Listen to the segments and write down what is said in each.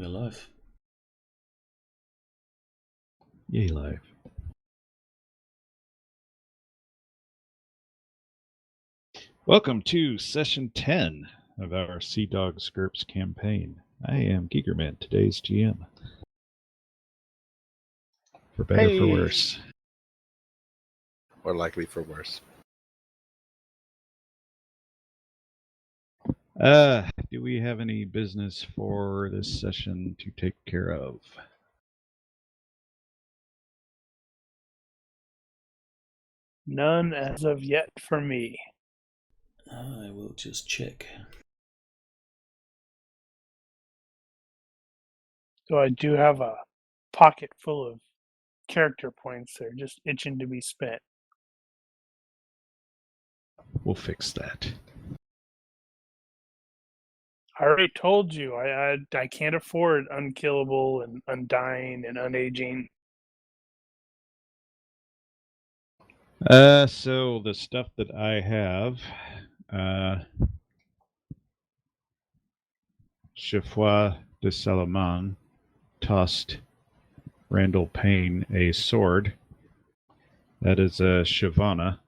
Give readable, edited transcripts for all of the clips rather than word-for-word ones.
We're live. Yay, live. Welcome to session 10 of our Sea Dogs GURPS campaign. I am Gigermann, today's GM. For better, for worse. Or likely for worse. Do we have any business for this session to take care of? None as of yet for me. I will just check. So I do have a pocket full of character points that are just itching to be spent. We'll fix that. I already told you I can't afford unkillable and undying and unaging. So the stuff that I have, Geoffroy de Salomon tossed Randall Payne a sword. That is a Shavana.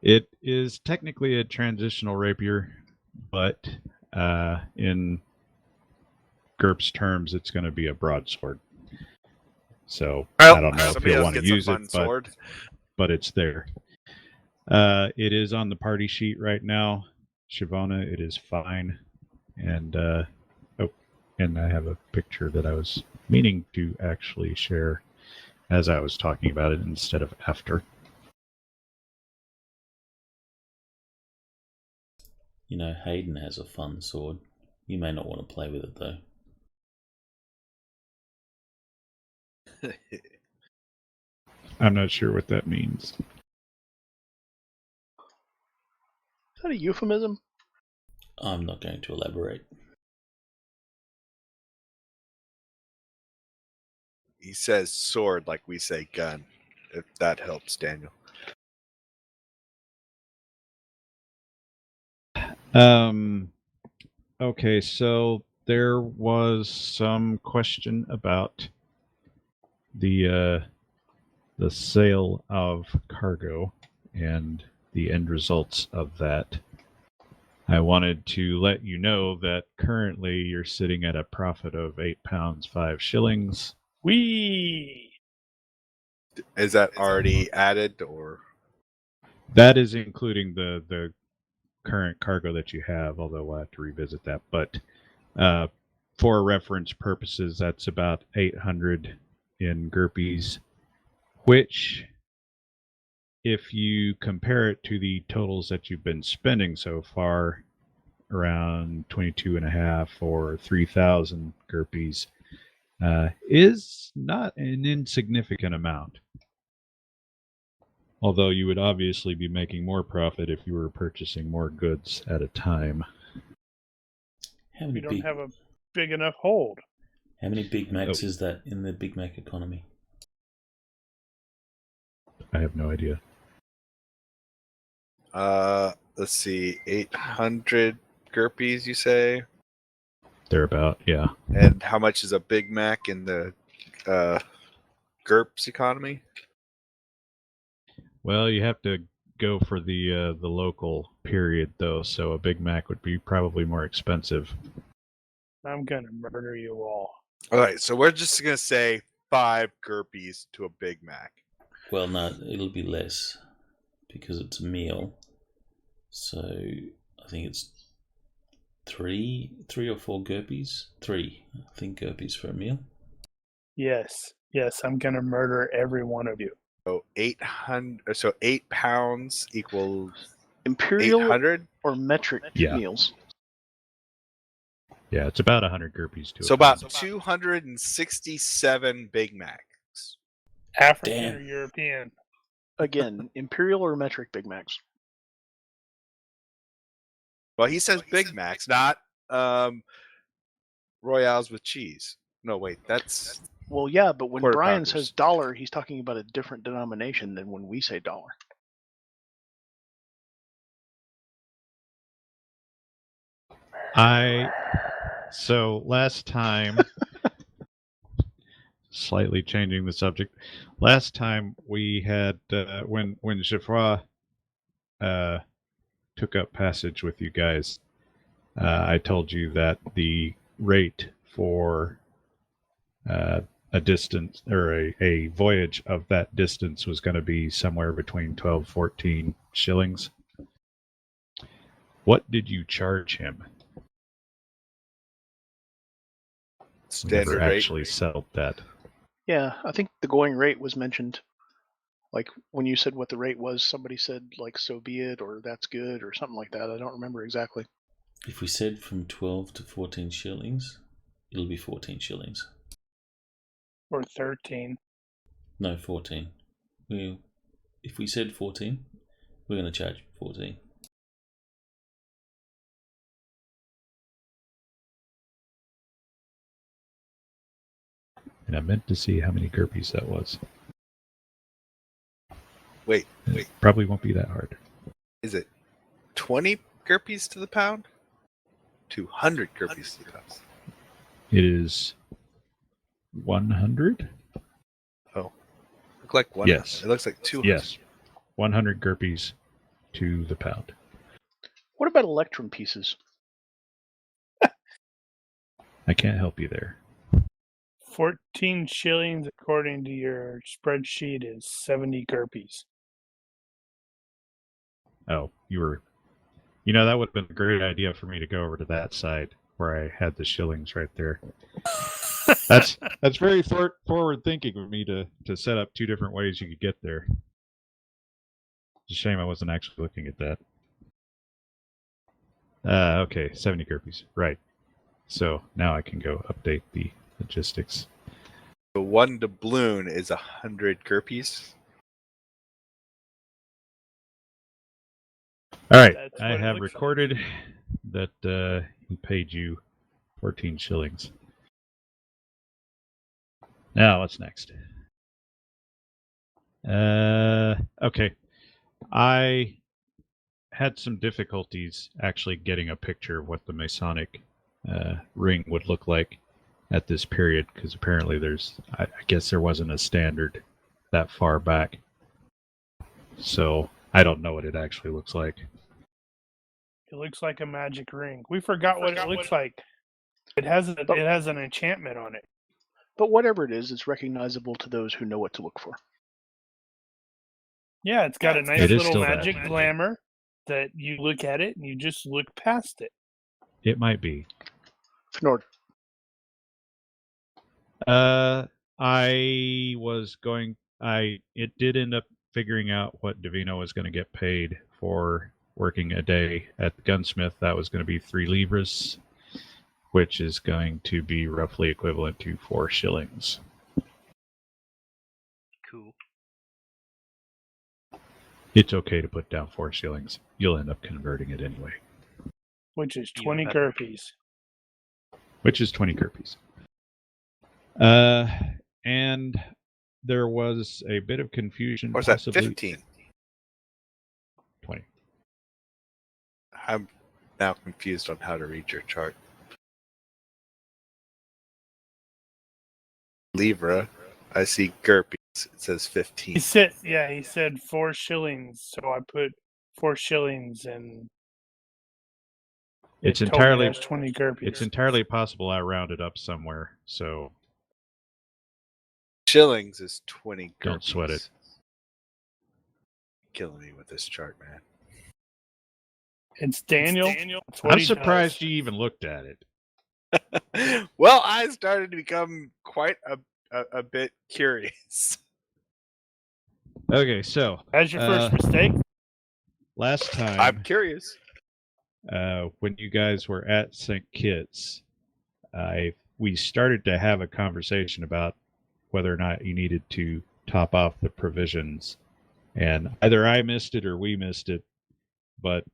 It is technically a transitional rapier, but in GURPS terms, it's going to be a broadsword. So I don't know if you'll want to use it, but it's there. It is on the party sheet right now. Shavana, it is fine. And and I have a picture that I was meaning to actually share as I was talking about it instead of after. You know, Hayden has a fun sword. You may not want to play with it, though. I'm not sure what that means. Is that a euphemism? I'm not going to elaborate. He says sword like we say gun, if that helps, Daniel. Okay, so there was some question about the sale of cargo and the end results of that. I wanted to let you know that currently you're sitting at a profit of £8, 5 shillings. Whee! Is that already added, or? That is including the current cargo that you have, although we'll have to revisit that. But for reference purposes, that's about 800 in GURPS, which, if you compare it to the totals that you've been spending so far, around 22.5 or 3,000 GURPS, is not an insignificant amount. Although you would obviously be making more profit if you were purchasing more goods at a time. We don't have a big enough hold. How many Big Macs is that in the Big Mac economy? I have no idea. Let's see, 800 GURPS, you say? Thereabout, yeah. And how much is a Big Mac in the GURPS economy? Well, you have to go for the local period, though, so a Big Mac would be probably more expensive. I'm gonna murder you all. All right, so we're just gonna say 5 GURPS to a Big Mac. Well, no, it'll be less because it's a meal. So I think it's three or 4 GURPS. 3, I think, GURPS for a meal. Yes, I'm gonna murder every one of you. So 800. So 8 pounds equals Imperial 800 or metric meals. Yeah, it's about 100 GURPS to. So about 267 Big Macs. African or European? Again, Imperial or metric Big Macs. Well, he says Big Macs, not Royales with cheese. No, wait, that's... Well, yeah, but when Brian pounders. says dollar, he's talking about a different denomination than when we say dollar. I So last time, slightly changing the subject. Last time we had when Geoffroy took up passage with you guys, I told you that the rate for a distance or a voyage of that distance was going to be somewhere between 12, 14 shillings. What did you charge him? We never Standard rate. actually settled that. Yeah, I think the going rate was mentioned. Like when you said what the rate was, somebody said like "so be it" or "that's good" or something like that. I don't remember exactly. If we said from 12 to 14 shillings, it'll be 14 shillings. Or 13. No, 14. If we said 14, we're going to charge 14. And I meant to see how many GURPS that was. Wait. It probably won't be that hard. Is it 20 GURPS to the pound? 200 GURPS to the pound. It is 100? Look like one. Yes. It looks like 200. Yes. 100 GURPS to the pound. What about electrum pieces? I can't help you there. 14 shillings, according to your spreadsheet, is 70 GURPS. Oh, you were... You know, that would have been a great idea for me to go over to that side where I had the shillings right there. That's very forward thinking of me to set up two different ways you could get there. It's a shame I wasn't actually looking at that. Okay, 70 GURPS. Right. So now I can go update the logistics. The one doubloon is 100 GURPS. All right, That's I what it have looks like. recorded that he paid you 14 shillings. Now, what's next? Okay. I had some difficulties actually getting a picture of what the Masonic ring would look like at this period, because apparently I guess there wasn't a standard that far back. So I don't know what it actually looks like. It looks like a magic ring. We forgot what it looks like. It has an enchantment on it. But whatever it is, it's recognizable to those who know what to look for. Yeah, it's got a nice It is little still that. magic glamour that you look at it and you just look past it. It might be. Fnord. It did end up figuring out what Davino was going to get paid for working a day at the gunsmith. That was going to be 3 livres, which is going to be roughly equivalent to 4 shillings. Cool. It's okay to put down 4 shillings. You'll end up converting it anyway. Which is Even 20 better. GURPS. Which is 20 GURPS. And there was a bit of confusion. Or is that possibly 15? 20. I'm now confused on how to read your chart. Livre, I see GURPS. It says 15. He said 4 shillings, so I put 4 shillings and It's it told me entirely there's 20 GURPS. It's entirely possible I rounded up somewhere, so Shillings is 20 GURPS. Don't sweat it. Killing me with this chart, man. It's Daniel. That's what I'm he surprised does. you even looked at it. Well, I started to become quite a bit curious. Okay, so That's your first mistake? last time I'm curious. when you guys were at St. Kitts, we started to have a conversation about whether or not you needed to top off the provisions, and either I missed it or we missed it, but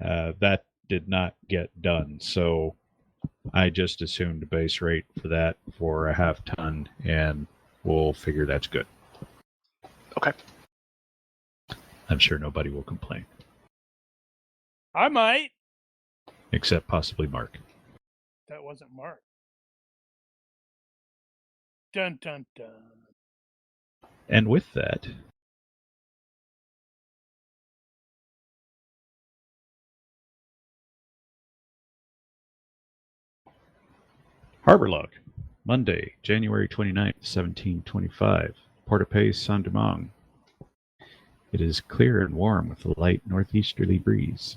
that did not get done. So I just assumed a base rate for that for a half ton, and we'll figure that's good. Okay. I'm sure nobody will complain, I might. except possibly Mark. That wasn't Mark. Dun dun dun. And with that, Harbor Log, Monday, January 29th, 1725, Port-au-Paix, Saint-Domingue. It is clear and warm with a light northeasterly breeze.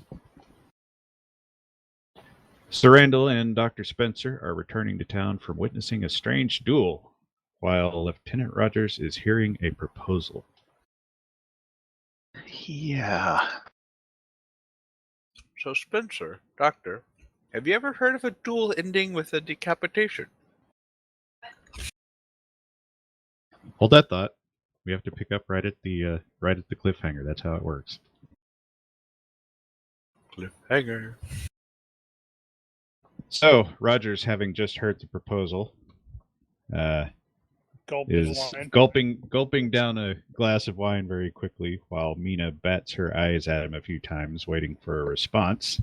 Sir Randall and Dr. Spenser are returning to town from witnessing a strange duel, while Lieutenant Rogers is hearing a proposal. Yeah. So, Spenser, Doctor, have you ever heard of a duel ending with a decapitation? Hold that thought. We have to pick up right at the cliffhanger. That's how it works. Cliffhanger. So Rogers, having just heard the proposal, Gulp is his wine. gulping down a glass of wine very quickly, while Mina bats her eyes at him a few times, waiting for a response.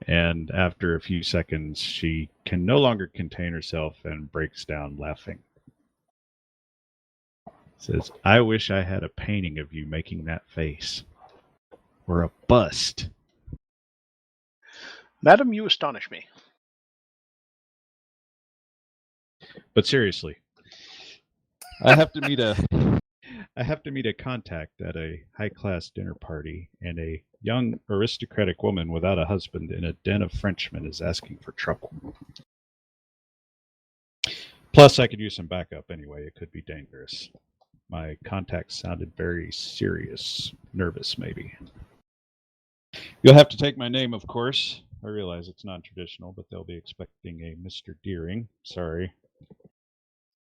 And after a few seconds, she can no longer contain herself and breaks down laughing. Says, "I wish I had a painting of you making that face. Or a bust." Madam, you astonish me. But seriously, I have to meet a contact at a high-class dinner party, and a young aristocratic woman without a husband in a den of Frenchmen is asking for trouble. Plus, I could use some backup anyway. It could be dangerous. My contact sounded very serious, nervous maybe. You'll have to take my name, of course. I realize it's non-traditional, but they'll be expecting a Mr. Deering. Sorry.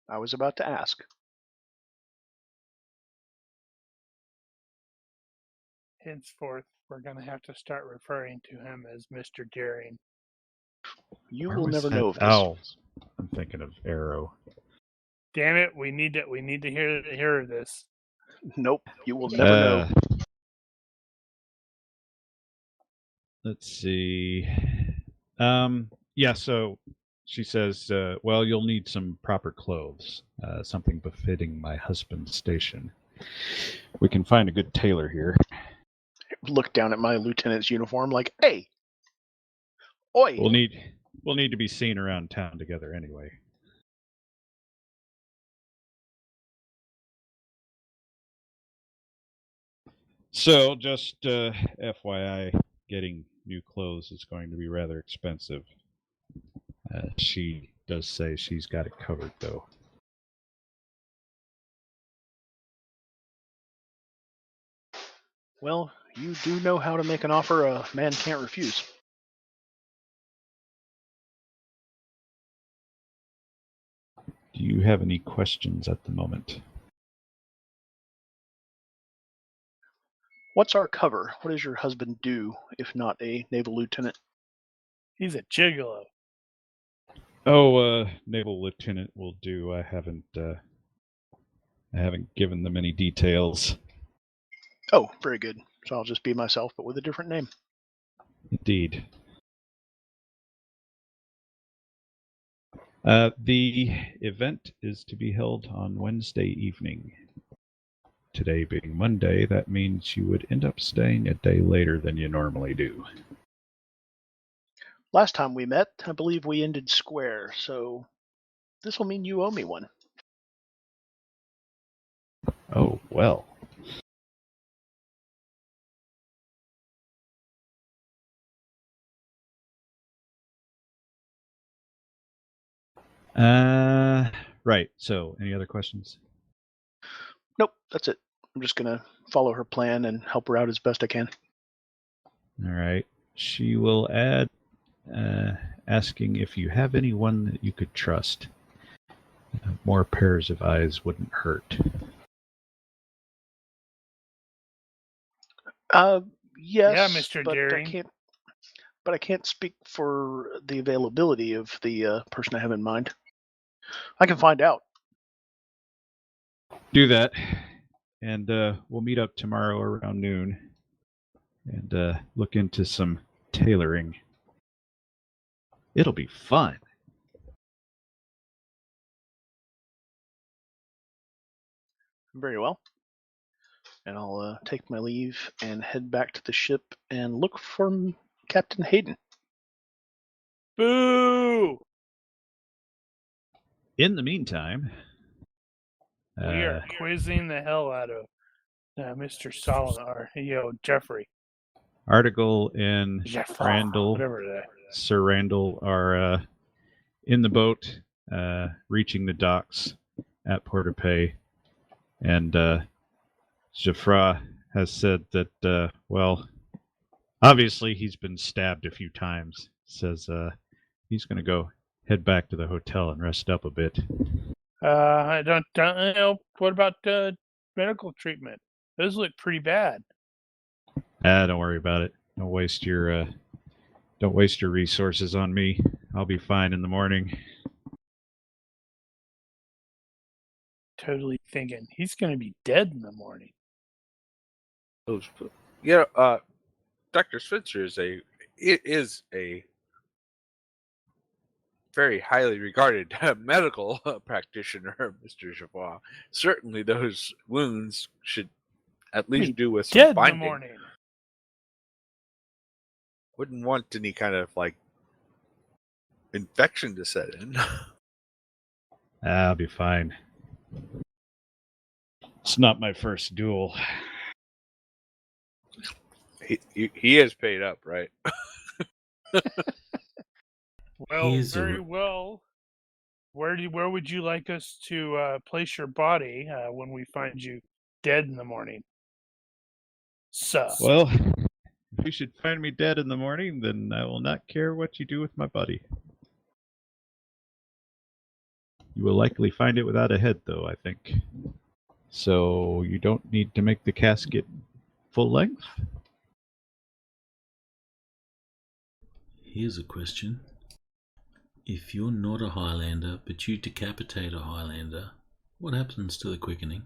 I was about to ask. Henceforth, we're going to have to start referring to him as Mr. Deering. You Where will was never that know of this. owls? I'm thinking of Arrow. Damn it! We need to hear of this. Nope, you will never know. Let's see. Yeah, so she says, well, you'll need some proper clothes, something befitting my husband's station. We can find a good tailor here. Look down at my lieutenant's uniform like, hey, oi. We'll need to be seen around town together anyway. So, just FYI, getting new clothes is going to be rather expensive. She does say she's got it covered, though. Well, you do know how to make an offer a man can't refuse. Do you have any questions at the moment? What's our cover? What does your husband do, if not a naval lieutenant? He's a gigolo. Oh, naval lieutenant will do. I haven't given them any details. Oh, very good. So I'll just be myself, but with a different name. Indeed. The event is to be held on Wednesday evening. Today being Monday, that means you would end up staying a day later than you normally do. Last time we met, I believe we ended square, so this will mean you owe me one. Oh, well. Right. So, any other questions? Nope, that's it. I'm just going to follow her plan and help her out as best I can. All right. She will add, asking if you have anyone that you could trust. More pairs of eyes wouldn't hurt. Yes, Yeah, Mr. but Deering. I can't speak for the availability of the person I have in mind. I can find out. Do that, and we'll meet up tomorrow around noon and look into some tailoring. It'll be fun. Very well. And I'll take my leave and head back to the ship and look for Captain Hayden. Boo! In the meantime, We are quizzing the hell out of Mr. Solomon, or Jeffrey. Artegal and Jeffrey, Randall, whatever that. Sir Randall, are in the boat, reaching the docks at Port-au-Paix. And Jeffra has said that, obviously he's been stabbed a few times. Says he's going to go head back to the hotel and rest up a bit. I don't know. What about medical treatment? Those look pretty bad. Don't worry about it. Don't waste your resources on me. I'll be fine in the morning. Totally thinking he's going to be dead in the morning. Dr. Spenser is a very highly regarded medical practitioner, Mr. Javois. Certainly those wounds should at least do with some Dead binding. in the morning. Wouldn't want any kind of infection to set in. I'll be fine. It's not my first duel. He is paid up, right? Well, He's very well. Where would you like us to place your body when we find you dead in the morning? Sir. Well, if you should find me dead in the morning, then I will not care what you do with my body. You will likely find it without a head, though, I think. So you don't need to make the casket full length? Here's a question. If you're not a Highlander, but you decapitate a Highlander, what happens to the quickening?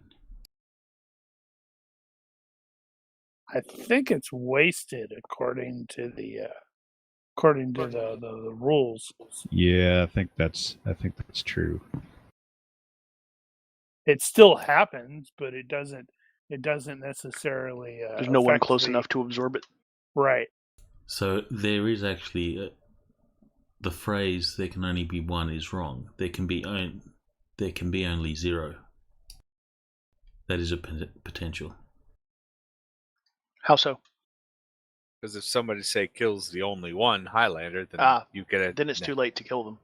I think it's wasted according to the rules. Yeah, I think that's true. It still happens, but it doesn't necessarily. There's no one affect close the- enough to absorb it. Right. So there is actually the phrase "there can only be one" is wrong. There can be only zero. That is a potential. How so? Because if somebody kills the only one Highlander, then you get it. Then it's too late to kill them.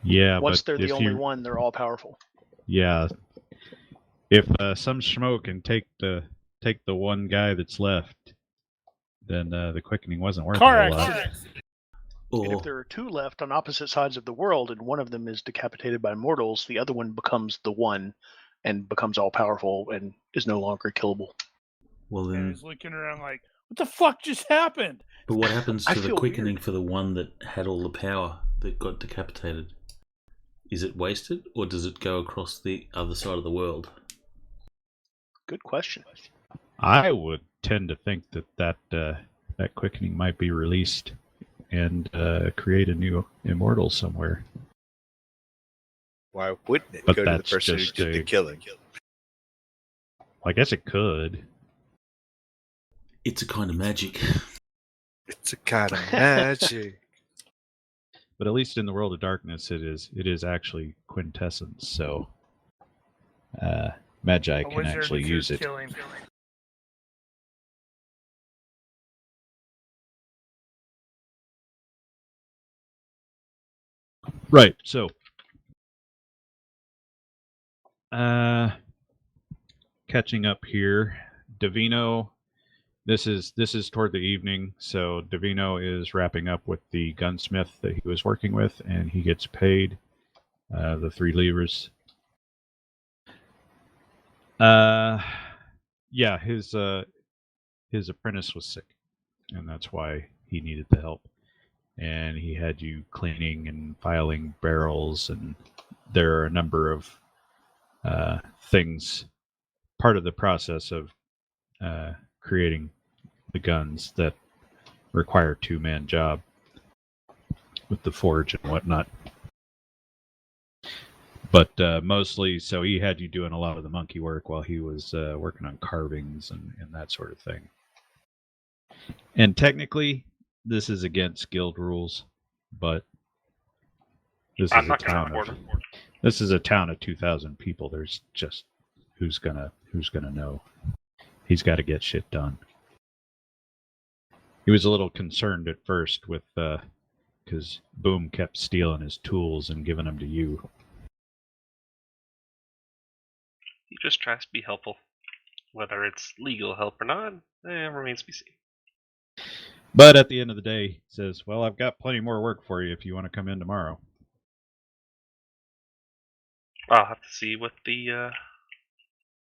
Yeah, Once but they're the if only you, one, they're all powerful. Yeah, if some schmo can take the one guy that's left, then the quickening wasn't worth Car a lot. accident. And if Or there are two left on opposite sides of the world, and one of them is decapitated by mortals, the other one becomes the one, and becomes all powerful and is no longer killable. well And then, he's looking around like, what the fuck just happened? but what happens I to the feel quickening weird. for the one that had all the power that got decapitated? Is it wasted, or does it go across the other side of the world? Good question. I would tend to think that quickening might be released and create a new immortal somewhere. Why wouldn't it But go to the that's person who just did the killing? I guess it could. It's a kind of magic. It's a kind of magic. But at least in the world of darkness, it is actually quintessence. So Magi A can wizard actually who's use it. killing. Right. So, catching up here, Davino. This is toward the evening, so Davino is wrapping up with the gunsmith that he was working with, and he gets paid the 3 livres. Yeah, his apprentice was sick, and that's why he needed the help. And he had you cleaning and filing barrels, and there are a number of things, part of the process of creating the guns that require 2-man job. with the forge and whatnot. But mostly, so he had you doing a lot of the monkey work while he was working on carvings and that sort of thing. And technically, this is against guild rules, but this is a town of 2,000 people. There's just who's gonna know. He's got to get shit done. He was a little concerned at first with because Boom kept stealing his tools and giving them to you. He just tries to be helpful. Whether it's legal help or not, remains to be seen. But at the end of the day, he says, well, I've got plenty more work for you if you want to come in tomorrow. I'll have to see what the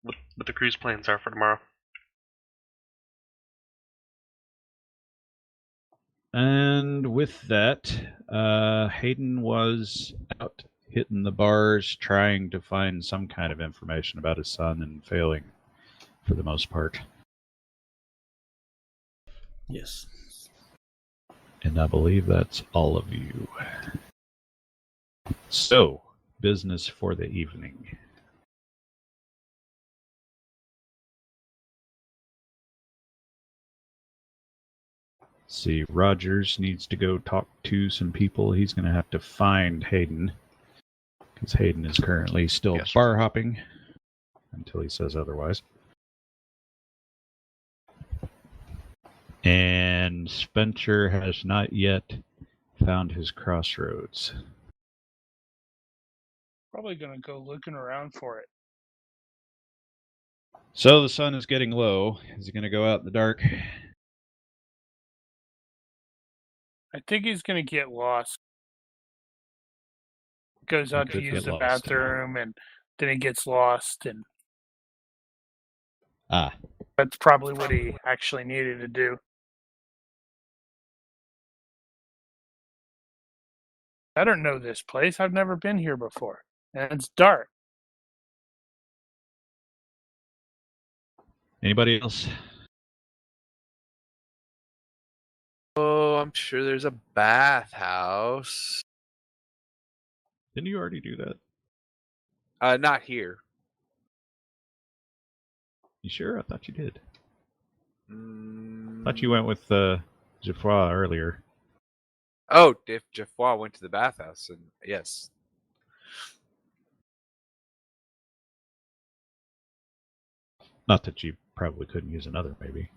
what the crew's plans are for tomorrow. And with that, Hayden was out hitting the bars, trying to find some kind of information about his son and failing for the most part. Yes. And I believe that's all of you. So, business for the evening. See, Rogers needs to go talk to some people. He's going to have to find Hayden, because Hayden is currently still bar hopping until he says otherwise. And Spenser has not yet found his crossroads. Probably gonna go looking around for it. So the sun is getting low. Is he going to go out in the dark? I think he's gonna get lost. Goes out to could use get the lost. bathroom, and then he gets lost, and Ah, that's probably what he actually needed to do. I don't know this place. I've never been here before, and it's dark. anybody else? Oh, I'm sure there's a bathhouse. Didn't you already do that? Not here. You sure? I thought you did. Mm. Thought you went with Geoffroy earlier. Oh, if Geoffroy went to the bathhouse, and yes. Not that you probably couldn't use another, maybe.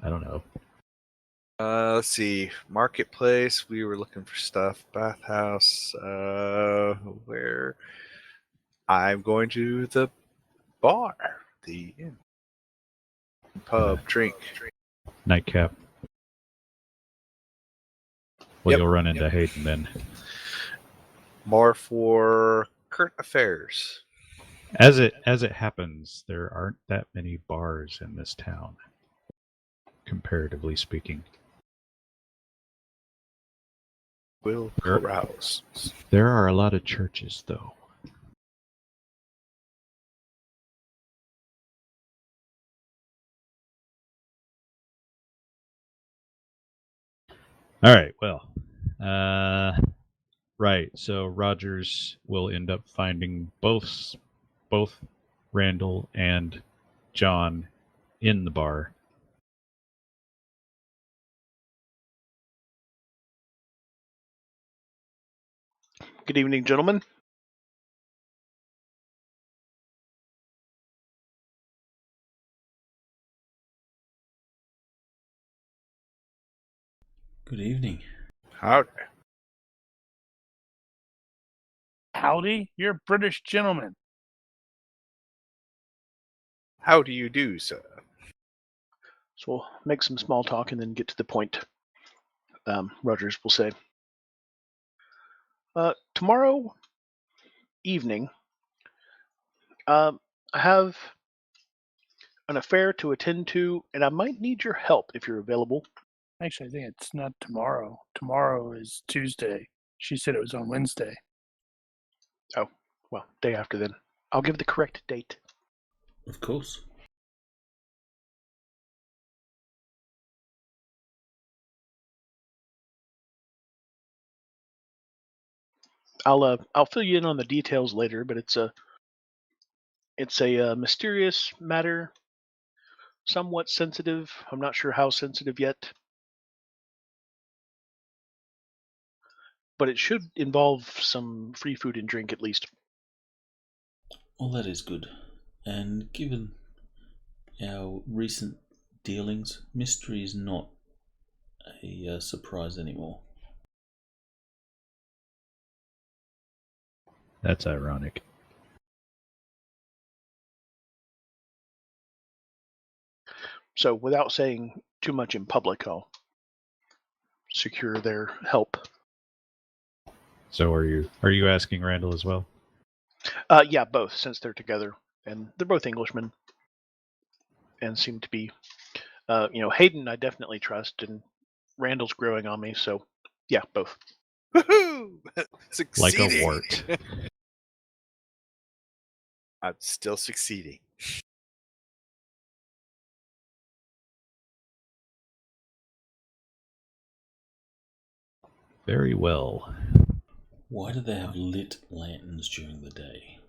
I don't know. Let's see. Marketplace. We were looking for stuff. Bathhouse. Where? I'm going to the bar. The inn. Pub. Drink. Nightcap. Well, Yep. you'll run into Hayden then. More for current affairs. As it happens, there aren't that many bars in this town, comparatively speaking. Will carouse. There are a lot of churches, though. All right, well, right. So Rogers will end up finding both Randall and John in the bar. Good evening, gentlemen. Good evening. Howdy. Howdy, you're a British gentleman. How do you do, sir? So we'll make some small talk and then get to the point. Rogers will say, tomorrow evening, I have an affair to attend to, and I might need your help if you're available. Actually, I think it's not tomorrow. Tomorrow is Tuesday. She said it was on Wednesday. Oh, well, day after then. I'll give the correct date. Of course. I'll fill you in on the details later, but it's a mysterious matter, somewhat sensitive. I'm not sure how sensitive yet, but it should involve some free food and drink at least. Well, that is good. And given our recent dealings, mystery is not a surprise anymore. That's ironic. So without saying too much in public, I'll secure their help. So are you asking Randall as well? Yeah, both, since they're together, and they're both Englishmen, and seem to be, Hayden I definitely trust, and Randall's growing on me, so yeah, both. Woohoo! Like Succeeding. a wart. I'm still succeeding. Very well. Why do they have lit lanterns during the day?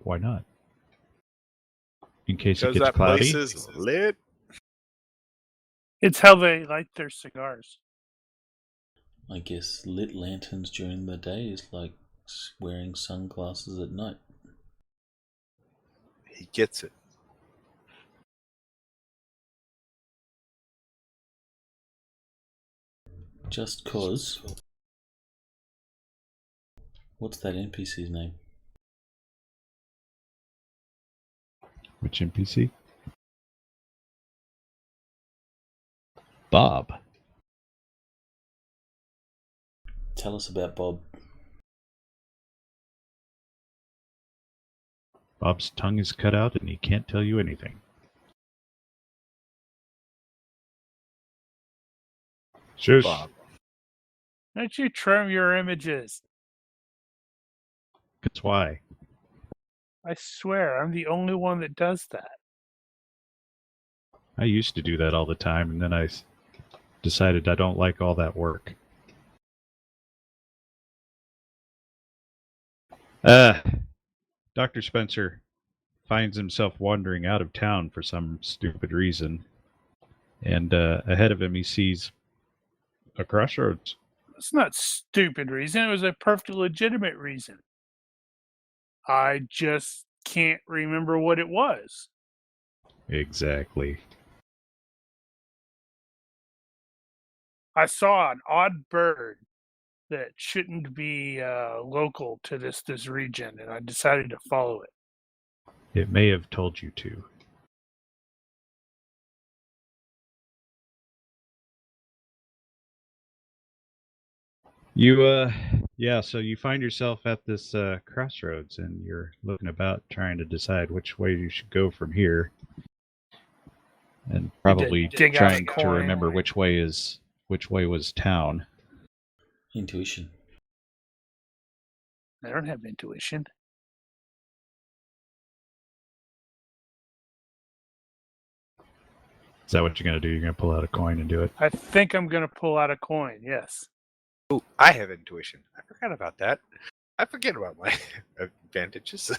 Why not? In case it Because gets that cloudy. place is lit. It's how they light their cigars. I guess lit lanterns during the day is like wearing sunglasses at night. He gets it. Just cause. What's that NPC's name? Which NPC? Bob. Tell us about Bob. Bob's tongue is cut out and he can't tell you anything. Shush. Bob. Don't you trim your images? That's why. I swear, I'm the only one that does that. I used to do that all the time, and then I decided I don't like all that work. Dr. Spenser finds himself wandering out of town for some stupid reason. And ahead of him, he sees a crossroads. It's not stupid reason. It was a perfectly legitimate reason. I just can't remember what it was. Exactly. I saw an odd bird that shouldn't be local to this region, and I decided to follow it. It may have told you to. So you find yourself at this crossroads, and you're looking about trying to decide which way you should go from here. And probably dig out a trying to coin. remember which way was town. Intuition. I don't have intuition. Is that what you're going to do? You're going to pull out a coin and do it? I think I'm going to pull out a coin, yes. Ooh, I have intuition. I forgot about that. I forget about my advantages.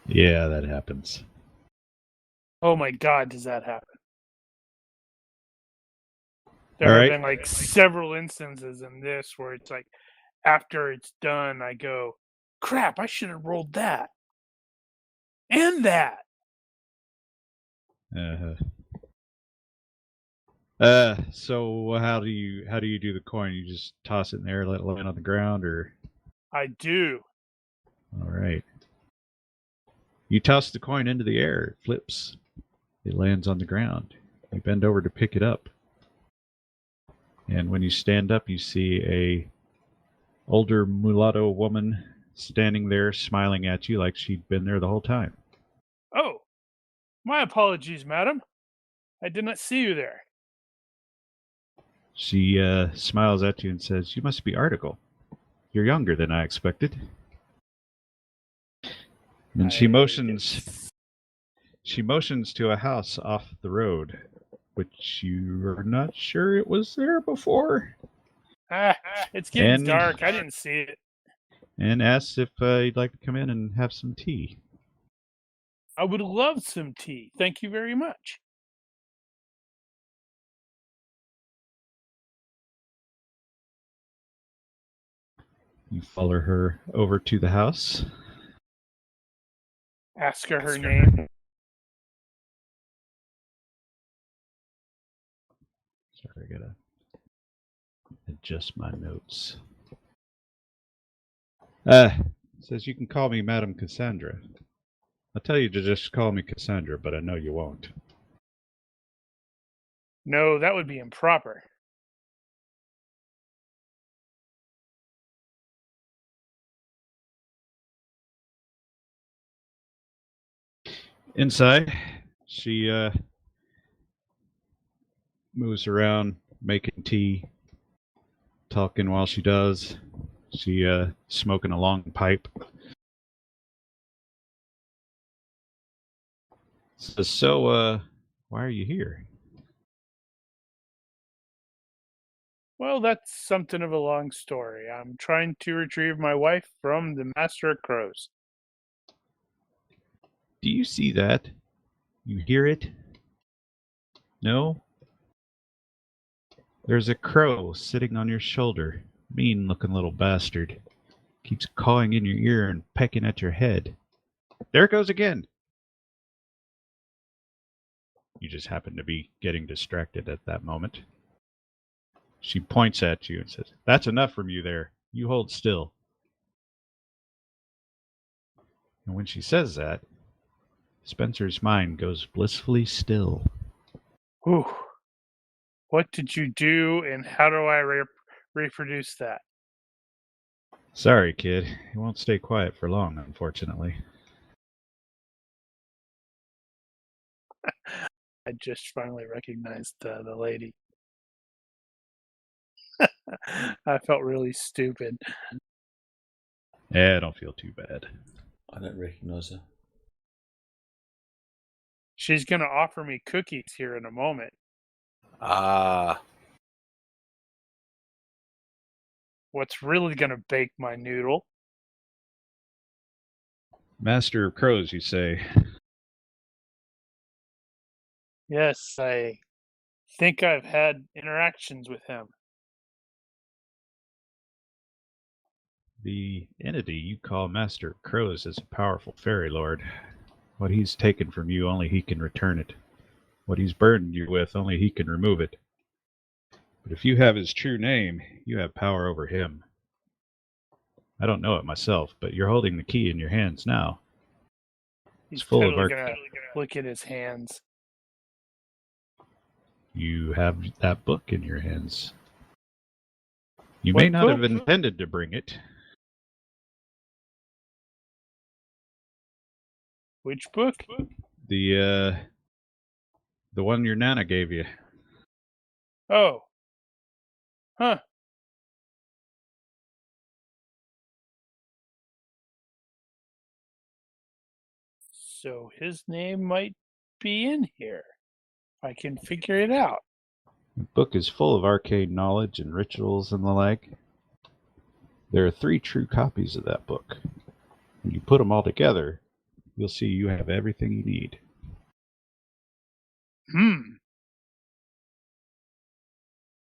Yeah, that happens. Oh my God, does that happen? There All have right. been like several instances in this where it's like, after it's done, I go, crap, I should have rolled that. And that. So how do you do the coin? You just toss it in there, let it land on the ground, or? I do. All right. You toss the coin into the air. It flips. It lands on the ground. You bend over to pick it up. And when you stand up, you see a older mulatto woman standing there smiling at you like she'd been there the whole time. Oh, my apologies, madam. I did not see you there. She smiles at you and says, "You must be Artegal. You're younger than I expected." And she motions to a house off the road, which you are not sure it was there before. Ah, it's getting And- dark. I didn't see it. and asks if you'd like to come in and have some tea. I would love some tea. Thank you very much. You follow her over to the house. Ask her her name. Sorry, I gotta adjust my notes. Says you can call me Madam Cassandra. I'll tell you to just call me Cassandra, but I know you won't. No, that would be improper. Inside, she moves around, making tea, talking while she does. She smoking a long pipe. Says, so, why are you here? Well, that's something of a long story. I'm trying to retrieve my wife from the Master of Crows. Do you see that? You hear it? No? There's a crow sitting on your shoulder. Mean looking little bastard. Keeps cawing in your ear and pecking at your head. There it goes again. You just happen to be getting distracted at that moment. She points at you and says, "That's enough from you there. You hold still." And when she says that, Spenser's mind goes blissfully still. Whew. What did you do, and how do I reproduce that? Sorry, kid. He won't stay quiet for long, unfortunately. I just finally recognized the lady. I felt really stupid. Yeah, don't feel too bad. I don't recognise her. She's going to offer me cookies here in a moment. Ah, What's really going to bake my noodle? Master of Crows, you say? Yes, I think I've had interactions with him. The entity you call Master of Crows is a powerful fairy lord. What he's taken from you, only he can return it. What he's burdened you with, only he can remove it. But if you have his true name, you have power over him. I don't know it myself, but you're holding the key in your hands now. He's It's full of totally going to look at his hands. You have that book in your hands. You may What not have book? intended to bring it. Which book? The one your Nana gave you. Oh. Huh. So his name might be in here. I can figure it out. The book is full of arcane knowledge and rituals and the like. There are 3 true copies of that book. When you put them all together, you'll see you have everything you need.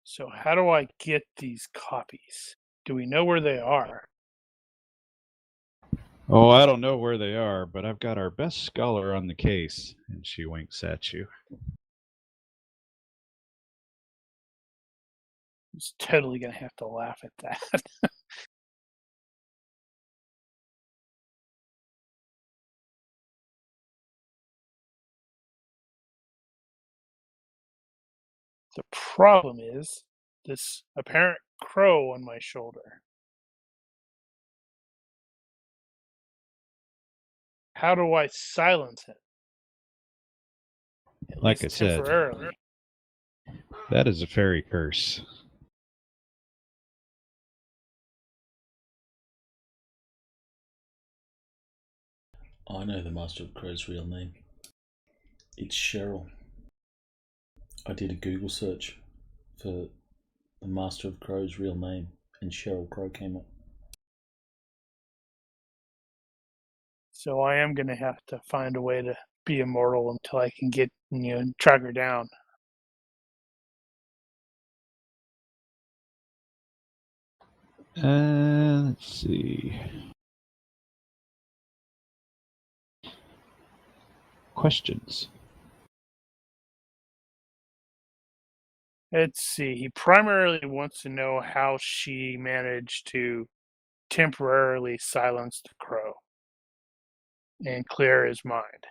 So how do I get these copies? Do we know where they are? Oh, I don't know where they are, but I've got our best scholar on the case. And she winks at you. He's totally going to have to laugh at that. The problem is this apparent crow on my shoulder. How do I silence him? At Like least I said, temporarily. that is a fairy curse. I know the Master of Crow's real name. It's Cheryl. I did a Google search for the Master of Crow's real name, and Cheryl Crow came up. So I am going to have to find a way to be immortal until I can get, track her down. Let's see. Questions? Let's see. He primarily wants to know how she managed to temporarily silence the crow and clear his mind.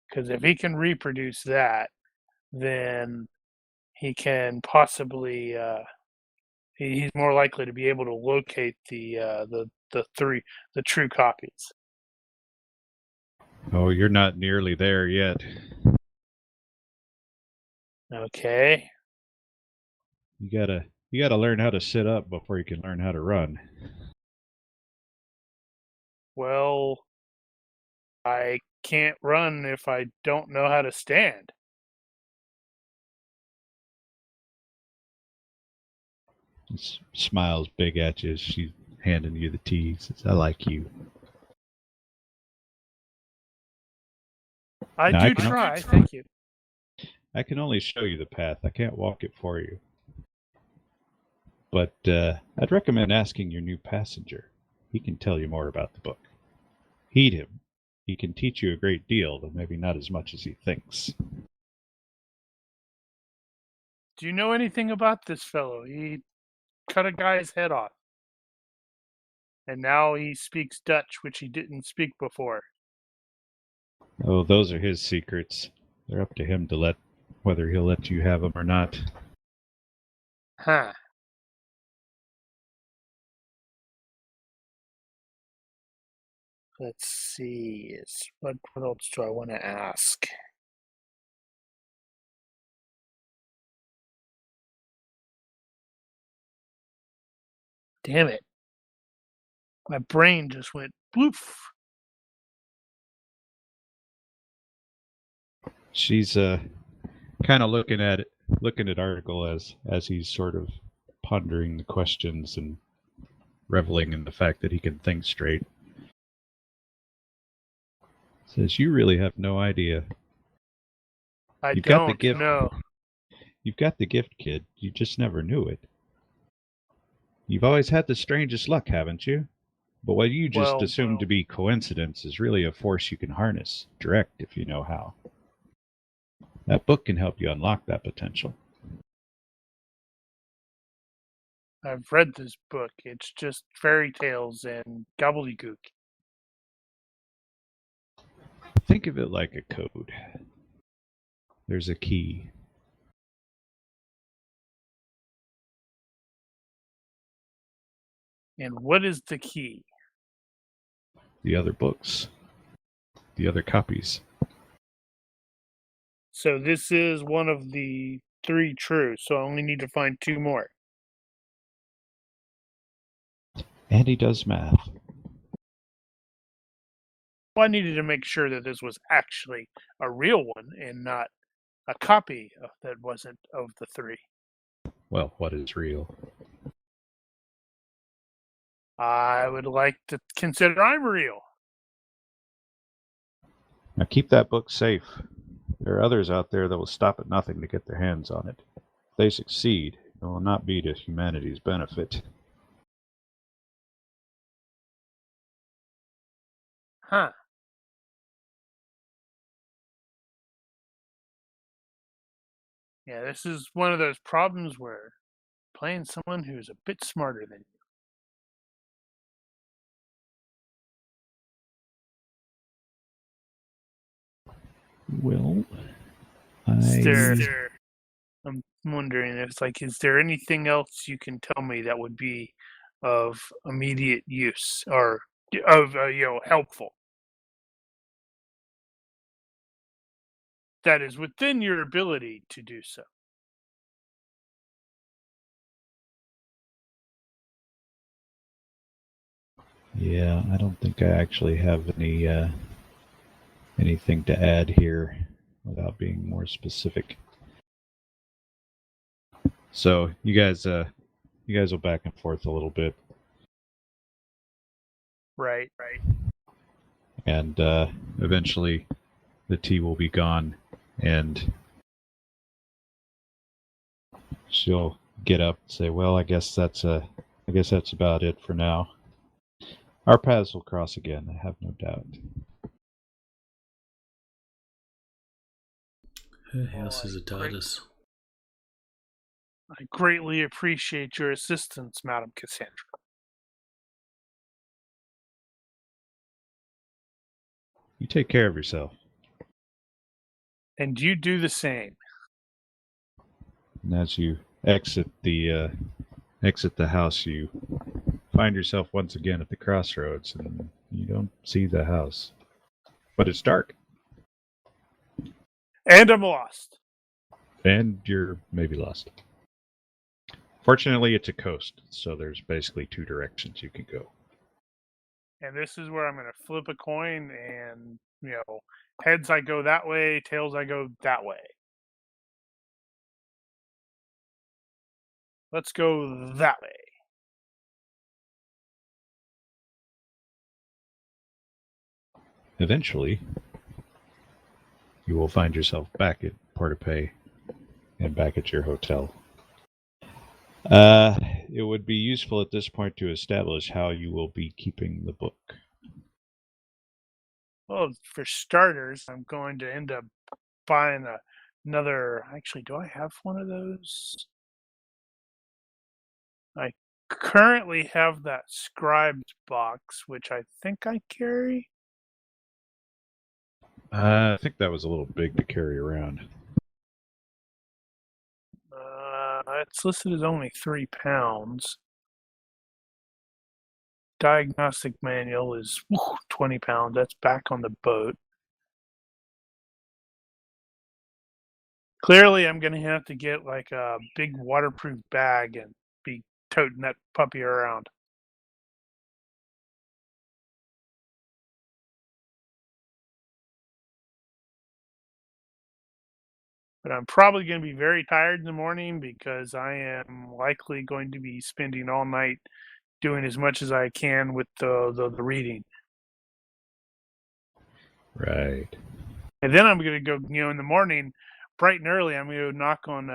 Because if he can reproduce that, then he can possibly he's more likely to be able to locate the true copies. Oh, you're not nearly there yet. Okay. You gotta learn how to sit up before you can learn how to run. Well, I can't run if I don't know how to stand. He smiles big at you as she's handing you the tea. Says, "I like you." I Now, do try. Thank you. I can only show you the path. I can't walk it for you. But I'd recommend asking your new passenger. He can tell you more about the book. Heed him. He can teach you a great deal, but maybe not as much as he thinks. Do you know anything about this fellow? He cut a guy's head off. And now he speaks Dutch, which he didn't speak before. Oh, those are his secrets. They're up to him to whether he'll let you have them or not. Huh. Let's see. What else do I want to ask? Damn it. My brain just went bloof. She's kind of looking at Artegal as he's sort of pondering the questions and reveling in the fact that he can think straight. Says, "You really have no idea. You've got the gift. You've got the gift, kid. You just never knew it. You've always had the strangest luck, haven't you? But what you just assumed to be coincidence is really a force you can harness, direct if you know how. That book can help you unlock that potential." I've read this book. It's just fairy tales and gobbledygook. Think of it like a code. There's a key. And what is the key? The other books. The other copies. So this is one of the 3 true, so I only need to find 2 more. And he does math. Well, I needed to make sure that this was actually a real one and not a copy that wasn't of the 3. Well, what is real? I would like to consider I'm real. Now keep that book safe. There are others out there that will stop at nothing to get their hands on it. If they succeed, it will not be to humanity's benefit. Huh. Yeah, this is one of those problems where playing someone who's a bit smarter than you. Well, I'm wondering if is there anything else you can tell me that would be of immediate use or of helpful? That is within your ability to do so. Yeah, I don't think I actually have anything to add here. without being more specific. So you guys will back and forth a little bit, Right. and eventually the tea will be gone, and she'll get up and say, "Well, I guess that's about it for now. Our paths will cross again, I have no doubt." Her house is a TARDIS. I greatly appreciate your assistance, Madam Cassandra. You take care of yourself. And you do the same. And as you exit the house, you find yourself once again at the crossroads, and you don't see the house, but it's dark, And I'm lost. and you're maybe lost. Fortunately, it's a coast, so there's basically two directions you can go. And this is where I'm going to flip a coin, and, heads I go that way, tails I go that way. Let's go that way. Eventually, you will find yourself back at Port-au-Pay and back at your hotel. It would be useful at this point to establish how you will be keeping the book. Well, for starters, I'm going to end up buying another. Actually, do I have one of those? I currently have that scribed box, which I think I carry. I think that was a little big to carry around. It's listed as only 3 pounds. Diagnostic manual is 20 pounds. That's back on the boat. Clearly, I'm going to have to get like a big waterproof bag and be toting that puppy around. But I'm probably going to be very tired in the morning because I am likely going to be spending all night doing as much as I can with the reading. Right. And then I'm going to go, in the morning, bright and early, I'm going to knock on,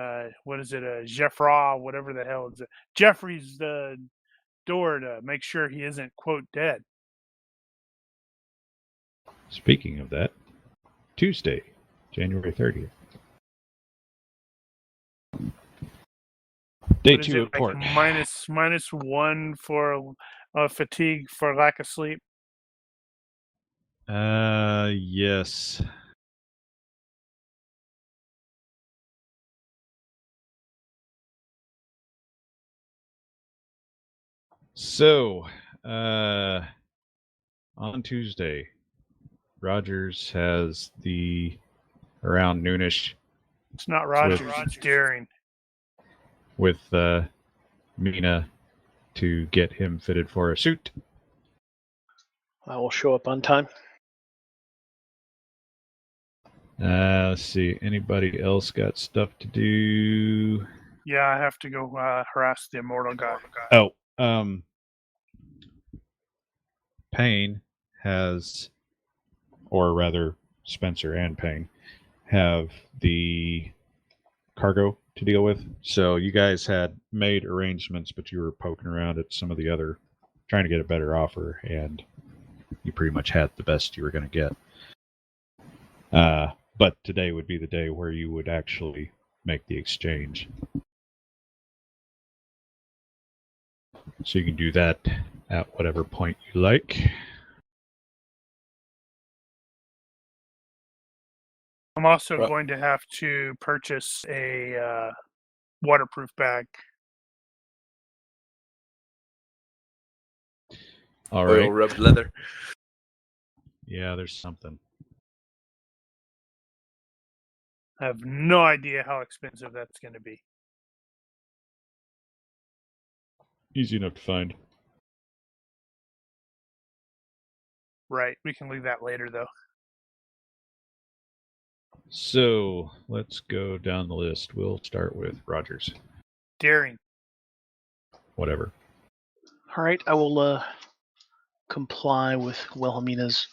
Jeffra, whatever the hell is it, Jeffrey's door to make sure he isn't, quote, dead. Speaking of that, Tuesday, January 30th. Day 2 of court. -1 for fatigue for lack of sleep. Yes. So, on Tuesday, Rogers has around noonish. It's not Rogers, it's Daring. With Mina to get him fitted for a suit. I will show up on time. Let's see. Anybody else got stuff to do? Yeah, I have to go harass the immortal guy. Oh, Payne has, or rather, Spenser and Payne have the cargo to deal with. So you guys had made arrangements, but you were poking around at some of the other, trying to get a better offer, and you pretty much had the best you were going to get. But today would be the day where you would actually make the exchange. So you can do that at whatever point you like. I'm also going to have to purchase a waterproof bag. All right. Oil rubbed leather. Yeah, there's something. I have no idea how expensive that's going to be. Easy enough to find. Right. We can leave that later, though. So let's go down the list. We'll start with Rogers. Daring. Whatever. All right, I will comply with Wilhelmina's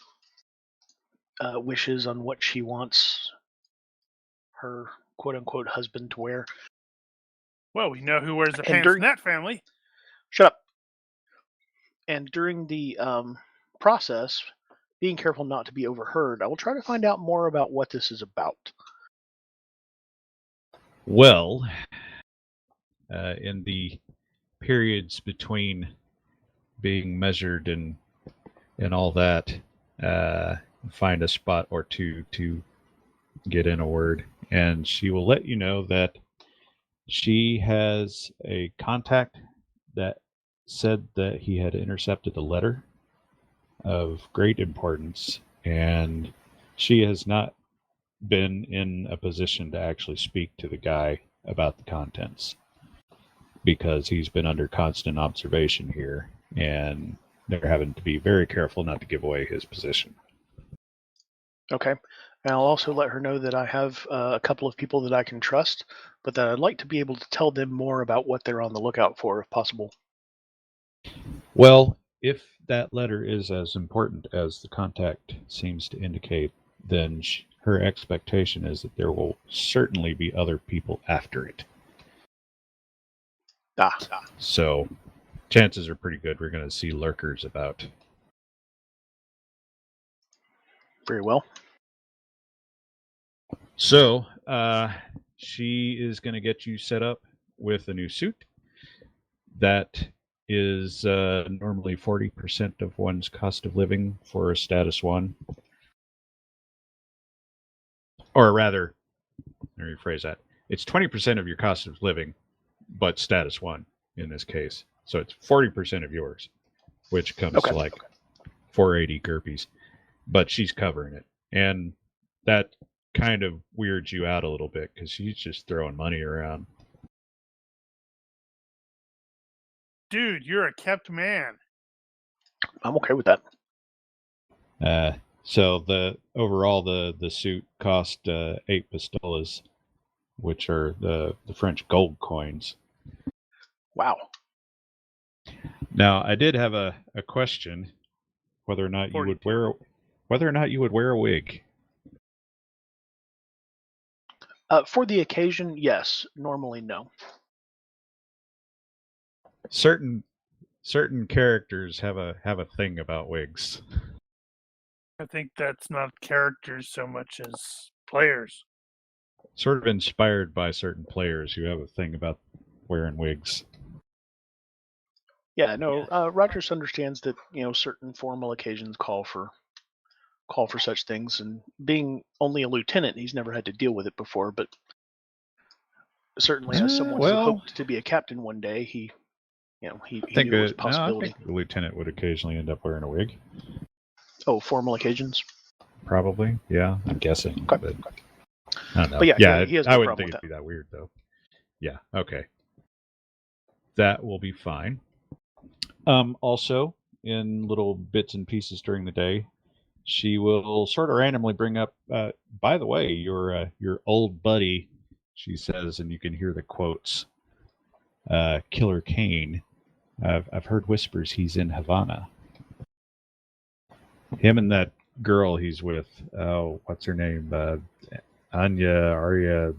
wishes on what she wants her quote-unquote husband to wear. Well, we know who wears the And pants during- in that family. Shut up. And during the process, being careful not to be overheard, I will try to find out more about what this is about. Well, in the periods between being measured and all that, find a spot or two to get in a word, and she will let you know that she has a contact that said that he had intercepted a letter of great importance, and she has not been in a position to actually speak to the guy about the contents because he's been under constant observation here, and they're having to be very careful not to give away his position. Okay. And I'll also let her know that I have a couple of people that I can trust, but that I'd like to be able to tell them more about what they're on the lookout for, if possible. Well, if that letter is as important as the contact seems to indicate, then her expectation is that there will certainly be other people after it. So chances are pretty good we're going to see lurkers about. Very well. So she is going to get you set up with a new suit. That is normally 40% of one's cost of living for a status 1. Or rather, let me rephrase that. It's 20% of your cost of living, but status 1 in this case. So it's 40% of yours, which comes to like 480 GURPS. But she's covering it. And that kind of weirds you out a little bit because she's just throwing money around. Dude, you're a kept man. I'm okay with that. So the overall the suit cost 8 pistoles, which are the French gold coins. Wow. Now I did have a question whether or not you would wear a wig. For the occasion, yes. Normally, no. Certain characters have a thing about wigs. I think that's not characters so much as players. Sort of inspired by certain players who have a thing about wearing wigs. Yeah, no. Rogers understands that certain formal occasions call for such things, and being only a lieutenant, he's never had to deal with it before. But certainly, as someone who hoped to be a captain one day, he knew it was a possibility. I think the lieutenant would occasionally end up wearing a wig. Oh, formal occasions? Probably, yeah. I'm guessing. Okay. But I don't know. But yeah, he has no I wouldn't problem think with it'd be that weird, though. Yeah, okay. That will be fine. Also, in little bits and pieces during the day, she will sort of randomly bring up, by the way, your old buddy, she says, and you can hear the quotes, Killer Kane. I've heard whispers he's in Havana. Him and that girl he's with, what's her name? Artegal.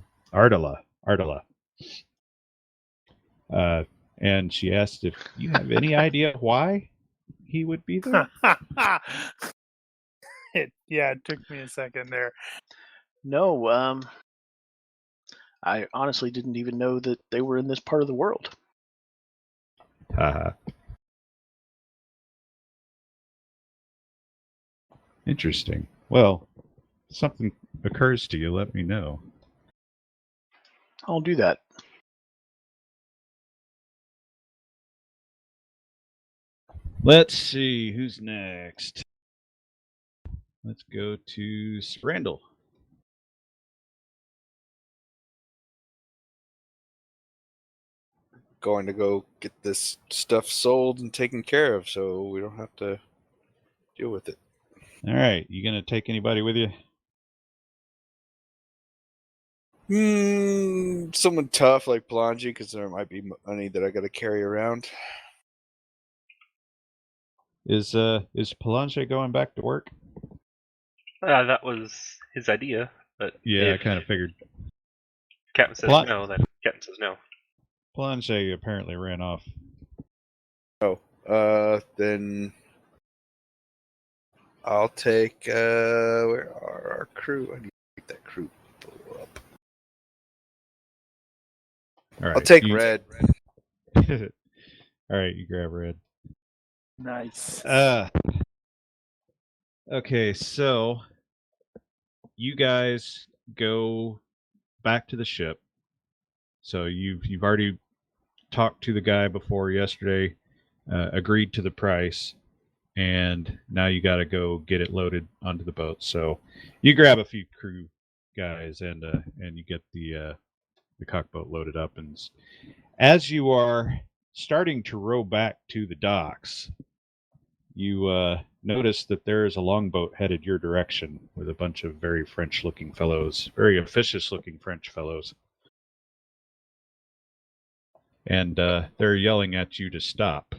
And she asked if you have any idea why he would be there. It took me a second there. No, I honestly didn't even know that they were in this part of the world. Interesting. Well, if something occurs to you, let me know. I'll do that. Let's see who's next. Let's go to Randall. Going to go get this stuff sold and taken care of so we don't have to deal with it. All right, you gonna take anybody with you? Someone tough like Palangi, because there might be money that I got to carry around. Is Palanche going back to work? That was his idea, but Yeah, I if kind of figured. Captain says Pla- no, then Captain says no. Palanche apparently ran off. Then I'll take. Where are our crew? I need to get that crew up. All right, I'll take Red. All right, you grab Red. Nice. Okay, so you guys go back to the ship. So you've already talked to the guy before yesterday, agreed to the price, and now you got to go get it loaded onto the boat. So you grab a few crew guys and you get the cockboat loaded up. And as you are starting to row back to the docks, you notice that there is a longboat headed your direction with a bunch of very French-looking fellows, very officious-looking French fellows. And they're yelling at you to stop.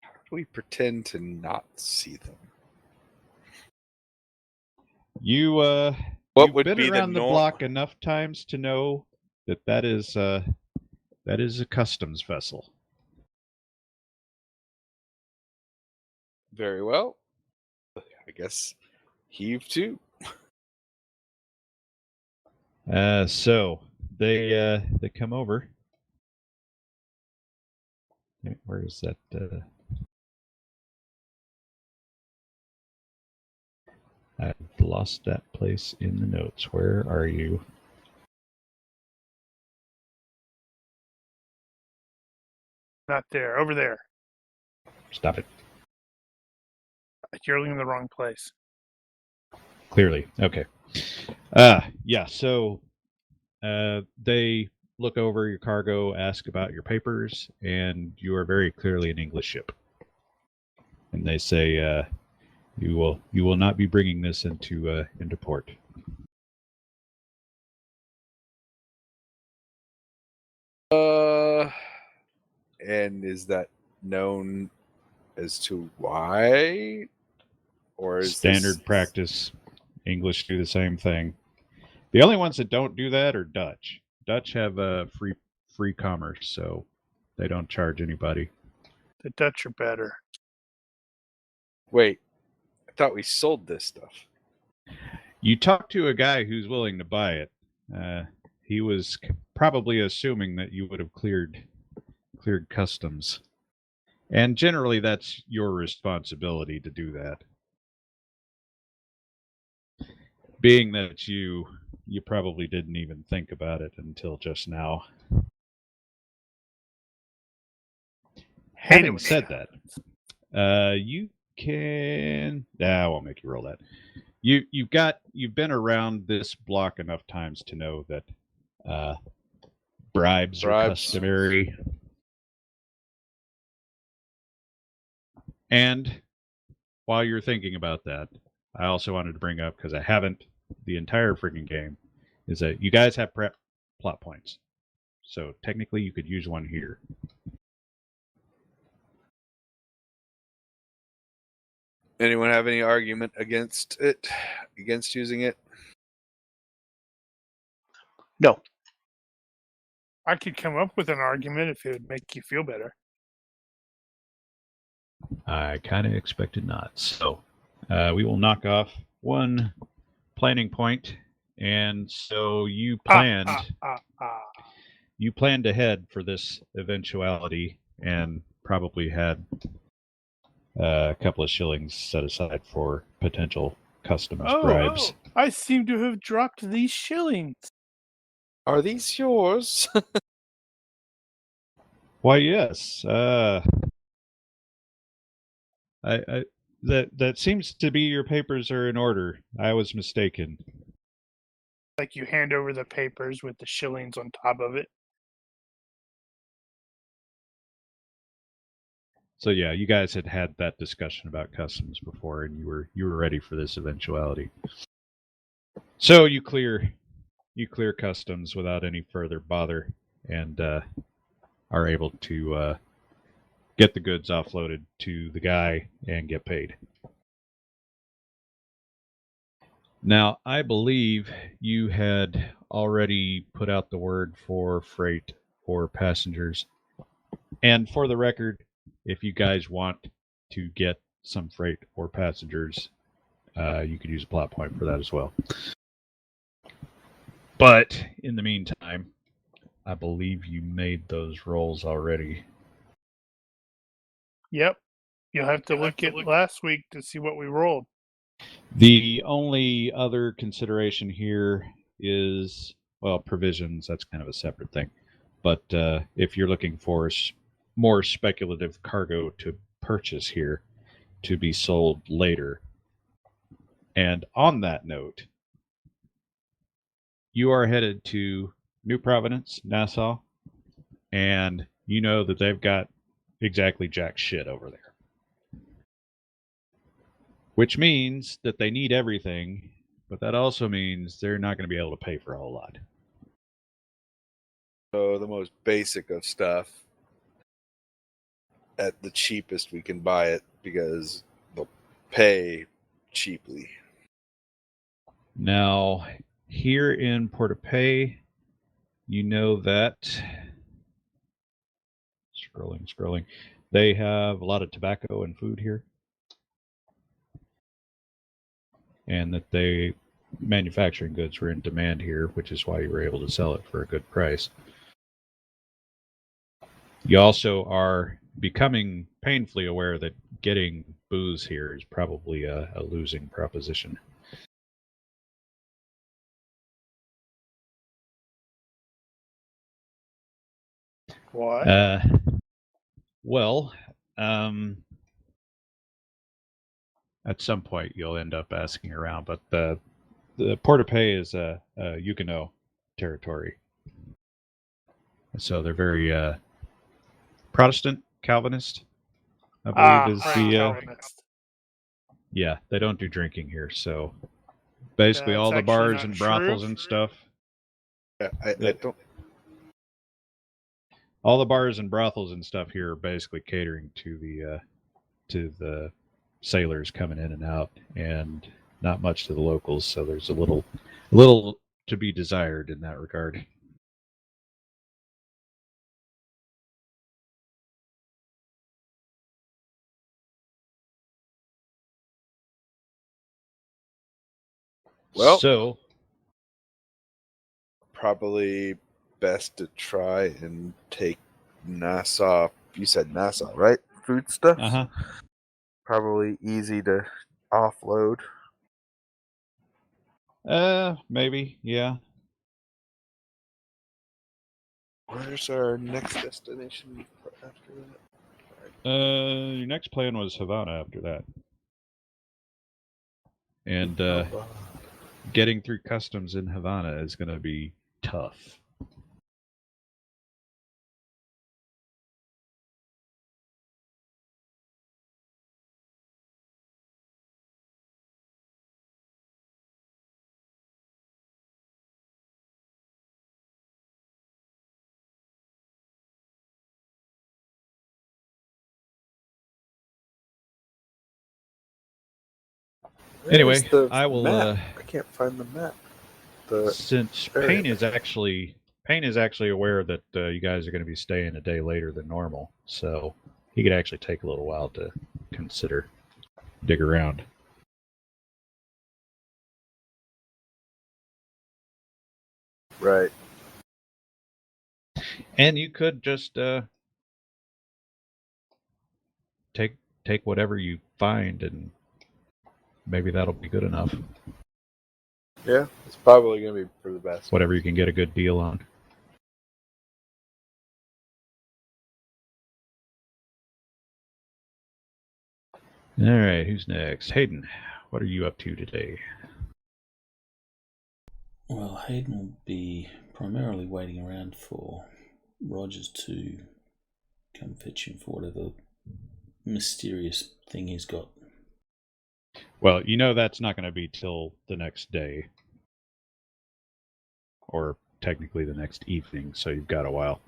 How do we pretend to not see them? You've would been be the around the norm? block enough times to know that is a customs vessel. Very well. I guess heave to. So they come over. Where is that? I've lost that place in the notes. Where are you? Not there. Over there. Stop it. You're looking in the wrong place. Clearly. Okay. Yeah, so they look over your cargo, ask about your papers, and you are very clearly an English ship. And they say you will not be bringing this into port. And is that known as to why? Or is Standard practice. English do the same thing. The only ones that don't do that are Dutch. Dutch have free commerce, so they don't charge anybody. The Dutch are better. Wait, I thought we sold this stuff. You talk to a guy who's willing to buy it. He was probably assuming that you would have cleared customs. And generally that's your responsibility to do that. Being that you probably didn't even think about it until just now. Having said that, you can. I won't make you roll that. You've been around this block enough times to know that bribes are customary. And while you're thinking about that, I also wanted to bring up, because I haven't the entire freaking game, is that you guys have prep plot points. So technically you could use one here. Anyone have any argument against it? Against using it? No. I could come up with an argument if it would make you feel better. I kind of expected not. So we will knock off one planning point. And so you planned you planned ahead for this eventuality and probably had a couple of shillings set aside for potential customs bribes. I seem to have dropped these shillings. Are these yours? Why, yes. That seems to be your papers are in order. I was mistaken. Like you hand over the papers with the shillings on top of it. So yeah, you guys had that discussion about customs before, and you were ready for this eventuality. So you clear customs without any further bother, and are able to get the goods offloaded to the guy and get paid. Now, I believe you had already put out the word for freight or passengers. And for the record, if you guys want to get some freight or passengers, you could use a plot point for that as well. But in the meantime, I believe you made those rolls already. Yep. You'll have to look at last week to see what we rolled. The only other consideration here is, well, provisions. That's kind of a separate thing. But if you're looking for more speculative cargo to purchase here to be sold later. And on that note, you are headed to New Providence, Nassau, and you know that they've got exactly jack shit over there. Which means that they need everything, but that also means they're not going to be able to pay for a whole lot. So the most basic of stuff at the cheapest we can buy it because they'll pay cheaply. Now, here in Port-au-Pay, you know that scrolling. They have a lot of tobacco and food here. And that they manufacturing goods were in demand here, which is why you were able to sell it for a good price. You also are becoming painfully aware that getting booze here is probably a losing proposition. Why? Well, at some point you'll end up asking around, but the Port-au-Pay is a Huguenot territory. So they're very Protestant, Calvinist, I believe is the... Calvinist. Yeah, they don't do drinking here, so basically all the bars and brothels and stuff... Yeah, I don't... All the bars and brothels and stuff here are basically catering to the sailors coming in and out, and not much to the locals. So there's a little to be desired in that regard. Well, so probably best to try and take Nassau. You said Nassau, right? Food stuff. Probably easy to offload. Maybe, yeah. Where's our next destination after that? Your next plan was Havana after that. And getting through customs in Havana is going to be tough. Anyway, I will. I can't find the map. Since Payne is actually aware that you guys are going to be staying a day later than normal, so he could actually take a little while to consider, dig around. Right. And you could just take whatever you find, and maybe that'll be good enough. Yeah, it's probably going to be for the best. Whatever you can get a good deal on. All right, who's next? Hayden, what are you up to today? Well, Hayden will be primarily waiting around for Rogers to come fetch him for whatever mysterious thing he's got. Well, that's not going to be till the next day. Or technically the next evening, so you've got a while.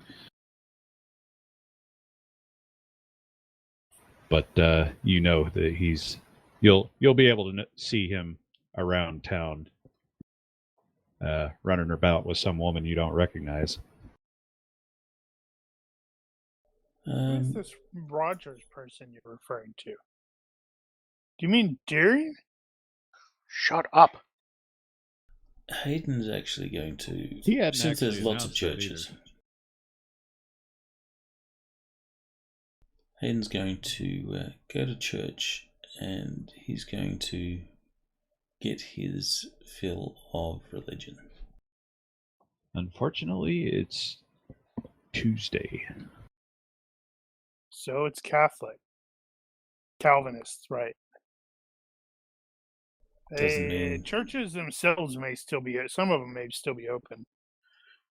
But that you'll be able to see him around town, running about with some woman you don't recognize. Who's this Rogers person you're referring to? Do you mean Deering? Shut up. Hayden's actually going to, Since there's lots of churches, Hayden's going to go to church, and he's going to get his fill of religion. Unfortunately, it's Tuesday. So it's Catholic. Calvinists, right. Doesn't mean... Churches themselves may still be, some of them may still be open.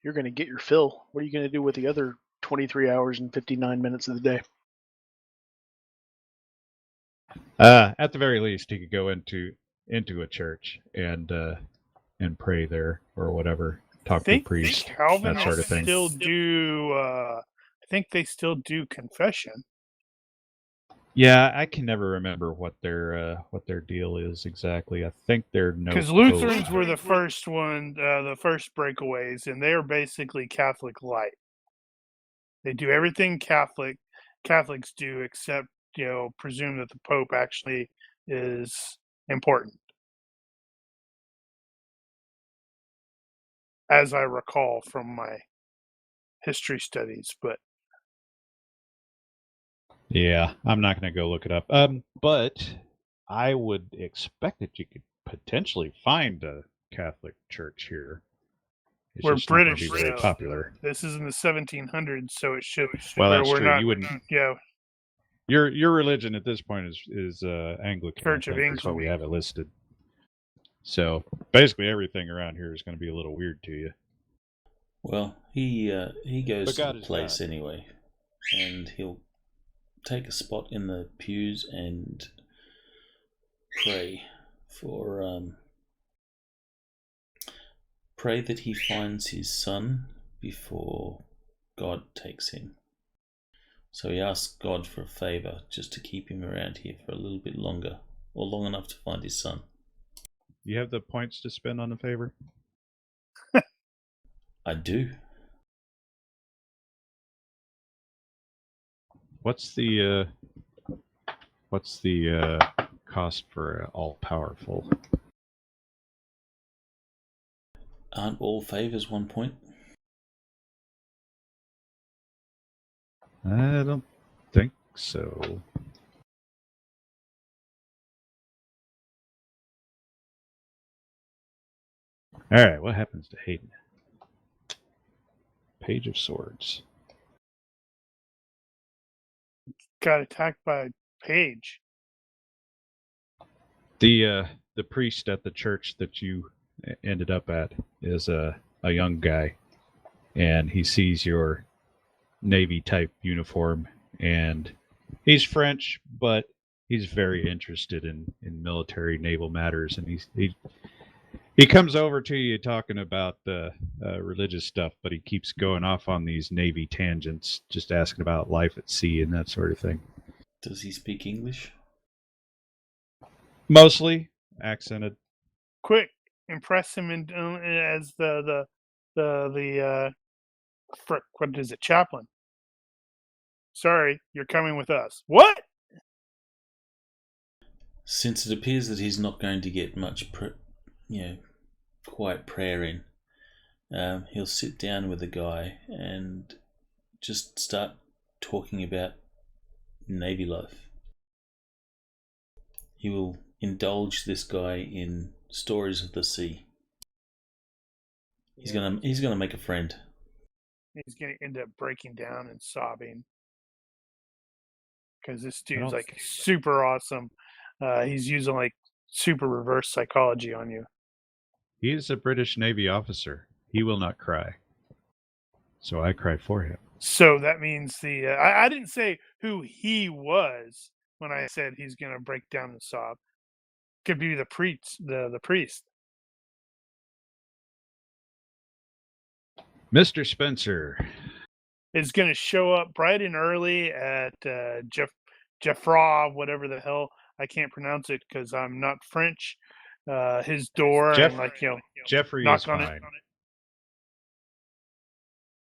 You're going to get your fill. What are you going to do with the other 23 hours and 59 minutes of the day? At the very least, he could go into a church and pray there or whatever. Talk to the priest, that sort of thing. Still do. I think they still do confession. Yeah, I can never remember what their deal is exactly. I think they're no. Because Lutherans were the first one, the first breakaways, and they are basically Catholic light. They do everything Catholics do, except presume that the Pope actually is important, as I recall from my history studies. But yeah, I'm not going to go look it up. But I would expect that you could potentially find a Catholic church here. It's we're just British, not very popular. This is in the 1700s, so it should. Well, that's true. Not, you wouldn't. Yeah. Your religion at this point is Anglican. Church of England. That's what we have it listed. So basically, everything around here is going to be a little weird to you. Well, he goes to the place God. anyway, and he'll take a spot in the pews and pray pray that he finds his son before God takes him. So he asks God for a favor, just to keep him around here for a little bit longer, or long enough to find his son. You have the points to spend on the favor? I do. What's the cost for all-powerful? Aren't all favors 1 point? I don't think so. All right, what happens to Hayden? Page of Swords. Got attacked by a page. The priest at the church that you ended up at is a young guy, and he sees your Navy type uniform, and he's French, but he's very interested in military naval matters, and he comes over to you talking about the religious stuff, but he keeps going off on these Navy tangents, just asking about life at sea and that sort of thing. Does he speak English? Mostly accented. Quick, impress him as the what is it, chaplain? Sorry, you're coming with us. What? Since it appears that he's not going to get much, quiet prayer in, he'll sit down with the guy and just start talking about Navy life. He will indulge this guy in stories of the sea. He's gonna make a friend. He's gonna end up breaking down and sobbing because this dude's like super awesome. He's using like super reverse psychology on you. He is a British Navy officer. He will not cry. So I cry for him. So that means I didn't say who he was. when I said he's going to break down and sob. Could be the priest. The priest. Mr. Spenser is going to show up bright and early at Jeffra, whatever the hell, I can't pronounce it because I'm not French. His door and Jeffrey knock is on fine. it.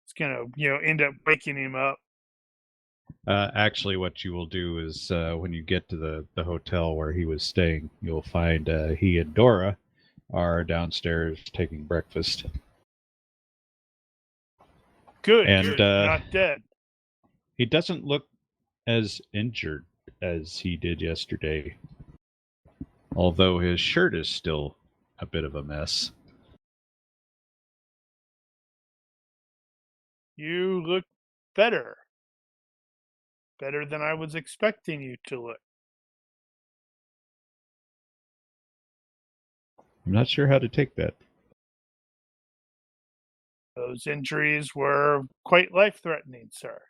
It's gonna end up waking him up. Actually, what you will do is when you get to the hotel where he was staying, you'll find he and Dora are downstairs taking breakfast. Good, and not dead. He doesn't look as injured as he did yesterday, although his shirt is still a bit of a mess. You look better. Better than I was expecting you to look. I'm not sure how to take that. Those injuries were quite life-threatening, sir.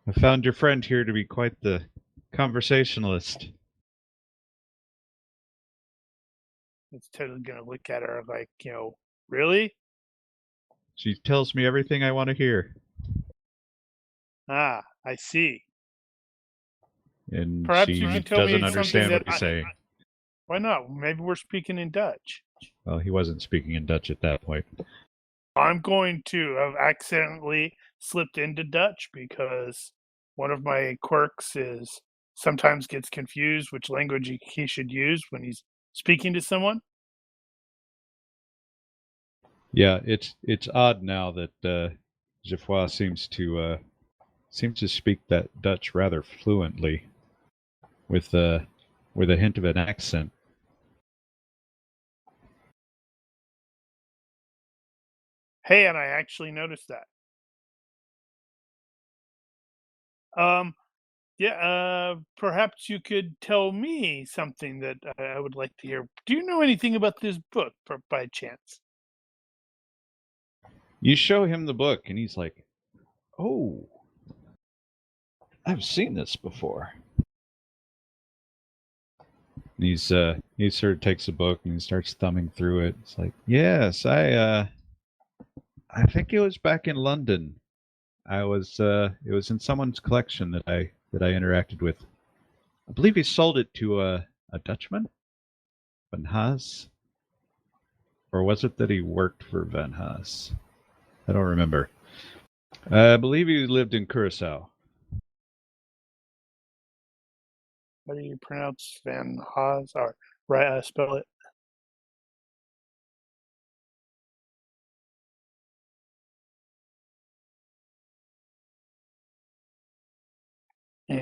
I found your friend here to be quite the conversationalist. It's totally going to look at her like, really? She tells me everything I want to hear. Ah, I see. And perhaps she you can tell doesn't me understand what something he's saying. Why not? Maybe we're speaking in Dutch. Well, he wasn't speaking in Dutch at that point. I'm going to have accidentally slipped into Dutch because one of my quirks is sometimes gets confused which language he should use when he's speaking to someone. Yeah, it's odd now that Geoffroy seems to speak that Dutch rather fluently, with a hint of an accent. Hey, and I actually noticed that. Perhaps you could tell me something that I would like to hear. Do you know anything about this book, by chance? You show him the book, and he's like, "Oh, I've seen this before." And he sort of takes the book and he starts thumbing through it. It's like, yes, I think it was back in London. It was in someone's collection that I interacted with. I believe he sold it to a Dutchman, Van Haas, or was it that he worked for Van Haas? I don't remember. I believe he lived in Curacao. How do you pronounce Van Haas? Or spell it?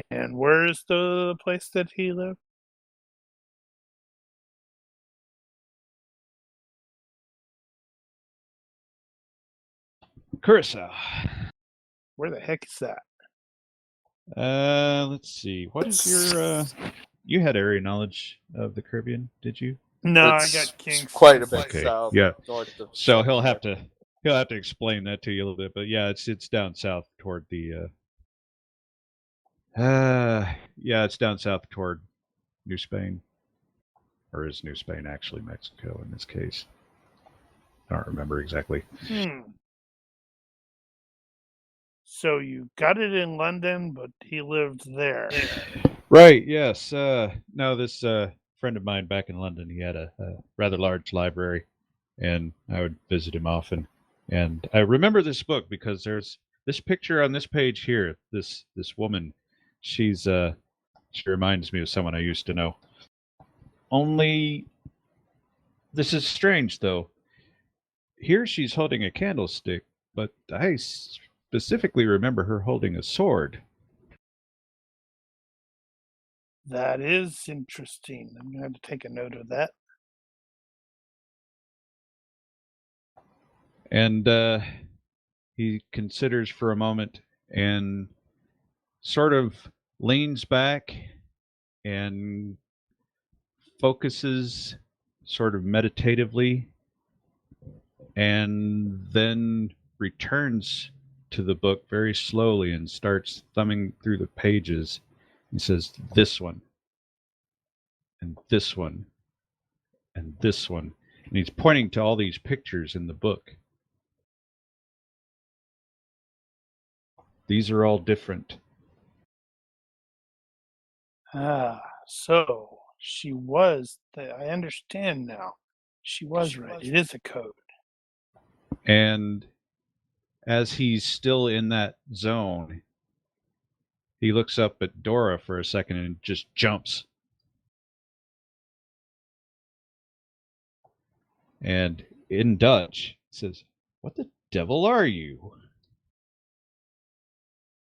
And where is the place that he lived? Curacao. Where the heck is that? Let's see. What is your you had area knowledge of the Caribbean, did you? No, It's I got King's. quite a bit Okay, south. yeah. North of So he'll have to explain that to you a little bit, but yeah, it's down south toward the yeah, it's down south toward New Spain. Or is New Spain actually Mexico in this case? I don't remember exactly. So you got it in London, but he lived there. Right, yes. No, this friend of mine back in London, he had a rather large library, and I would visit him often. And I remember this book because there's this picture on this page here. This woman, she reminds me of someone I used to know. Only, this is strange though. Here she's holding a candlestick, but I specifically remember her holding a sword. That is interesting. I'm going to have to take a note of that. And he considers for a moment and sort of leans back and focuses sort of meditatively, and then returns to the book very slowly and starts thumbing through the pages. He says, this one, and this one, and this one. And he's pointing to all these pictures in the book. These are all different. So she was. I understand now. She was right. It is a code. And as he's still in that zone, he looks up at Dora for a second and just jumps. And in Dutch, he says, "What the devil are you?"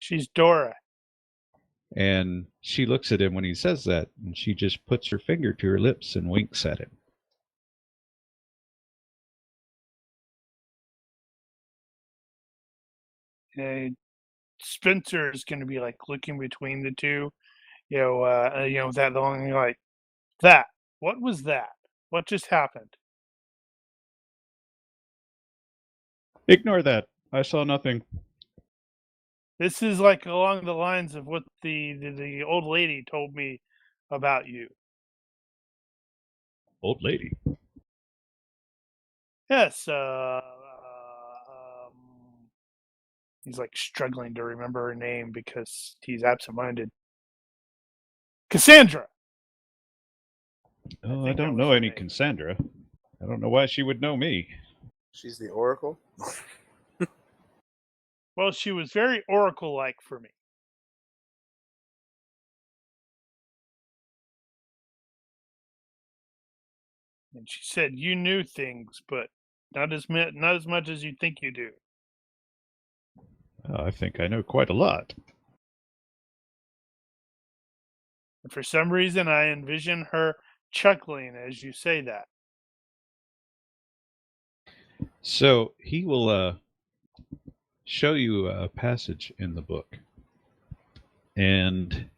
She's Dora. And she looks at him when he says that, and she just puts her finger to her lips and winks at him. Spenser is going to be like looking between the two, that long, like, that. What was that? What just happened? Ignore that. I saw nothing. This is like along the lines of what the old lady told me about you. Old lady? Yes. He's like struggling to remember her name because he's absent-minded. Cassandra. Oh, I don't know any Cassandra. I don't know why she would know me. She's the Oracle? Well, she was very Oracle-like for me. And she said you knew things, but not as much as you think you do. I think I know quite a lot. And for some reason, I envision her chuckling as you say that. So he will show you a passage in the book. And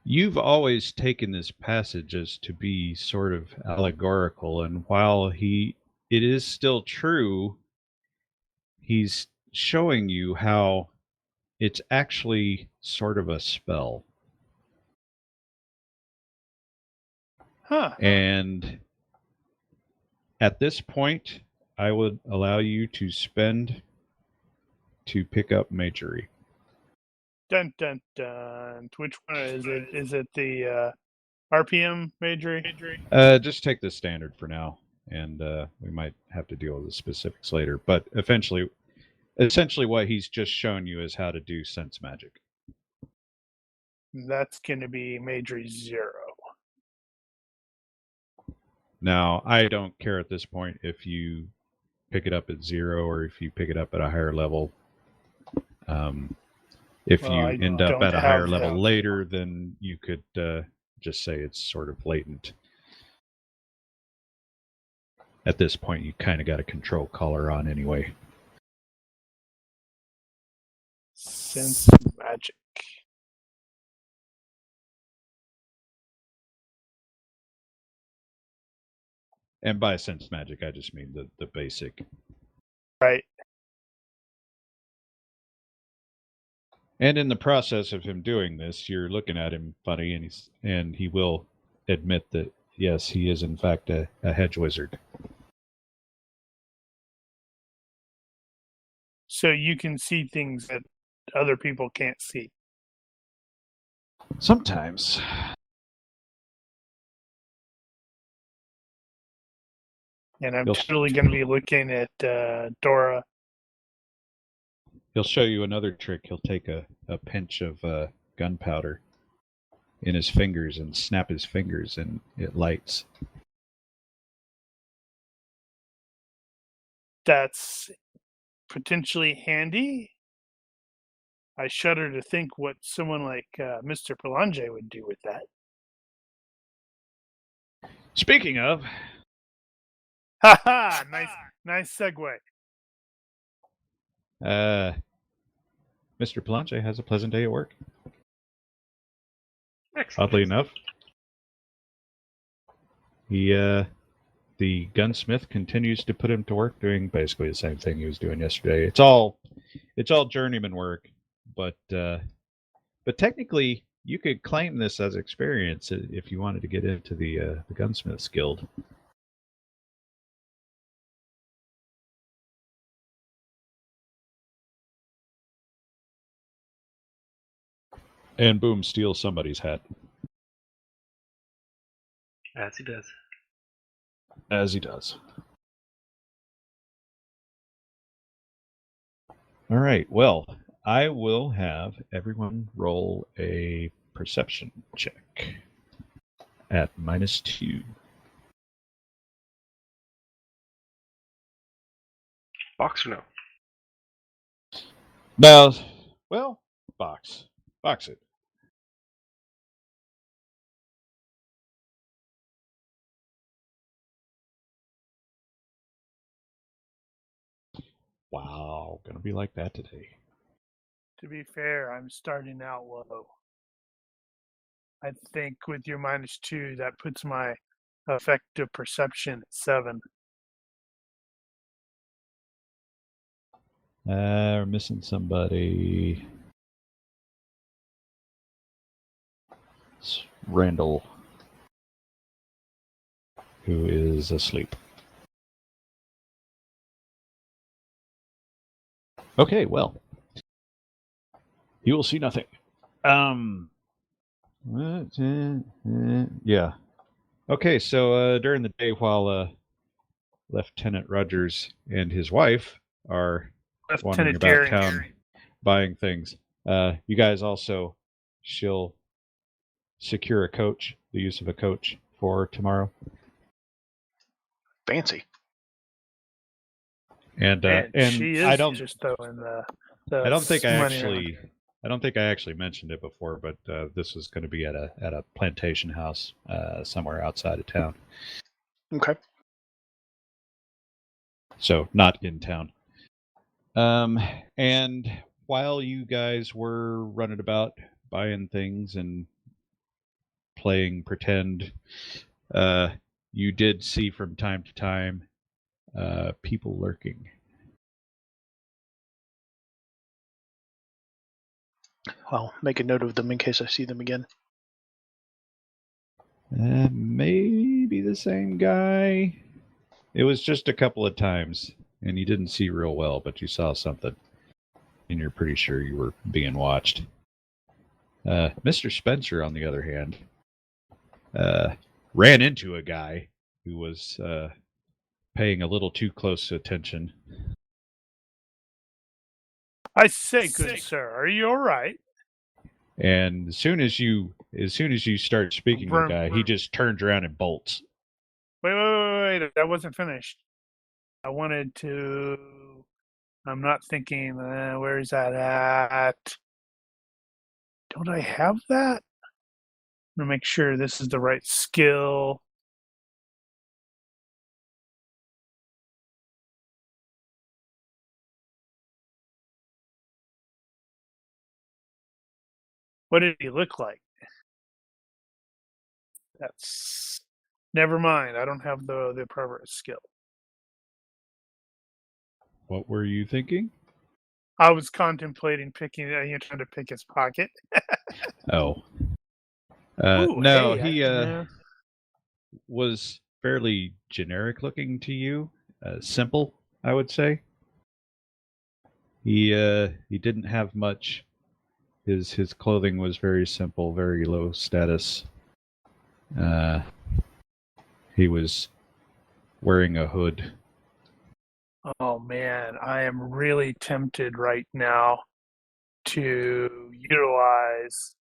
you've always taken this passage as to be sort of allegorical. And while it is still true, he's showing you how it's actually sort of a spell. Huh. And at this point, I would allow you to spend to pick up Majory. Dun dun dun. Which one is it? Is it the RPM Majory? Just take the standard for now, and we might have to deal with the specifics later. But essentially what he's just shown you is how to do sense magic. That's going to be Majory 0. Now, I don't care at this point if you pick it up at 0 or if you pick it up at a higher level. If you end up at a higher level later, then you could just say it's sort of latent. At this point, you kind of got a control collar on anyway. Sense magic. And by sense magic, I just mean the basic. Right. And in the process of him doing this, you're looking at him funny, and he will admit that, yes, he is in fact a hedge wizard. So you can see things that other people can't see. Sometimes. And I'm totally going to be looking at Dora. He'll show you another trick. He'll take a pinch of gunpowder in his fingers and snap his fingers, and it lights. That's potentially handy. I shudder to think what someone like Mr. Palange would do with that. Speaking of... Ha ha! Nice segue. Mr. Palanche has a pleasant day at work. Excellent. Oddly enough, the gunsmith continues to put him to work doing basically the same thing he was doing yesterday. It's all journeyman work, but technically you could claim this as experience if you wanted to get into the Gunsmiths Guild. And boom, steal somebody's hat. As he does. As he does. All right, well, I will have everyone roll a perception check at -2. Box or no? Well, box it. Wow, gonna be like that today. To be fair, I'm starting out low. I think with your -2, that puts my effective perception at 7. We're missing somebody. It's Randall, who is asleep. Okay, well, you will see nothing. Yeah. Okay, so during the day, while Lieutenant Rogers and his wife are wandering about town buying things, you guys also she'll secure a coach, the use of a coach for tomorrow. Fancy. And she is I don't just throwing the I don't think I money around. actually mentioned it before, but this is going to be at a plantation house somewhere outside of town. Okay. So not in town. And while you guys were running about buying things and playing pretend, you did see from time to time people lurking. I'll make a note of them in case I see them again. Maybe the same guy. It was just a couple of times, and you didn't see real well, but you saw something, and you're pretty sure you were being watched. Mr. Spenser, on the other hand, ran into a guy who was paying a little too close attention. I say, good sir, are you all right? And as soon as you start speaking to the guy, he just turns around and bolts. Wait, that wasn't finished. I wanted to... I'm not thinking, where is that at? Don't I have that? I'm going to make sure this is the right skill. What did he look like? That's... Never mind. I don't have the appropriate skill. What were you thinking? I was contemplating picking... You're trying to pick his pocket. Oh. Ooh, no, hey, he was fairly generic looking to you. Simple, I would say. He didn't have much. His clothing was very simple, very low status. He was wearing a hood. Oh man, I am really tempted right now to utilize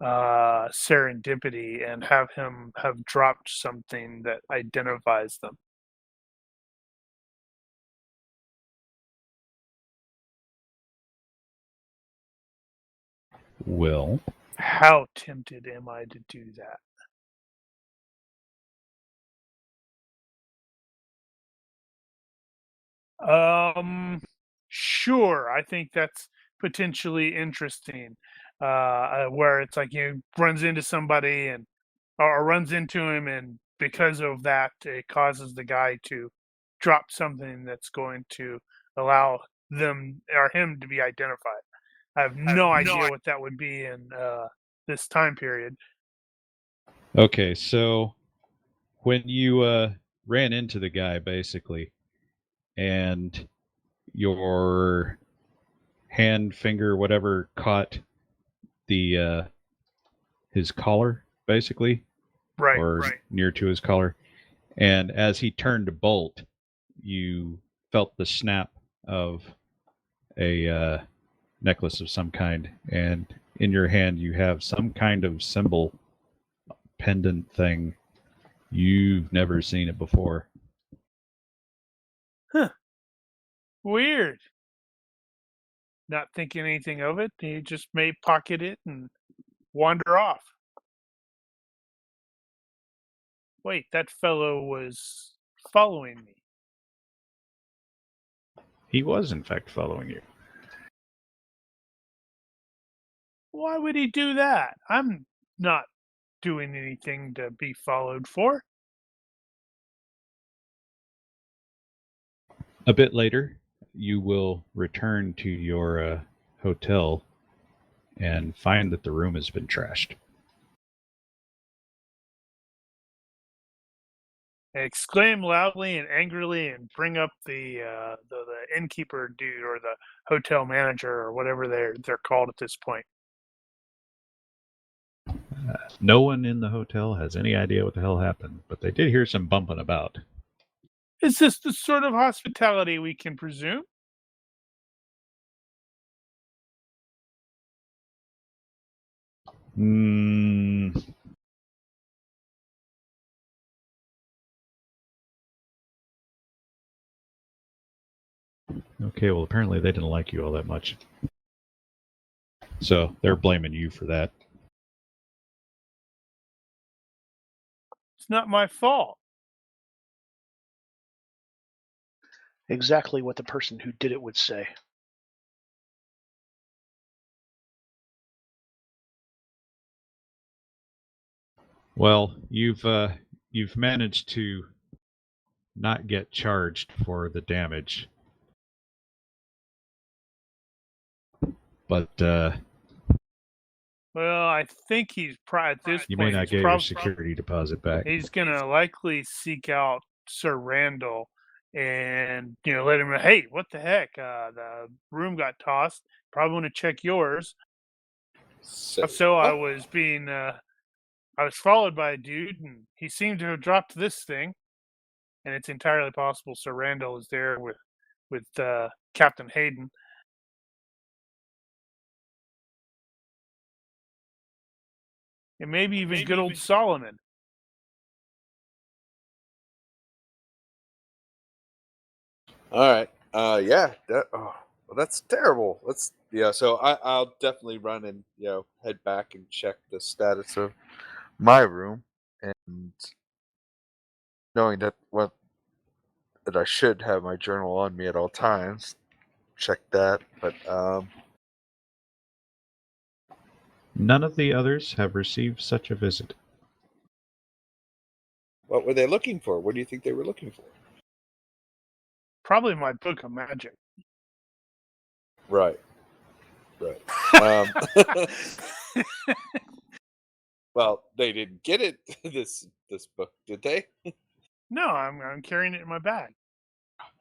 serendipity and have him have dropped something that identifies them. Will. How tempted am I to do that? Sure. I think that's potentially interesting. Where it's like he runs into somebody and or runs into him, and because of that, it causes the guy to drop something that's going to allow them or him to be identified. I have no idea what that would be, and this time period. Okay, so when you ran into the guy, basically, and your hand, finger, whatever, caught the his collar, basically, or near to his collar, and as he turned to bolt, you felt the snap of a necklace of some kind, and in your hand you have some kind of symbol, pendant thing. You've never seen it before. Huh. Weird. Not thinking anything of it, he just may pocket it and wander off. Wait, that fellow was following me. He was, in fact, following you. Why would he do that? I'm not doing anything to be followed for. A bit later, you will return to your hotel and find that the room has been trashed. Exclaim loudly and angrily and bring up the innkeeper dude or the hotel manager or whatever they're called at this point. No one in the hotel has any idea what the hell happened, but they did hear some bumping about. Is this the sort of hospitality we can presume? Okay, well, apparently they didn't like you all that much. So they're blaming you for that. It's not my fault. Exactly what the person who did it would say. Well, you've managed to not get charged for the damage, but Well, I think he's at this you point. may not get your security deposit back. He's gonna likely seek out Sir Randall and let him know, hey, what the heck? The room got tossed. Probably want to check yours. So I was being I was followed by a dude, and he seemed to have dropped this thing. And it's entirely possible Sir Randall is there with Captain Hayden. And maybe even good old Solomon. All right. Yeah. That's terrible. So I'll definitely run and head back and check the status of my room, and knowing that I should have my journal on me at all times. Check that, but none of the others have received such a visit. What were they looking for? What do you think they were looking for? Probably my book of magic. Right. Well, they didn't get it. This book, did they? No, I'm carrying it in my bag.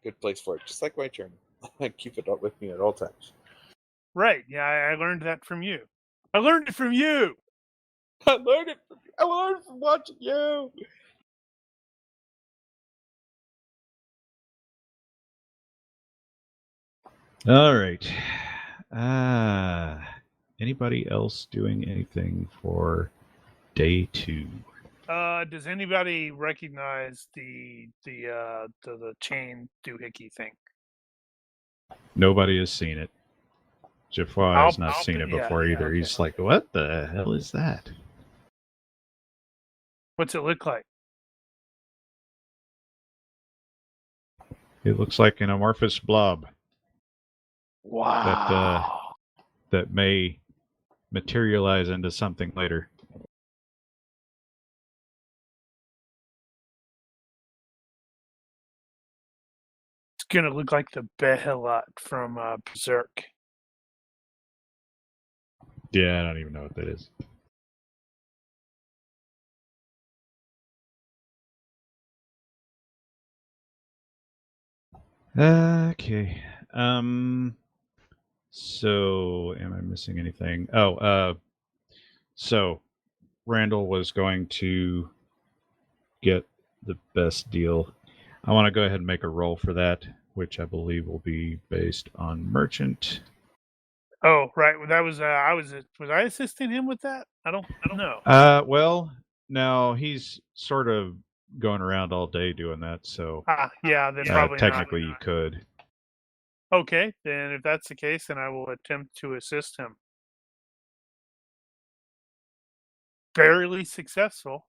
Good place for it, just like my journal. I keep it up with me at all times. Right. Yeah, I learned that from you. I learned it from you. I learned it from watching you. All right. Anybody else doing anything for day 2? Does anybody recognize the chain doohickey thing? Nobody has seen it. Jaffa has not seen it before either. Okay. He's like, what the hell is that? What's it look like? It looks like an amorphous blob. Wow. That may materialize into something later. It's gonna look like the Behelit from Berserk. Yeah, I don't even know what that is. Okay. So, am I missing anything? So Randall was going to get the best deal. I want to go ahead and make a roll for that, which I believe will be based on merchant. Oh, right. Well, that was was I assisting him with that? I don't know. Well, now he's sort of going around all day doing that, so Yeah, then probably technically you not. could. Okay, then if that's the case, then I will attempt to assist him. Barely successful.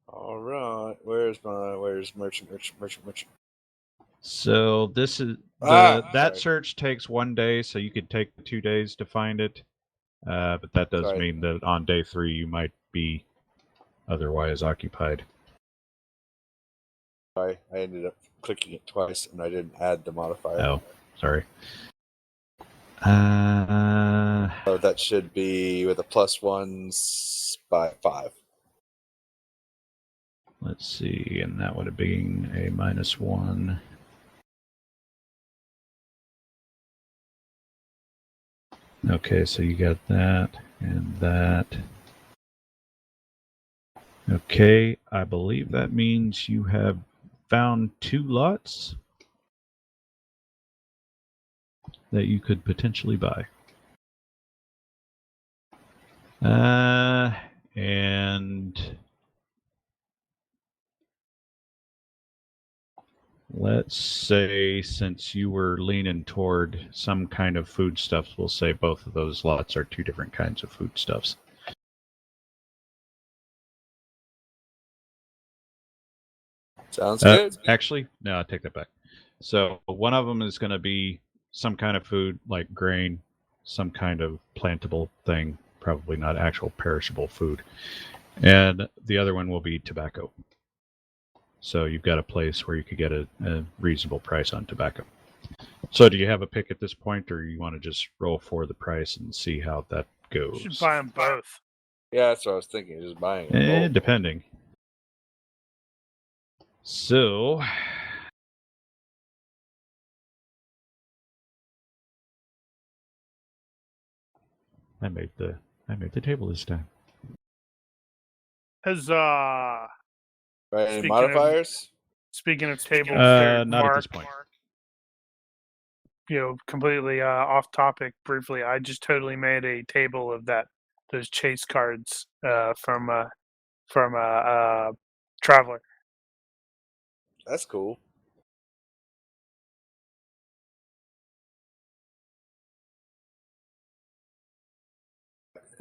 All right. Where's merchant? So this is that sorry. search takes 1 day, so you could take 2 days to find it. But that does Sorry. mean that on day 3 you might be otherwise occupied. I ended up clicking it twice and I didn't add the modifier. Oh, sorry. So that should be with a +1 by 5. Let's see, and that would have been a -1. Okay, so you got that and that. Okay, I believe that means you have found 2 lots that you could potentially buy. And let's say, since you were leaning toward some kind of foodstuffs, we'll say both of those lots are 2 different kinds of foodstuffs. Sounds good. Actually, no, I take that back. So one of them is going to be some kind of food like grain, some kind of plantable thing, probably not actual perishable food. And the other one will be tobacco. So you've got a place where you could get a reasonable price on tobacco. So do you have a pick at this point, or you want to just roll for the price and see how that goes? You should buy them both. Yeah, that's what I was thinking. Just buying it. Depending. So I made the table this time. Huzzah! Right, any Speaking modifiers? Speaking of tables, not at this point. Completely off topic. Briefly, I just totally made a table of those chase cards from Traveler. That's cool.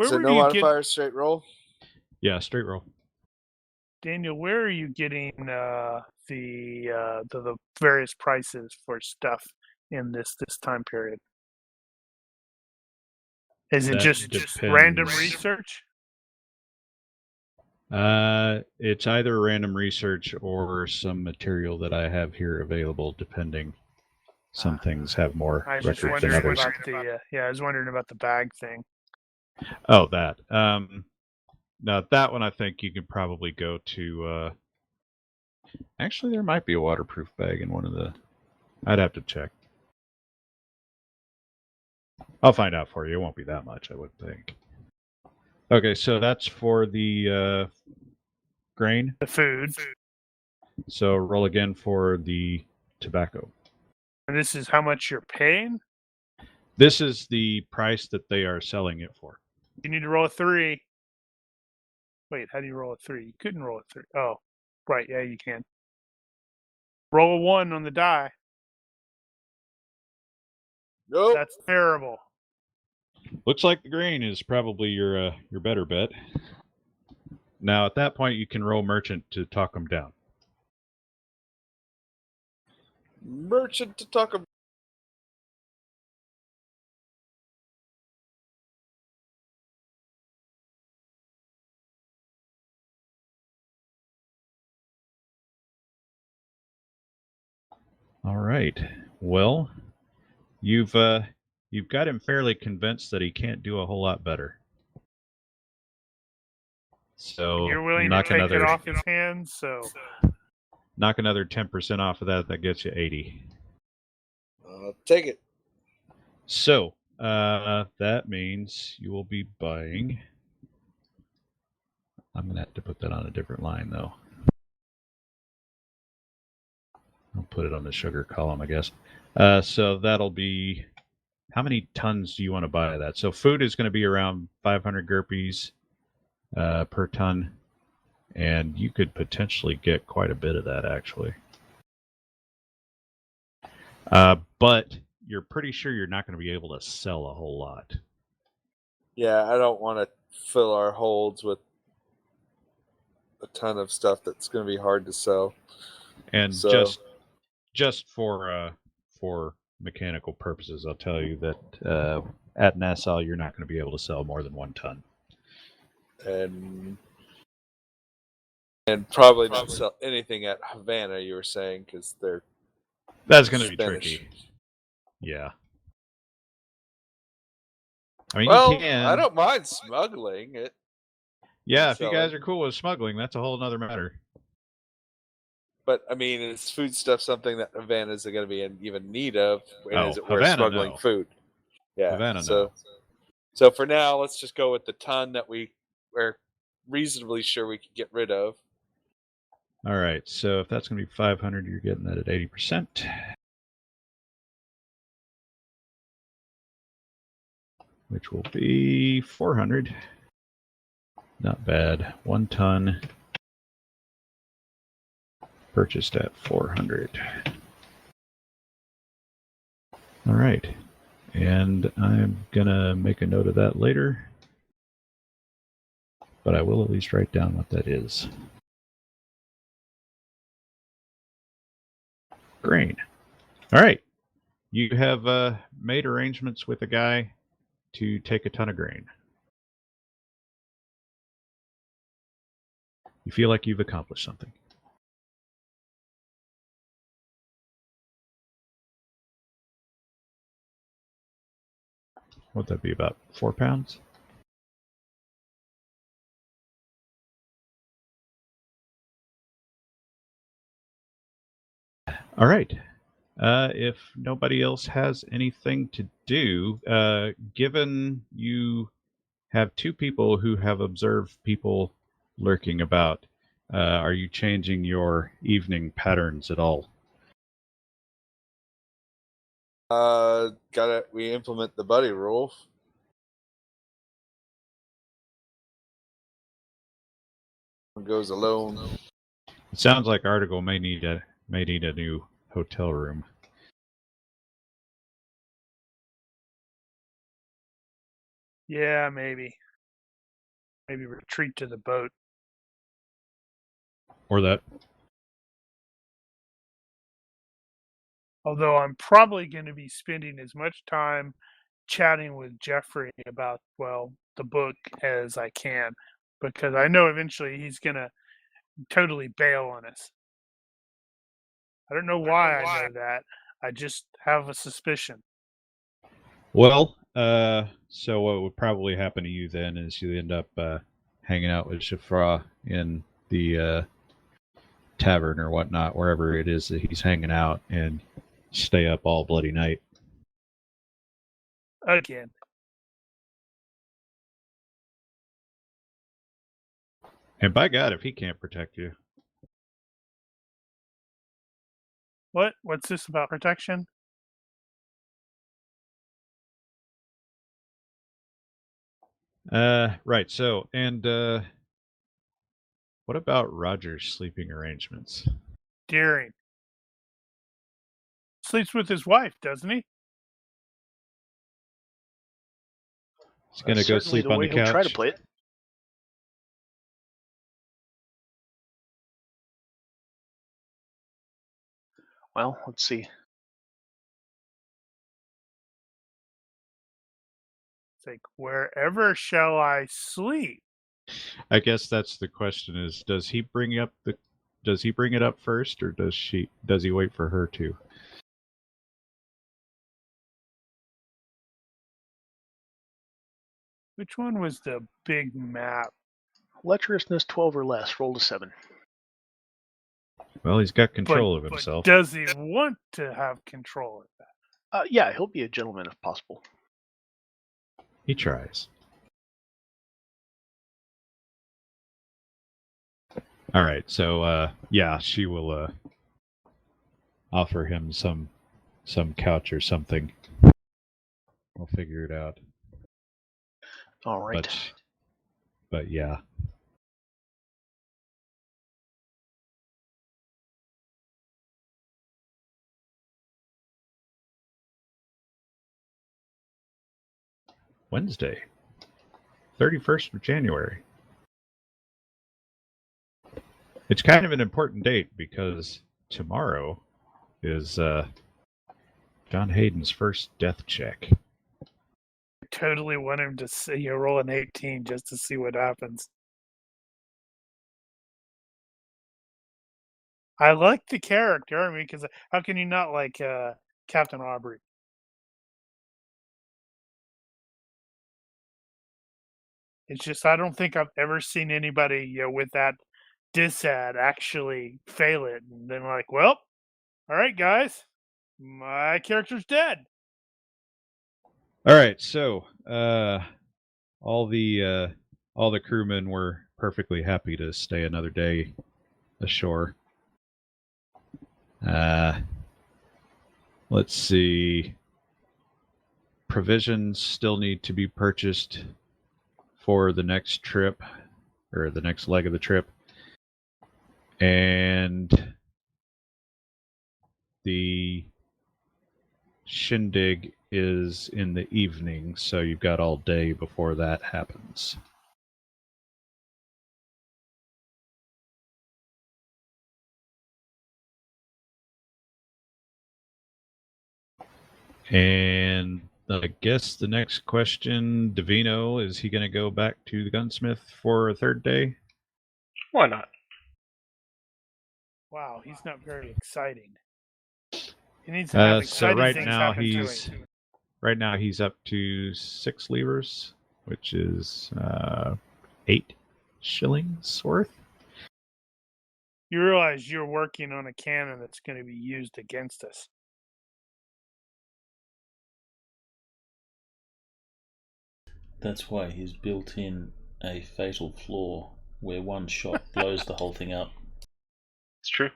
So no modifiers, straight roll? Yeah, straight roll. Daniel, where are you getting the various prices for stuff in this time period? Is it just random research? It's either random research or some material that I have here available, depending. Some things have more records than others. I was wondering about the bag thing. Oh, that. Now, that one I think you could probably go to... Actually, there might be a waterproof bag in one of the... I'd have to check. I'll find out for you. It won't be that much, I would think. Okay, so that's for the grain. The food. So roll again for the tobacco. And this is how much you're paying? This is the price that they are selling it for. You need to roll a 3. Wait, how do you roll a 3? You couldn't roll a 3. Oh, right. Yeah, you can. Roll a 1 on the die. Nope. That's terrible. Looks like the grain is probably your better bet. Now, at that point, you can roll merchant to talk them down. Merchant to talk about. All right. Well, you've got him fairly convinced that he can't do a whole lot better. So you're willing to take it off his hands, so knock another 10% off of that. That gets you 80. I'll take it. So that means you will be buying. I'm going to have to put that on a different line, though. I'll put it on the sugar column, I guess. So that'll be, how many tons do you want to buy of that? So food is going to be around 500 GURPS per ton, and you could potentially get quite a bit of that, actually. But you're pretty sure you're not going to be able to sell a whole lot. Yeah, I don't want to fill our holds with a ton of stuff that's going to be hard to sell. And So, just for mechanical purposes, I'll tell you that at Nassau you're not going to be able to sell more than 1 ton. and probably not sell anything at Havana, you were saying, because they're That's going to be Spanish. tricky. Yeah. I mean, Well, you can. I don't mind smuggling it. Yeah, if you sell guys it. are cool with smuggling, that's a whole other matter. But I mean, is food stuff something that Havana's going to be in even need of? And Oh, is it worth Havana, smuggling no. food? Yeah. Havana, so, no. so for now, let's just go with the ton that we're reasonably sure we can get rid of. All right, so if that's going to be 500, you're getting that at 80%. Which will be 400. Not bad. 1 ton. Purchased at 400. All right. And I'm going to make a note of that later. But I will at least write down what that is. Grain. All right. You have made arrangements with a guy to take a ton of grain. You feel like you've accomplished something. What'd that be, about 4 pounds? All right. If nobody else has anything to do, given you have 2 people who have observed people lurking about, are you changing your evening patterns at all? We implement the buddy rule. One goes alone. It sounds like Artegal may need a new hotel room. Yeah, maybe retreat to the boat. Or that. Although I'm probably going to be spending as much time chatting with Jeffrey about, well, the book as I can, because I know eventually he's going to totally bail on us. I don't know why I know that. I just have a suspicion. Well, so what would probably happen to you then is you end up hanging out with Shafra in the tavern or whatnot, wherever it is that he's hanging out, and stay up all bloody night. Again. And by God, if he can't protect you. What? What's this about protection? Right. So, and what about Roger's sleeping arrangements? Deering. Sleeps with his wife, doesn't he? He's gonna go sleep on the couch. He'll try to play it. Well, let's see. It's like, wherever shall I sleep? I guess that's the question: is does he bring it up first, or does he wait for her to? Which one was the big map? Lecherousness 12 or less. Roll to 7. Well, he's got control of himself. But does he want to have control of that? Yeah, he'll be a gentleman if possible. He tries. All right, so yeah, she will offer him some couch or something. We'll figure it out. All right. But yeah. Wednesday, 31st of January. It's kind of an important date because tomorrow is John Hayden's first death check. I totally want him to see you roll an 18 just to see what happens. I like the character. I mean, because how can you not like Captain Aubrey? It's just I don't think I've ever seen anybody with that disad actually fail it, and then like, well, all right, guys, my character's dead. All right, so all the crewmen were perfectly happy to stay another day ashore. Let's see. Provisions still need to be purchased for the next trip, or the next leg of the trip. And the Shindig is in the evening, so you've got all day before that happens. And I guess the next question, Davino, is he going to go back to the gunsmith for a third day? Why not? Wow, he's not very exciting. He needs to have exciting so things happen to him. Right now he's up to 6 levers, which is 8 shillings worth. You realize you're working on a cannon that's going to be used against us. That's why he's built in a fatal flaw where one shot blows the whole thing up. It's true.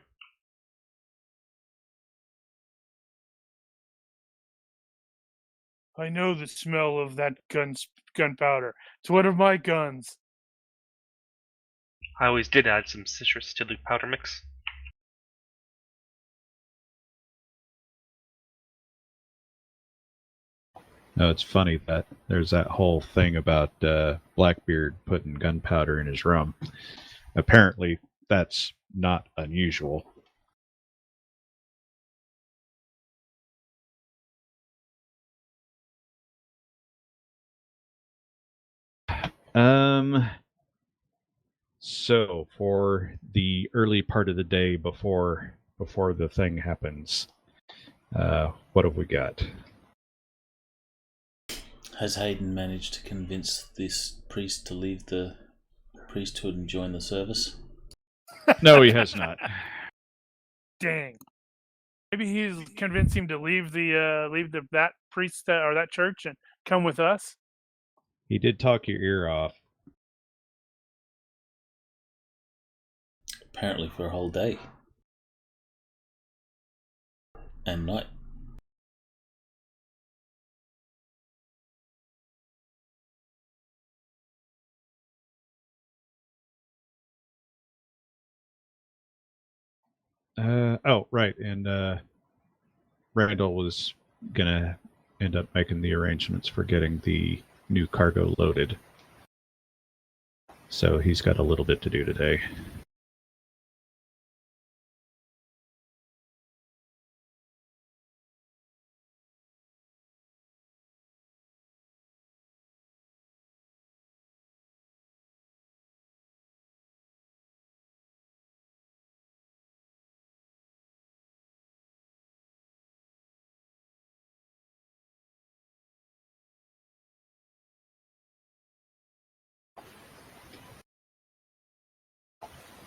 I know the smell of that gunpowder. It's one of my guns. I always did add some citrus to the powder mix. No, it's funny that there's that whole thing about Blackbeard putting gunpowder in his rum. Apparently, that's not unusual. So for the early part of the day before the thing happens, what have we got? Has Hayden managed to convince this priest to leave the priesthood and join the service? No, he has not. Dang. Maybe he's convinced him to leave that priest or that church and come with us. He did talk your ear off. Apparently for a whole day and night. Oh, right. And Randall was going to end up making the arrangements for getting the new cargo loaded. So he's got a little bit to do today.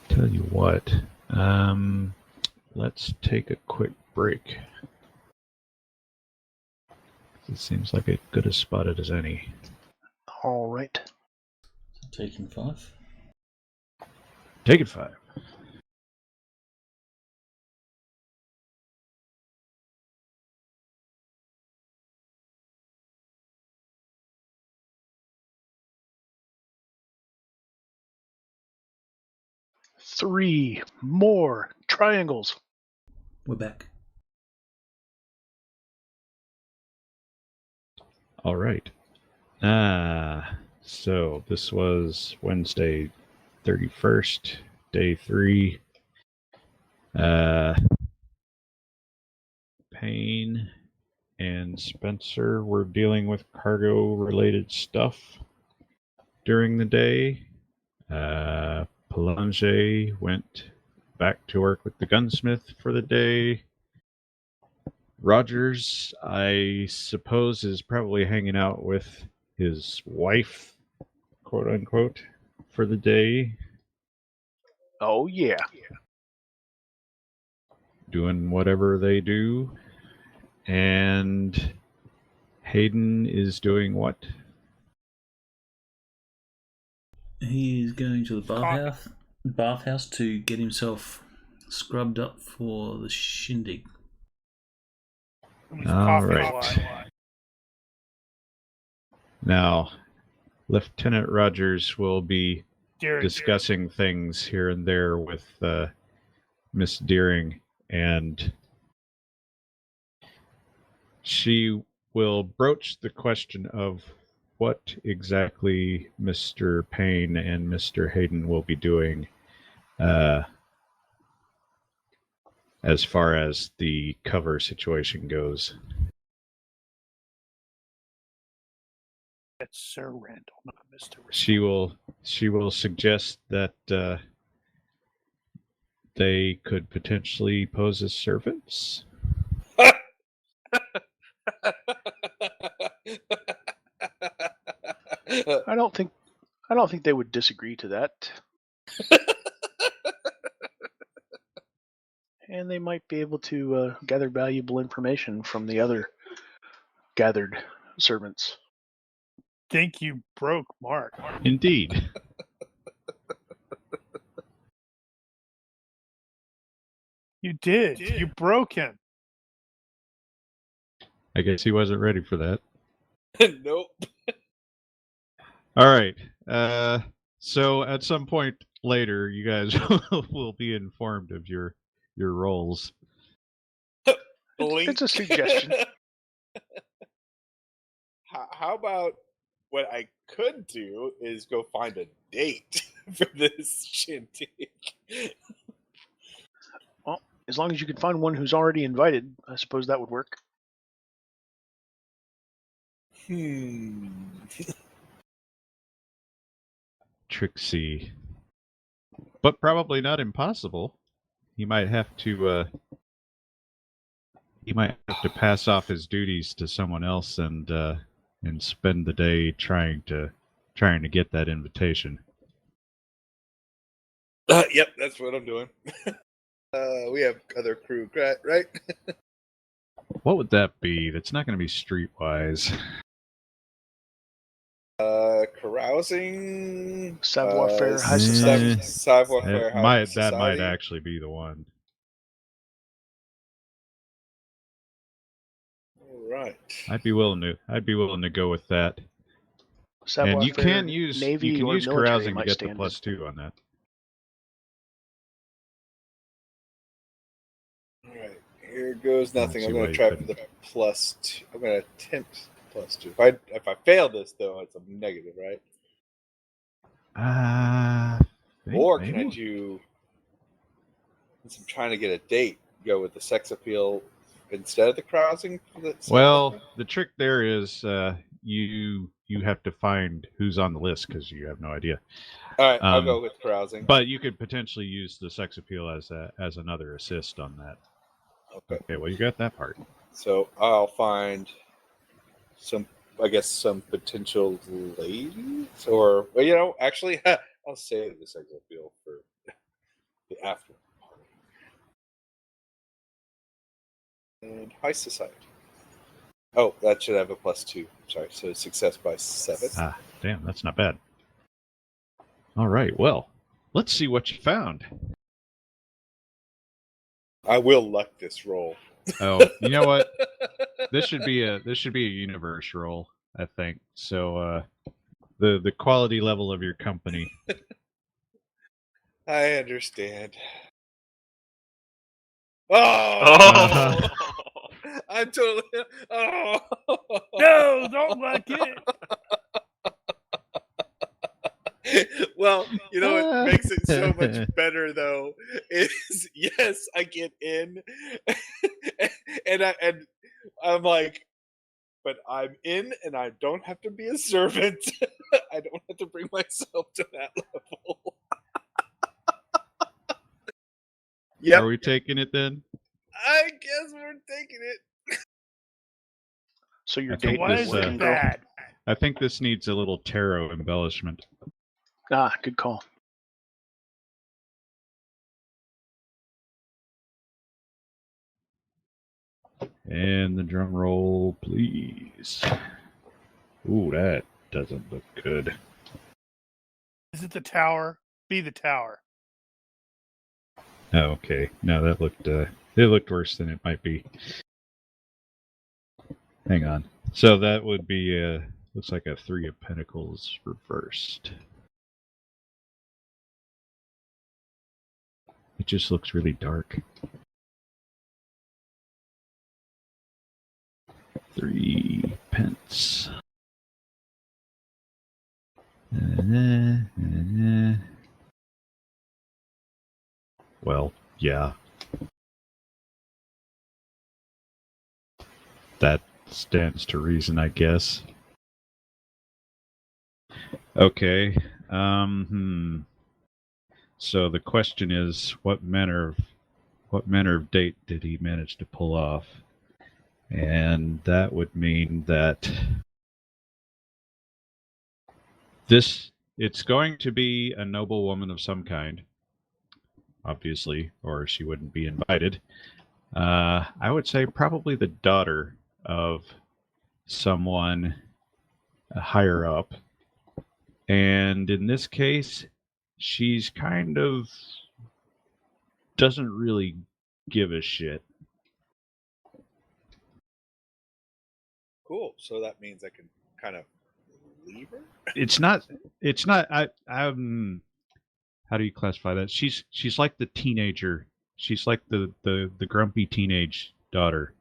Tell you what, let's take a quick break. It seems like as good a spotted as any. All right. Taking 5. Take it 5. Three more triangles. We're back. All right. So this was Wednesday 31st, day 3. Payne and Spenser were dealing with cargo-related stuff during the day. Pelanger went back to work with the gunsmith for the day. Rogers, I suppose, is probably hanging out with his wife, quote unquote, for the day, Oh, yeah. doing whatever they do. And Hayden is doing what? He's going to the bathhouse to get himself scrubbed up for the Shindig. He's All coughing a right. lot. Now, Lieutenant Rogers will be discussing things here and there with Miss Deering, and she will broach the question of what exactly Mr. Payne and Mr. Hayden will be doing as far as the cover situation goes. That's Sir Randall, not Mr. Randall. She will suggest that they could potentially pose as servants. I don't think they would disagree to that. And they might be able to gather valuable information from the other gathered servants. Think you broke Mark. Indeed. You did. You broke him. I guess he wasn't ready for that. Nope. All right. So at some point later, you guys will be informed of your roles. It's a suggestion. How about what I could do is go find a date for this shindig? Well, as long as you can find one who's already invited, I suppose that would work. Tricksy. But probably not impossible. He might have to pass off his duties to someone else and spend the day trying to get that invitation. Yep, that's what I'm doing. We have other crew, right? What would that be? That's not going to be streetwise. Carousing, Savoir-faire, high society. Savoir-faire, high society. That might actually be the one. All right. I'd be willing to go with that. And you can use Navy or military carousing to might get the stand +2 on that. All right. Here goes nothing. I'm see going why to you try for the +2. I'm going to attempt +2. If I fail this, though, it's a negative, right? Or can I do, since I'm trying to get a date, go with the sex appeal instead of the carousing? Well, the trick there is you have to find who's on the list because you have no idea. All right, I'll go with carousing. But you could potentially use the sex appeal as another assist on that. Okay, well, you got that part. So I'll find some potential ladies, or actually, I'll save the sex appeal for the after party and high society. Oh, that should have a +2. Sorry, so success by 7. Ah, damn, that's not bad. All right, well, let's see what you found. I will luck this roll. Oh, you know what? This should be a universe roll, I think. So the quality level of your company. I understand. Oh! Uh-huh. I'm totally. Oh! No, don't like it. Well, you know what makes it so much better though is yes, I get in, and I'm like, but I'm in, and I don't have to be a servant. I don't have to bring myself to that level. Yep, Are we taking it then? I guess we're taking it. So your I think date Why this, is working, it girl. bad? I think this needs a little tarot embellishment. Ah, good call. And the drum roll, please. Ooh, that doesn't look good. Is it the tower? Be the tower. Oh, okay. No, that looked it looked worse than it might be. Hang on. So that would be looks like a 3 of Pentacles reversed. It just looks really dark. 3 pence. Well, yeah. That stands to reason, I guess. Okay. So the question is, what manner of date did he manage to pull off? And that would mean that it's going to be a noble woman of some kind, obviously, or she wouldn't be invited. I would say probably the daughter of someone higher up. And in this case, she's kind of doesn't really give a shit. Cool. So that means I can kind of leave her. It's not. How do you classify that? She's like the teenager. She's like the grumpy teenage daughter.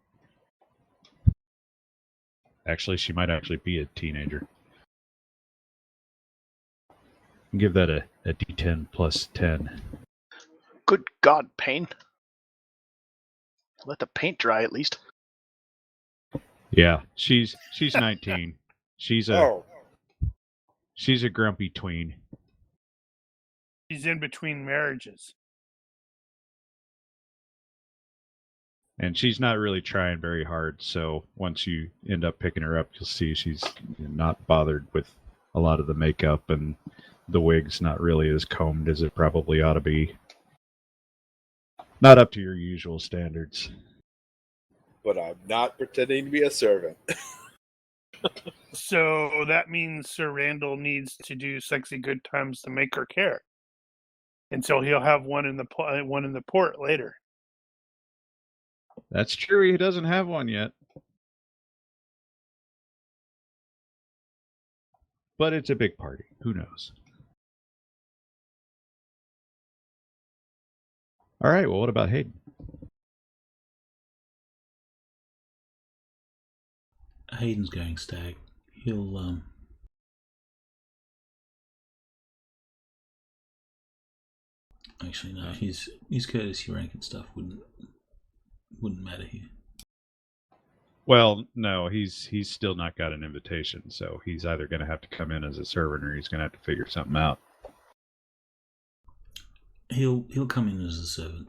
Actually, she might actually be a teenager. Give that a D10 plus 10. Good God, Payne. Let the paint dry at least. Yeah, she's 19. She's a grumpy tween. He's in between marriages. And she's not really trying very hard, so once you end up picking her up, you'll see she's not bothered with a lot of the makeup, and the wig's not really as combed as it probably ought to be. Not up to your usual standards. But I'm not pretending to be a servant. So that means Sir Randall needs to do sexy good times to make her care. And so he'll have one in the port later. That's true, he doesn't have one yet. But it's a big party. Who knows? All right, well, what about Hayden? Hayden's going stag. He'll actually no, his courtesy rank and stuff wouldn't matter here. Well, no, he's still not got an invitation, so he's either going to have to come in as a servant or he's going to have to figure something out. He'll come in as a servant.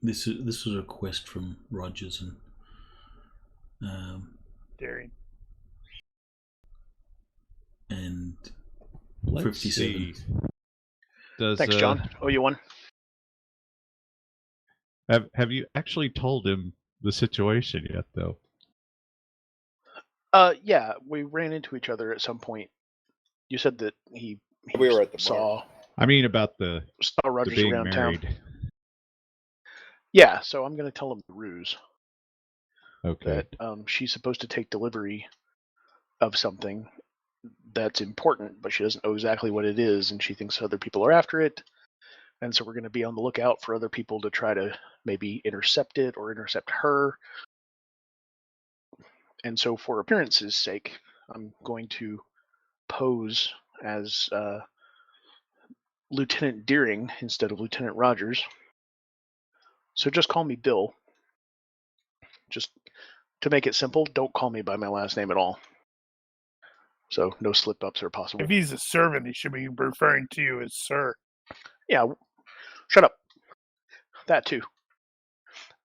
This was a request from Rogers and Darian. And Let's 57. see. Does, Thanks, John. Owe you one. Have you actually told him the situation yet, though. Yeah, we ran into each other at some point. You said that he We were at the bar. saw I mean, about the Rogers being around married. town. Yeah, so I'm going to tell him the ruse. Okay. That she's supposed to take delivery of something that's important, but she doesn't know exactly what it is, and she thinks other people are after it. And so we're going to be on the lookout for other people to try to maybe intercept it or intercept her. And so for appearance's sake, I'm going to pose as Lieutenant Deering instead of Lieutenant Rogers. So just call me Bill. Just to make it simple, don't call me by my last name at all. So no slip-ups are possible. If he's a servant, he should be referring to you as sir. Yeah, shut up. That too.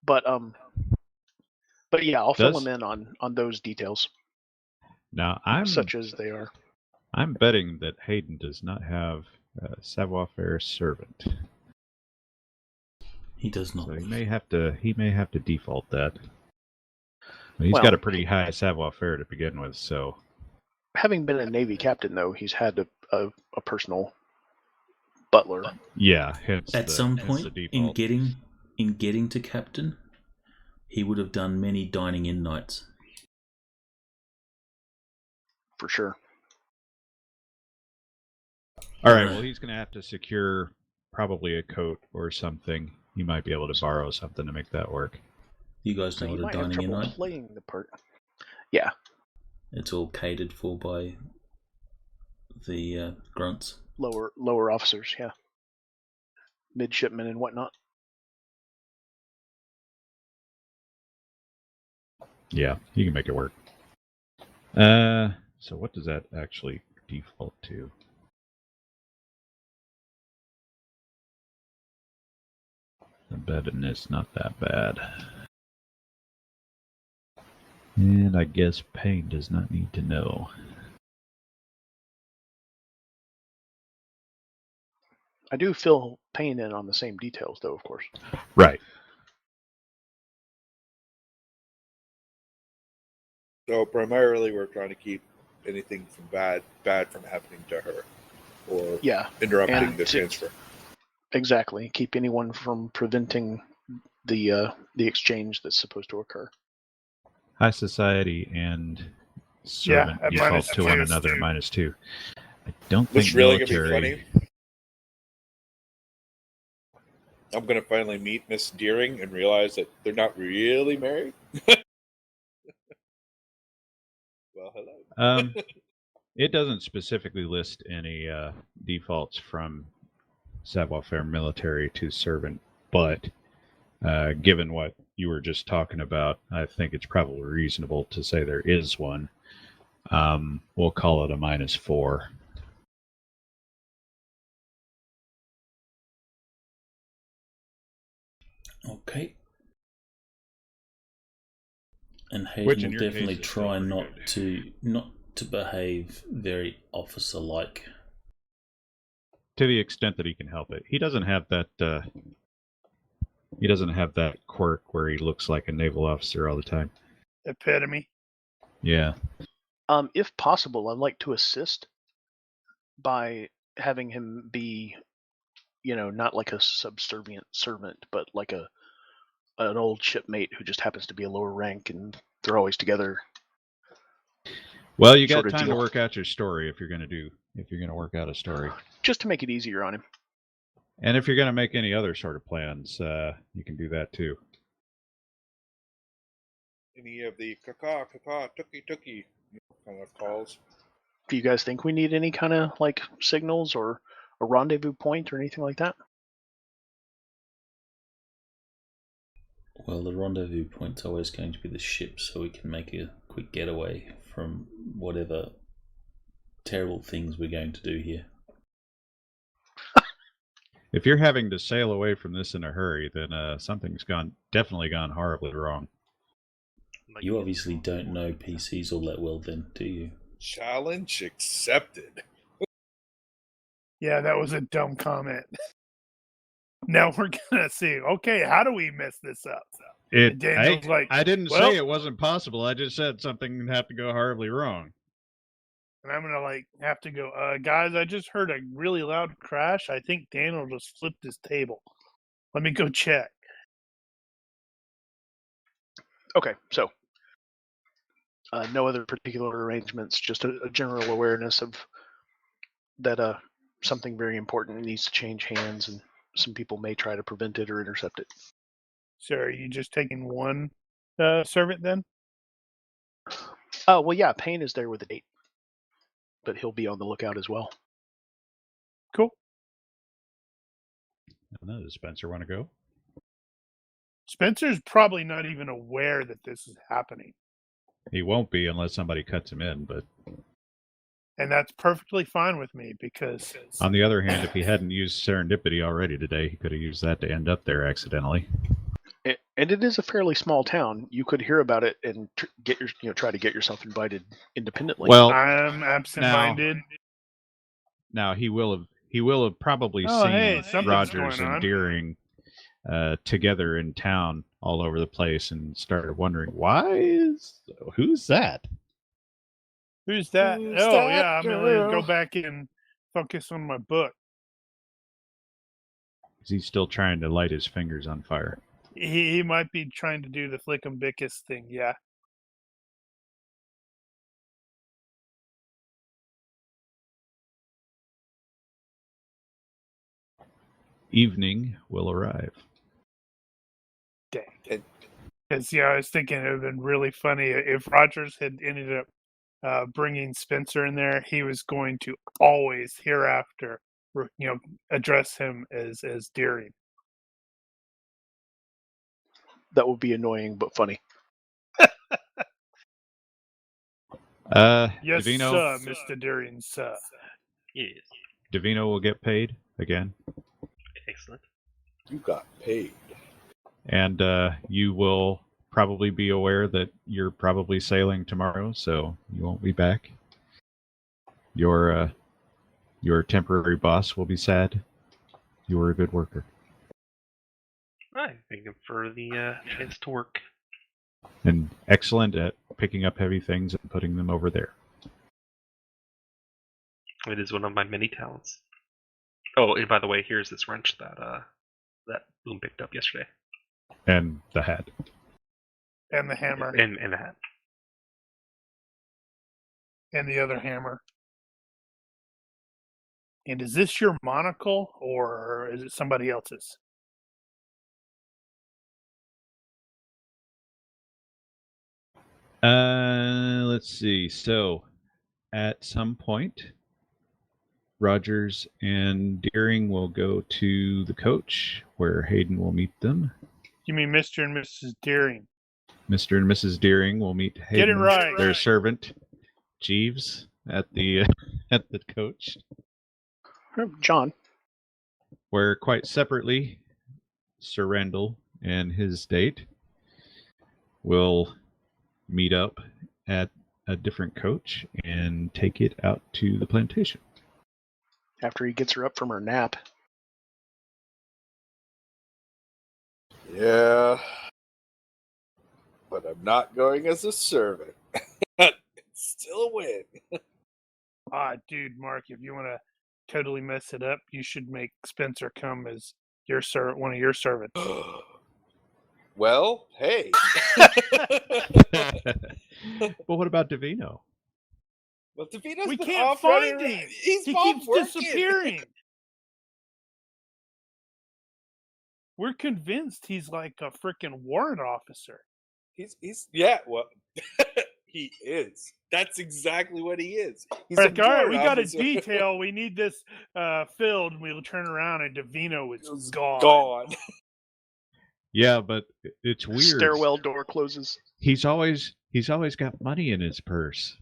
But yeah, I'll fill him in on those details. Now, such as they are. I'm betting that Hayden does not have a savoir-faire servant. He does not. So he may have to default that. He's got a pretty high savoir-faire to begin with, so. Having been a Navy captain, though, he's had a personal butler. Yeah. At some point in getting to captain, he would have done many dining-in nights. For sure. All right. Well, he's going to have to secure probably a coat or something. He might be able to borrow something to make that work. You guys know what a dining-in night? Playing the part. Yeah. It's all catered for by the grunts. Lower officers, yeah. Midshipmen and whatnot. Yeah, you can make it work. So what does that actually default to? Embeddedness, not that bad. And I guess Payne does not need to know. I do fill Payne in on the same details, though, of course. Right. So primarily, we're trying to keep anything from bad from happening to her, or interrupting the transfer. Exactly. Keep anyone from preventing the exchange that's supposed to occur. High society and servant default to one another -2. I don't think really military. Gonna be funny. I'm gonna finally meet Miss Deering and realize that they're not really married. Well, hello. It doesn't specifically list any defaults from savoir-faire military to servant, but given what you were just talking about, I think it's probably reasonable to say there is one. We'll call it a -4. Okay. And Hayden will definitely try not to behave very officer-like. To the extent that he can help it. He doesn't have that. He doesn't have that quirk where he looks like a naval officer all the time. Epitome. Yeah. If possible, I'd like to assist by having him be, not like a subservient servant, but like an old shipmate who just happens to be a lower rank, and they're always together. Well, you got time to work out your story if you're going to work out a story. Just to make it easier on him. And if you're going to make any other sort of plans, you can do that too. Any of the kaka, tuki kind of calls. Do you guys think we need any kind of like signals or a rendezvous point or anything like that? Well, the rendezvous point's always going to be the ship, so we can make a quick getaway from whatever terrible things we're going to do here. If you're having to sail away from this in a hurry, then something's definitely gone horribly wrong. You obviously don't know PCs all that well then, do you? Challenge accepted. Yeah, that was a dumb comment. Now we're gonna see. Okay, how do we mess this up? And Daniel's like, I didn't well- say it wasn't possible. I just said something would have to go horribly wrong. and I'm gonna have to go. Guys, I just heard a really loud crash. I think Daniel just flipped his table. Let me go check. Okay, so no other particular arrangements, just a general awareness of that something very important needs to change hands, and some people may try to prevent it or intercept it. So are you just taking one servant then? Well, yeah, Payne is there with the date, but he'll be on the lookout as well. Cool. I don't know. Does Spenser want to go? Spenser's probably not even aware that this is happening. He won't be unless somebody cuts him in, but And that's perfectly fine with me because on the other hand, if he hadn't used serendipity already today, he could have used that to end up there accidentally. And it is a fairly small town. You could hear about it and try to get yourself invited independently. Well, I'm absent-minded. now he will have probably hey, seen something's Rogers going on. and Deering together in town all over the place and started wondering, who's that? Who's that? Who's Oh, that yeah, I'm going to girl? go back and focus on my book. Is he still trying to light his fingers on fire? He might be trying to do the Flickumbicus thing, yeah. Evening will arrive. Dang. Because, I was thinking it would have been really funny if Rogers had ended up bringing Spenser in there. He was going to always hereafter, address him as Deering. That would be annoying but funny. Yes, Davino, sir, Mr. Deering, sir. Yes. Davino will get paid again, Excellent. You got paid. and you will probably be aware that you're probably sailing tomorrow, so you won't be back. Your temporary boss will be sad. You were a good worker. I thank him for the chance to work. And excellent at picking up heavy things and putting them over there. It is one of my many talents. Oh, and by the way, here's this wrench that Boom picked up yesterday. And the hat. And the hammer. And the hat. And the other hammer. And is this your monocle, or is it somebody else's? Let's see. So, at some point, Rogers and Deering will go to the coach, where Hayden will meet them. You mean Mr. and Mrs. Deering? Mr. and Mrs. Deering will meet Hayden, Get it right. their servant, Jeeves, at the at the coach. John. Where quite separately, Sir Randall and his date will meet up at a different coach and take it out to the plantation. After he gets her up from her nap. Yeah. But I'm not going as a servant. It's still a win. Dude, Mark, if you want to totally mess it up, you should make Spenser come as your one of your servants. Well, hey. But what about Davino? Well, Davino's We been can't off find running him. around. He's He off keeps working. disappearing. We're convinced he's like a freaking warrant officer. He's yeah, well, he is. That's exactly what he is. He's Like, a all right, warrant we got a officer. detail. We need this filled, and we'll turn around, and Davino is gone. Gone. Yeah, but it's weird. Stairwell door closes. He's always got money in his purse.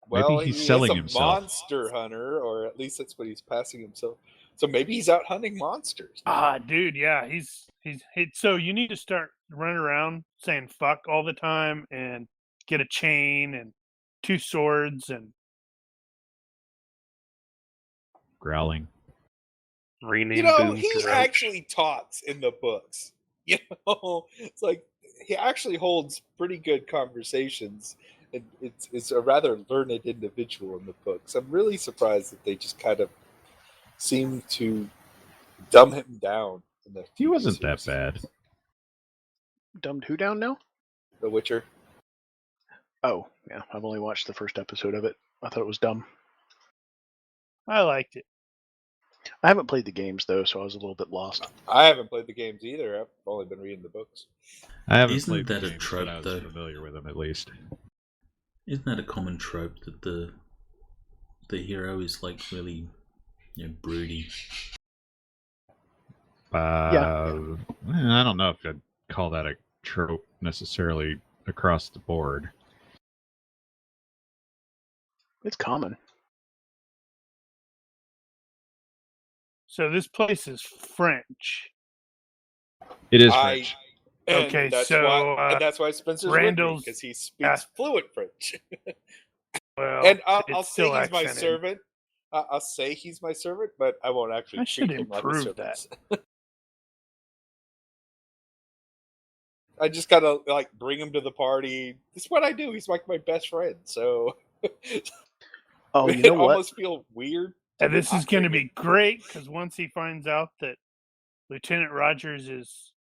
Well, Maybe he's he selling is a himself. monster hunter, or at least that's what he's passing himself. So maybe he's out hunting monsters. Dude, yeah, he's so you need to start running around saying fuck all the time and get a chain and 2 swords and Growling. Rename boom he to roach. actually talks in the books. It's like he actually holds pretty good conversations. And it's a rather learned individual in the books. I'm really surprised that they just kind of seem to dumb him down in the He TV wasn't that series. bad. Dumbed who down now? The Witcher. Oh, yeah. I've only watched the first episode of it. I thought it was dumb. I liked it. I haven't played the games though, so I was a little bit lost. I haven't played the games either. I've only been reading the books. I haven't Isn't played that the a games, trope, but I was though? familiar with them at least. Isn't that a common trope that the hero is like really, broody? Yeah. I don't know if I'd call that a trope necessarily across the board. It's common. So this place is French. It is French. And Okay, that's so, why, and that's why Spencer's Randall's- because he speaks fluent French. Well, And I'll it's say still he's my accented. servant. I'll say he's my servant, but I won't actually I should treat him like a improve servant. I just gotta like bring him to the party. This is what I do. He's like my best friend, so Oh, you it know what? almost feel weird. And this is not going to bring be great because once he finds out that Lieutenant Rogers is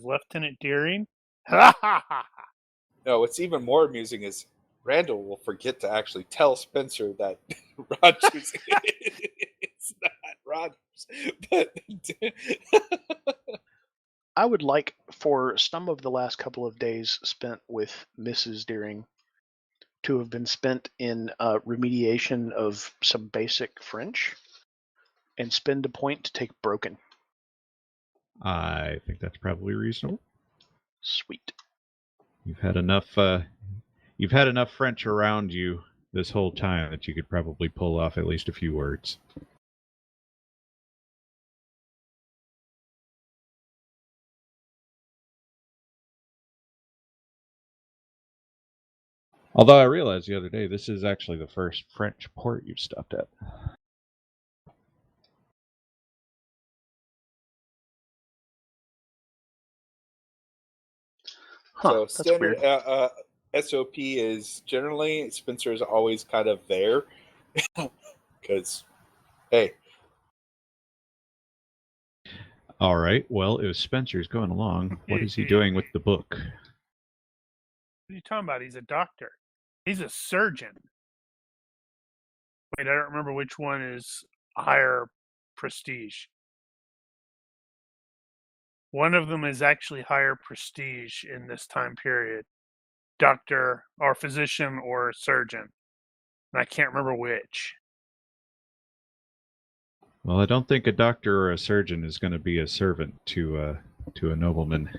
Lieutenant Deering. Ha ha ha! No, what's even more amusing is Randall will forget to actually tell Spencer that Rogers is not Rogers. But I would like for some of the last couple of days spent with Mrs. Deering to have been spent in remediation of some basic French and spend a point to take broken. I think that's probably reasonable. Sweet. You've had enough French around you this whole time that you could probably pull off at least a few words. Although I realized the other day this is actually the first French port you've stopped at. Huh, so that's standard weird. SOP is generally Spencer is always kind of there because, hey, All right. Well, if Spencer's going along, what is he doing with the book? What are you talking about? He's a doctor. He's a surgeon. Wait, I don't remember which one is higher prestige. One of them is actually higher prestige in this time period. Doctor or physician or surgeon. And I can't remember which. Well, I don't think a doctor or a surgeon is going to be a servant to a nobleman.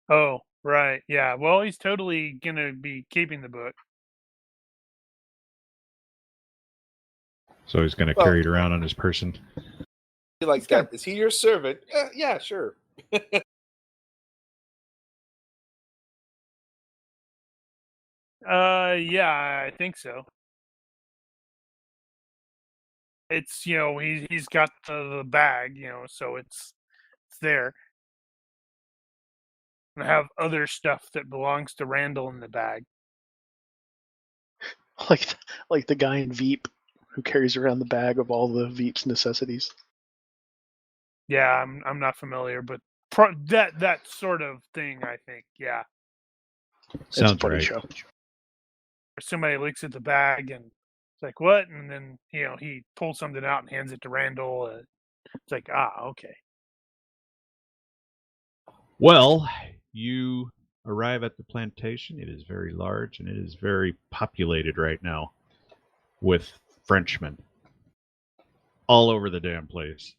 Oh, right. Yeah. Well, he's totally going to be keeping the book. So he's going to carry it around on his person. he likes that. Is he your servant? Yeah, sure. Yeah, I think so. It's he's got the bag, so it's there. And I have other stuff that belongs to Randall in the bag. Like the guy in Veep who carries around the bag of all the Veep's necessities. Yeah, I'm not familiar, but that sort of thing, I think. Yeah. It's a Sounds funny right. show. Somebody looks at the bag and it's like, what? And then he pulls something out and hands it to Randall. It's like, okay. Well, you arrive at the plantation. It is very large and it is very populated right now with Frenchmen all over the damn place.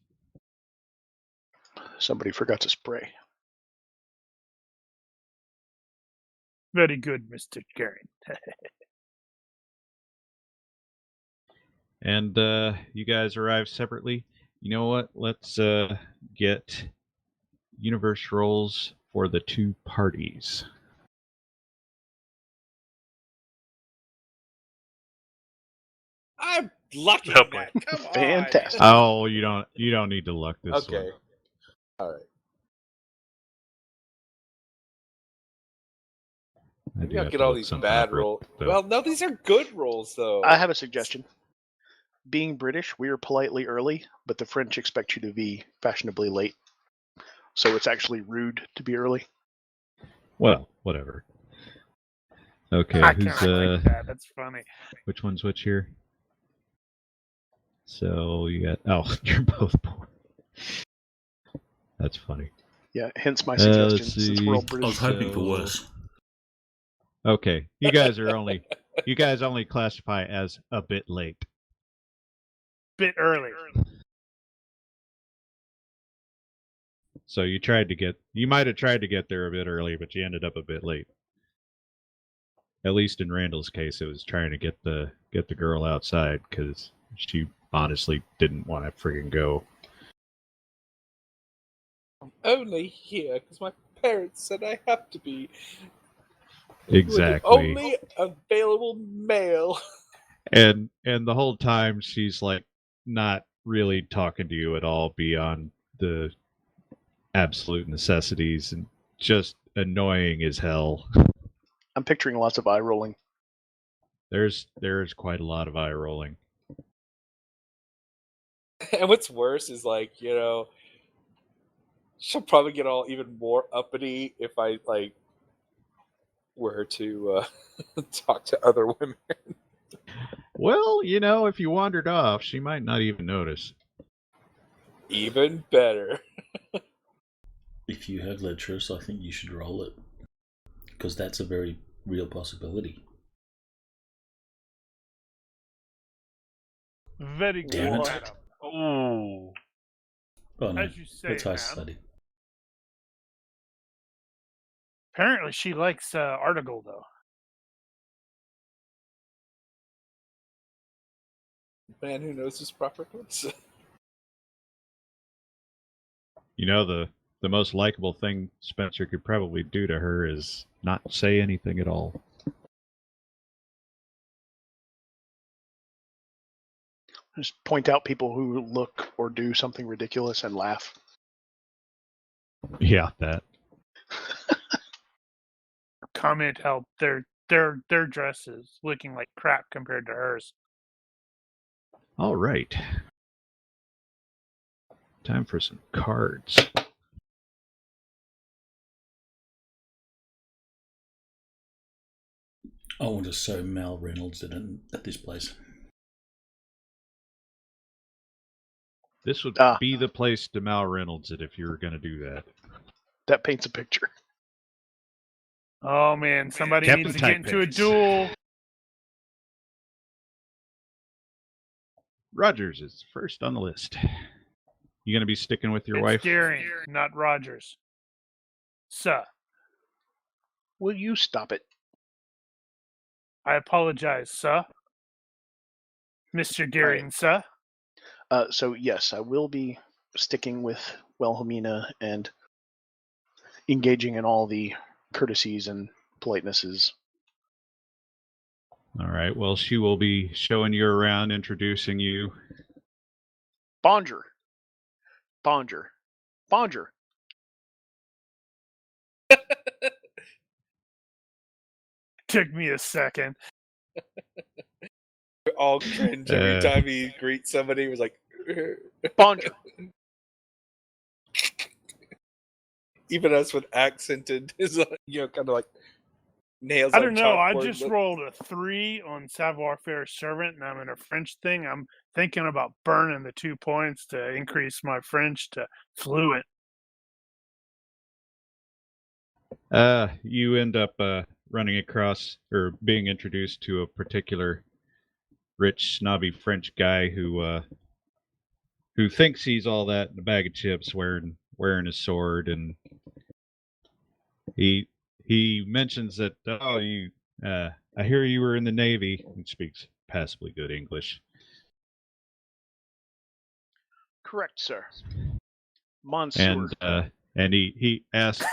Somebody forgot to spray. Very good, Mr. Garen. And you guys arrive separately. You know what? Let's get universe rolls for the two parties. I'm lucky. Oh, in boy. that. Come on. Fantastic. Oh, you don't need to luck this Okay. one. All right. I Maybe do I'll have get to all look these something bad up real rolls. quick, though. Well, no, these are good rolls, though. I have a suggestion. Being British, we are politely early, but the French expect you to be fashionably late. So it's actually rude to be early. Well, whatever. Okay, I who's kind of like that. That's funny. which one's which here? So you got you're both poor. That's funny. Yeah, hence my let's suggestion, since we're all see. I was British. hoping for worse. Okay, you guys only classify as a bit late. Bit early. So you might have tried to get there a bit early, but you ended up a bit late. At least in Randall's case, it was trying to get the girl outside because she honestly didn't want to friggin' go. I'm only here because my parents said I have to be. Exactly. Only available male. And the whole time she's like not really talking to you at all beyond the absolute necessities and just annoying as hell. I'm picturing lots of eye rolling. There's quite a lot of eye rolling. And what's worse is she'll probably get all even more uppity if I were to talk to other women. Well, if you wandered off, she might not even notice. Even better. If you have lecherous, I think you should roll it. Because that's a very real possibility. Very good, Damn it. madam. Oh. Oh no, As you say, that's high ma'am. society. Apparently, she likes Artegal, though. Man who knows his proper place. The most likable thing Spenser could probably do to her is not say anything at all. Just point out people who look or do something ridiculous and laugh. Yeah, that. Comment how their dress is looking like crap compared to hers. All right. Time for some cards. I want to sew Mal Reynolds at this place. This would be the place to Mal Reynolds it if you were going to do that. That paints a picture. Oh man, somebody Captain needs to get into a Typeface. duel. Rogers is first on the list. You going to be sticking with your It's wife? Deering, not Rogers. Sir, Will you stop it? I apologize, sir. Mr. Deering, sir. So yes, I will be sticking with Wilhelmina and engaging in all the courtesies and politenesses. All right. Well, she will be showing you around, introducing you. Bonger. Bonger. Bonger. Took me a second. We all cringe every time he greets somebody. He was like, Bonger. even us with accented is kind of like nails. I on don't know. I chalkboard just look. rolled a 3 on savoir-faire servant, and I'm in a French thing. I'm thinking about burning the 2 points to increase my French to fluent. You end up running across or being introduced to a particular rich, snobby French guy who thinks he's all that in a bag of chips, wearing his sword, and he mentions that I hear you were in the Navy. He speaks passably good English. Correct, sir. Monsieur. And he asks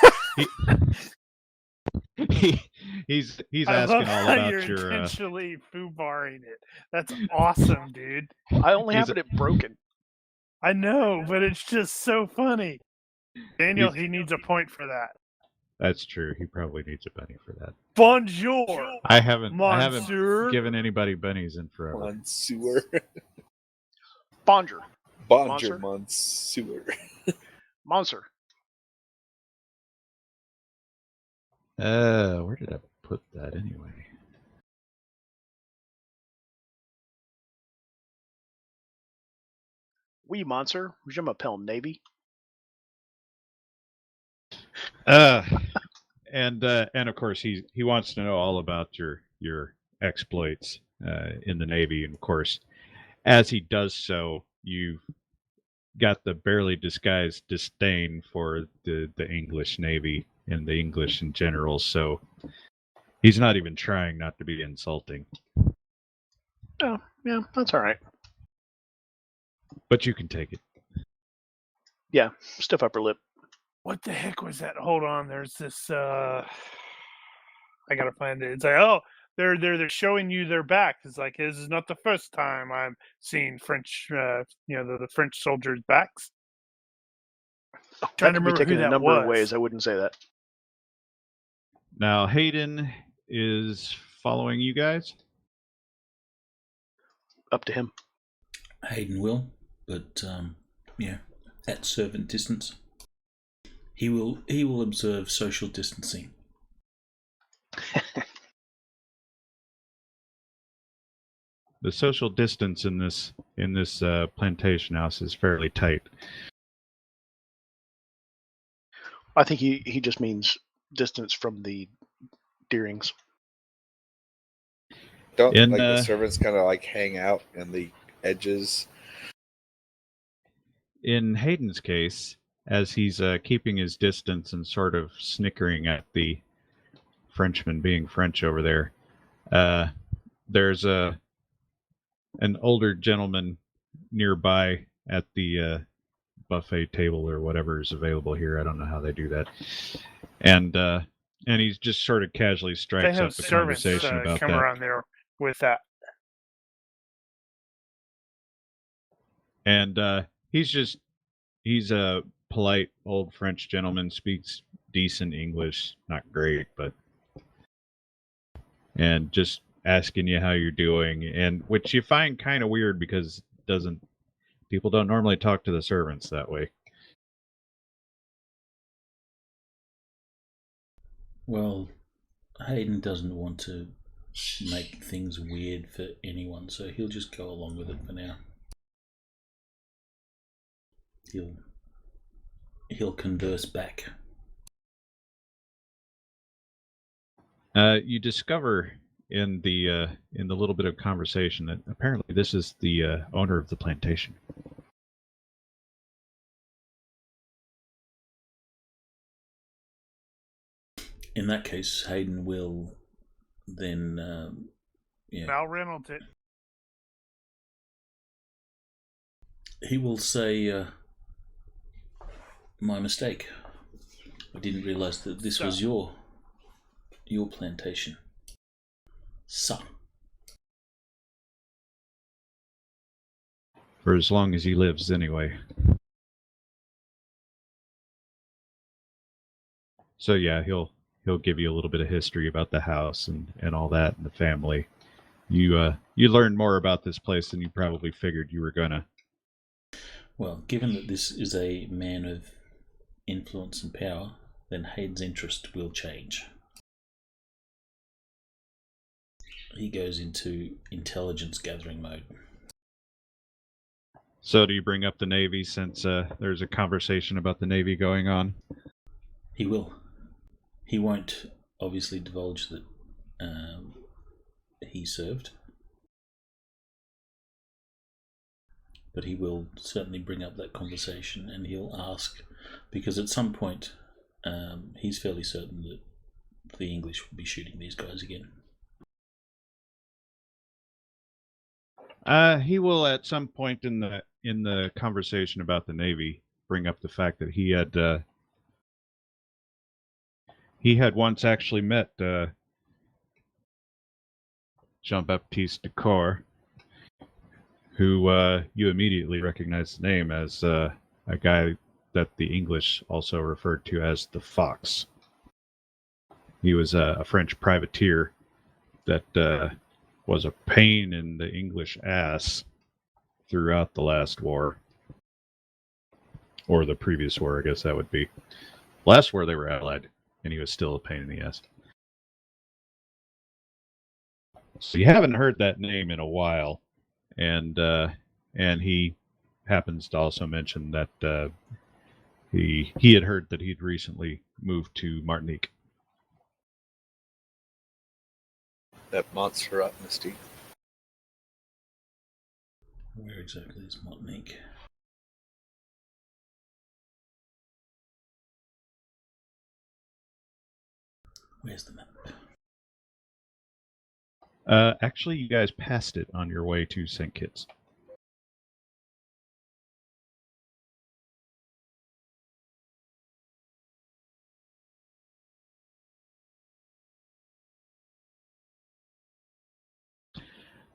he's I love asking all how about you're your. intentionally foobarring it. That's awesome, dude. I only He's- have it broken. I know, but it's just so funny. Daniel, He's- he needs a point for that. That's true. He probably needs a Benny for that. Bonjour, I haven't Monsieur. given anybody Bennies in forever. Monsieur. Bonjour. Bonjour, Monsieur. Monsieur. Monster. Where did I put that anyway? Oui, Monster. Je m'appelle Navy. And of course he wants to know all about your exploits in the Navy, and of course, as he does so, you've got the barely disguised disdain for the English Navy and the English in general. So he's not even trying not to be insulting. Oh, yeah, that's all right. But you can take it. Yeah, stiff upper lip. What the heck was that? Hold on. There's this. I gotta find it. It's like, oh, they're showing you their back. It's like, this is not the first time I'm seeing French. The French soldiers' backs. Trying to That could be remember taken who a that number of was. ways. I wouldn't say that. Now Hayden is following you guys. Up to him. Hayden will, but at servant distance. He will observe social distancing. The social distance in this plantation house is fairly tight. I think he just means distance from the Deerings. Don't In, the servants kind of like hang out in the edges? In Hayden's case, as he's keeping his distance and sort of snickering at the Frenchman being French over there, there's an older gentleman nearby at the buffet table or whatever is available here. I don't know how they do that, and he's just sort of casually They strikes have up a servants conversation about come that. around there with that. And he's a polite old French gentleman, speaks decent English, not great, but, and just asking you how you're doing, and which you find kind of weird because people don't normally talk to the servants that way. Well, Hayden doesn't want to make things weird for anyone, so he'll just go along with it for now. He'll converse back. You discover in the little bit of conversation that apparently this is the owner of the plantation. In that case, Hayden will then Mal Reynolds it. he will say, my mistake. I didn't realize that this was your plantation. Son. For as long as he lives, anyway. So yeah, he'll give you a little bit of history about the house and all that and the family. You learn more about this place than you probably figured you were gonna. Well, given that this is a man of influence and power, then Hayden's interest will change. He goes into intelligence gathering mode. So do you bring up the Navy since there's a conversation about the Navy going on? He will. He won't obviously divulge that he served. But he will certainly bring up that conversation, and he'll ask, because at some point he's fairly certain that the English will be shooting these guys again. He will at some point in the conversation about the Navy bring up the fact that he he had once actually met Jean-Baptiste Ducour, who you immediately recognized the name as a guy that the English also referred to as the Fox. He was a French privateer that was a pain in the English ass throughout the last war. Or the previous war, I guess that would be. Last war they were allied, and he was still a pain in the ass. So you haven't heard that name in a while, and he happens to also mention that he had heard that he'd recently moved to Martinique. That monster up, Misty. Where exactly is Martinique? Where's the map? Actually, you guys passed it on your way to St. Kitts.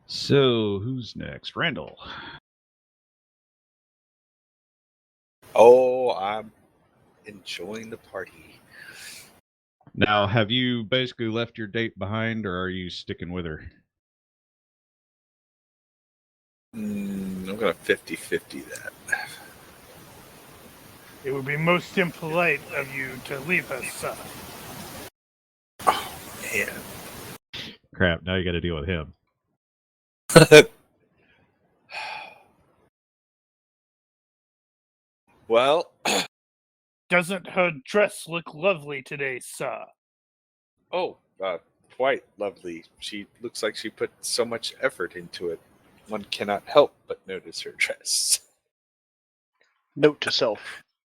So, who's next? Randall. Oh, I'm enjoying the party. Now, have you basically left your date behind, or are you sticking with her? I'm going to 50-50 that. It would be most impolite of you to leave us, sir. Oh, man. Crap, now you got to deal with him. Well, Doesn't her dress look lovely today, sir? oh, quite lovely. She looks like she put so much effort into it. One cannot help but notice her dress. Note to self: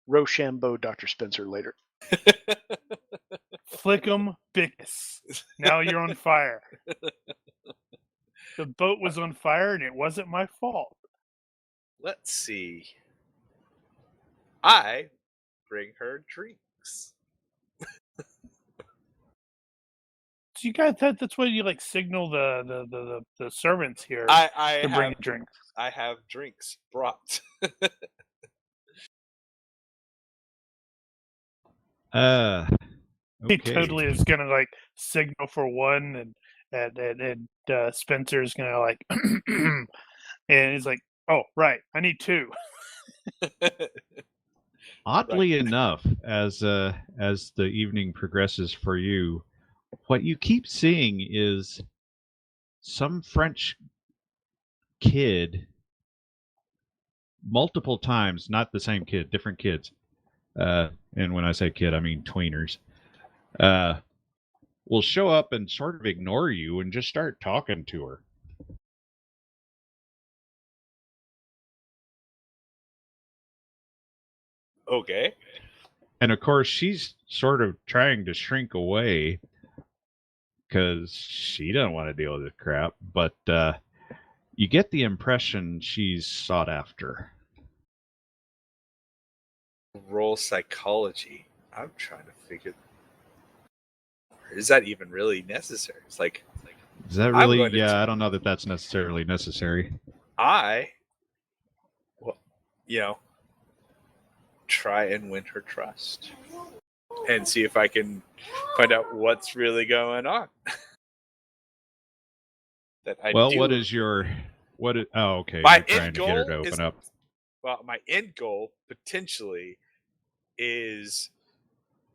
Rochambeau Dr. Spenser later. Flickum Bickus. Now you're on fire. The boat was on fire and it wasn't my fault. Let's see. I bring her drinks. So you guys, that's why you like signal the servants here I to bring have drinks. I have drinks brought. He Okay. totally is gonna like signal for one, and Spencer's gonna like, and he's like, "Oh right, I need two." Oddly enough, as the evening progresses for you, what you keep seeing is some French kid multiple times, not the same kid, different kids. And when I say kid, I mean tweeners. Will show up and sort of ignore you and just start talking to her. Okay. And of course, she's sort of trying to shrink away because she doesn't want to deal with this crap. But you get the impression she's sought after. Roll psychology. I'm trying to figure. Is that even really necessary? It's like Is that really? Yeah, I don't know that that's necessarily necessary. Try and win her trust and see if I can find out what's really going on. What is your oh, okay. My You're trying end to get her goal to open up. Well, my end goal potentially is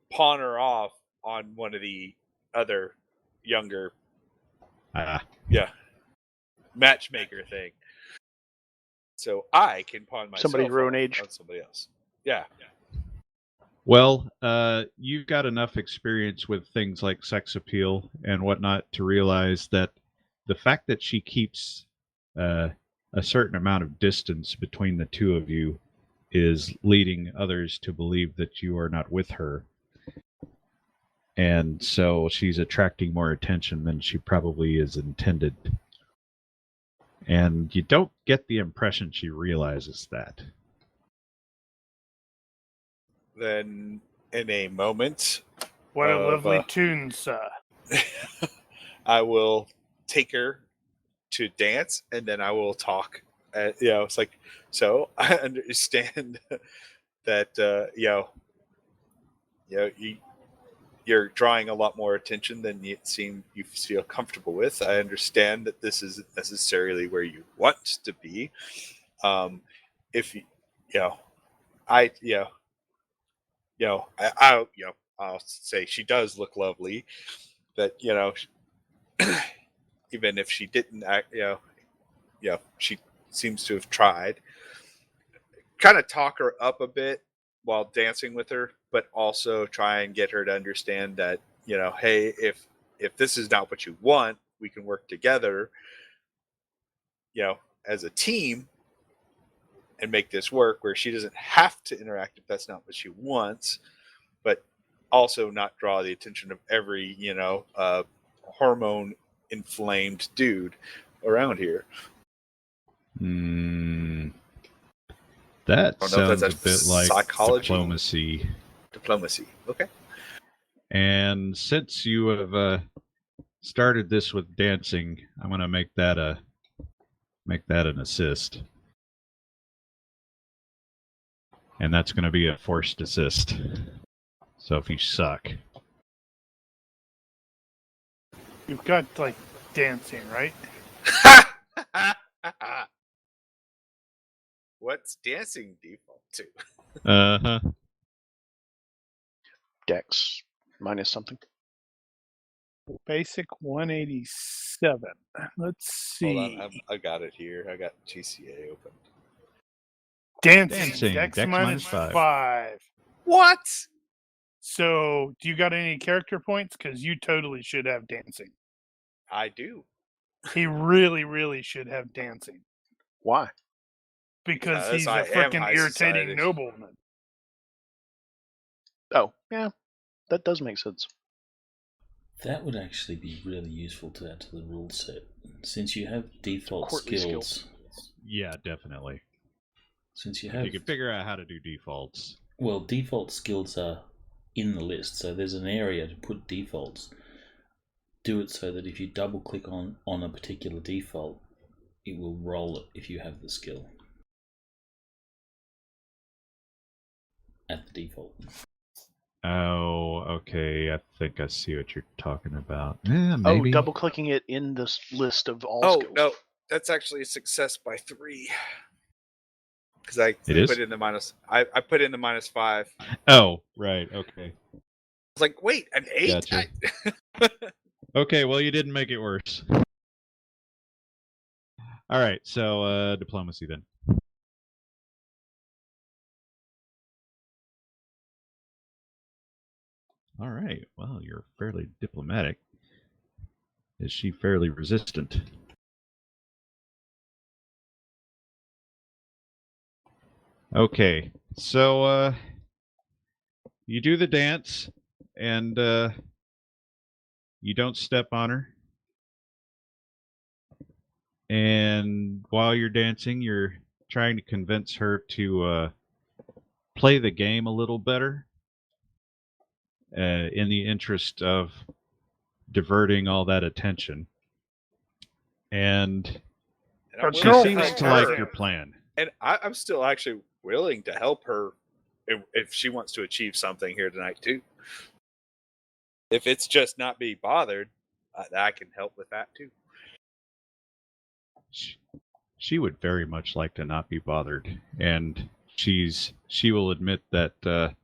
pawn her off on one of the other younger, matchmaker thing. So I can pawn myself Somebody your own off age. on somebody else. Yeah. Well, you've got enough experience with things like sex appeal and whatnot to realize that the fact that she keeps a certain amount of distance between the two of you is leading others to believe that you are not with her. And so she's attracting more attention than she probably is intended. And you don't get the impression she realizes that. Then in a moment, What a of, lovely tune, sir. I will take her to dance, and then I will talk. It's like, so I understand that you're drawing a lot more attention than you feel comfortable with. I understand that this isn't necessarily where you want to be. If I'll say she does look lovely. That even if she didn't act, she seems to have tried. Kind of talk her up a bit while dancing with her, but also try and get her to understand that, hey, if this is not what you want, we can work together, as a team and make this work, where she doesn't have to interact if that's not what she wants, but also not draw the attention of every, hormone inflamed dude around here. That I don't know if sounds a bit like psychology. Diplomacy. Okay. And since you have started this with dancing, I'm going to make that an assist. And that's going to be a forced assist. So if you suck. You've got, like, dancing, right? What's dancing default to? Uh-huh. Dex minus something. Basic 187. Let's see. Hold on, I got it here. I got GCA open. Dancing. Dex minus -5. 5. What? So, do you got any character points? Because you totally should have dancing. I do. He really, really should have dancing. Why? Because he's I a am freaking high irritating society. nobleman. Oh, yeah. That does make sense. That would actually be really useful to add to the rule set. Since you have default Courtly skills. Yeah, definitely. Since you If have... you could figure out how to do defaults. Well, default skills are in the list, so there's an area to put defaults. Do it so that if you double click on a particular default, it will roll it if you have the skill at the default. Oh, okay. I think I see what you're talking about. Yeah, maybe. Oh, double clicking it in this list of all Oh, skills. no. That's actually a success by 3. Because I put in the minus. I put in the -5. Oh, right. Okay. I was like, wait, an 8? Gotcha. Okay, well, you didn't make it worse. All right, so diplomacy then. All right, well, you're fairly diplomatic. Is she fairly resistant? Okay, so you do the dance, and you don't step on her. And while you're dancing, you're trying to convince her to play the game a little better in the interest of diverting all that attention. And she seems to like your plan. And I'm still actually willing to help her if she wants to achieve something here tonight, too. If it's just not be bothered, I can help with that, too. She would very much like to not be bothered, and she will admit that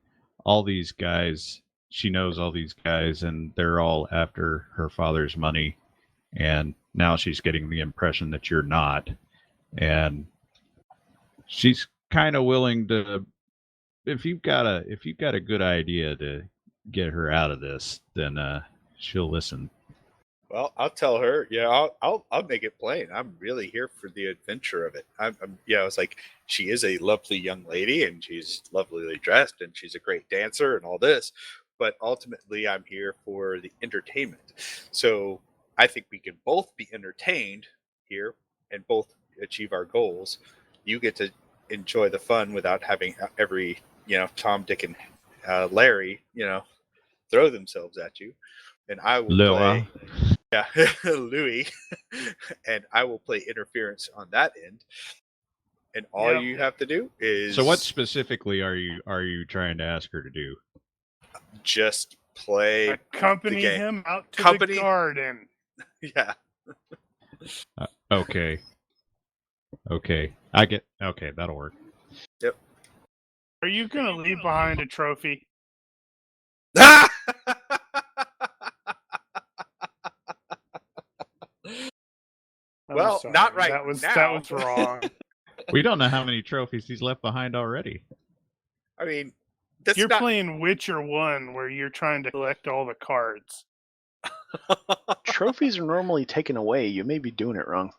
all these guys, she knows all these guys, and they're all after her father's money, and now she's getting the impression that you're not, and she's kind of willing to, if you've got a good idea to get her out of this, then she'll listen. Well, I'll tell her. Yeah, I'll make it plain. I'm really here for the adventure of it. It's like she is a lovely young lady, and she's lovely dressed, and she's a great dancer, and all this. But ultimately, I'm here for the entertainment. So I think we can both be entertained here, and both achieve our goals. You get to enjoy the fun without having every Tom, Dick, and Larry, throw themselves at you, and I will Loa. play Louis, and I will play interference on that end. And all Yep. you have to do is So what specifically are you trying to ask her to do? just play Accompany the game. him out to Company- the garden. Yeah. Okay. Okay, that'll work. Are you going to leave behind a trophy? I'm Well, sorry. not right That was now. wrong. We don't know how many trophies he's left behind already. I mean, that's You're not playing Witcher 1 where you're trying to collect all the cards. Trophies are normally taken away. You may be doing it wrong.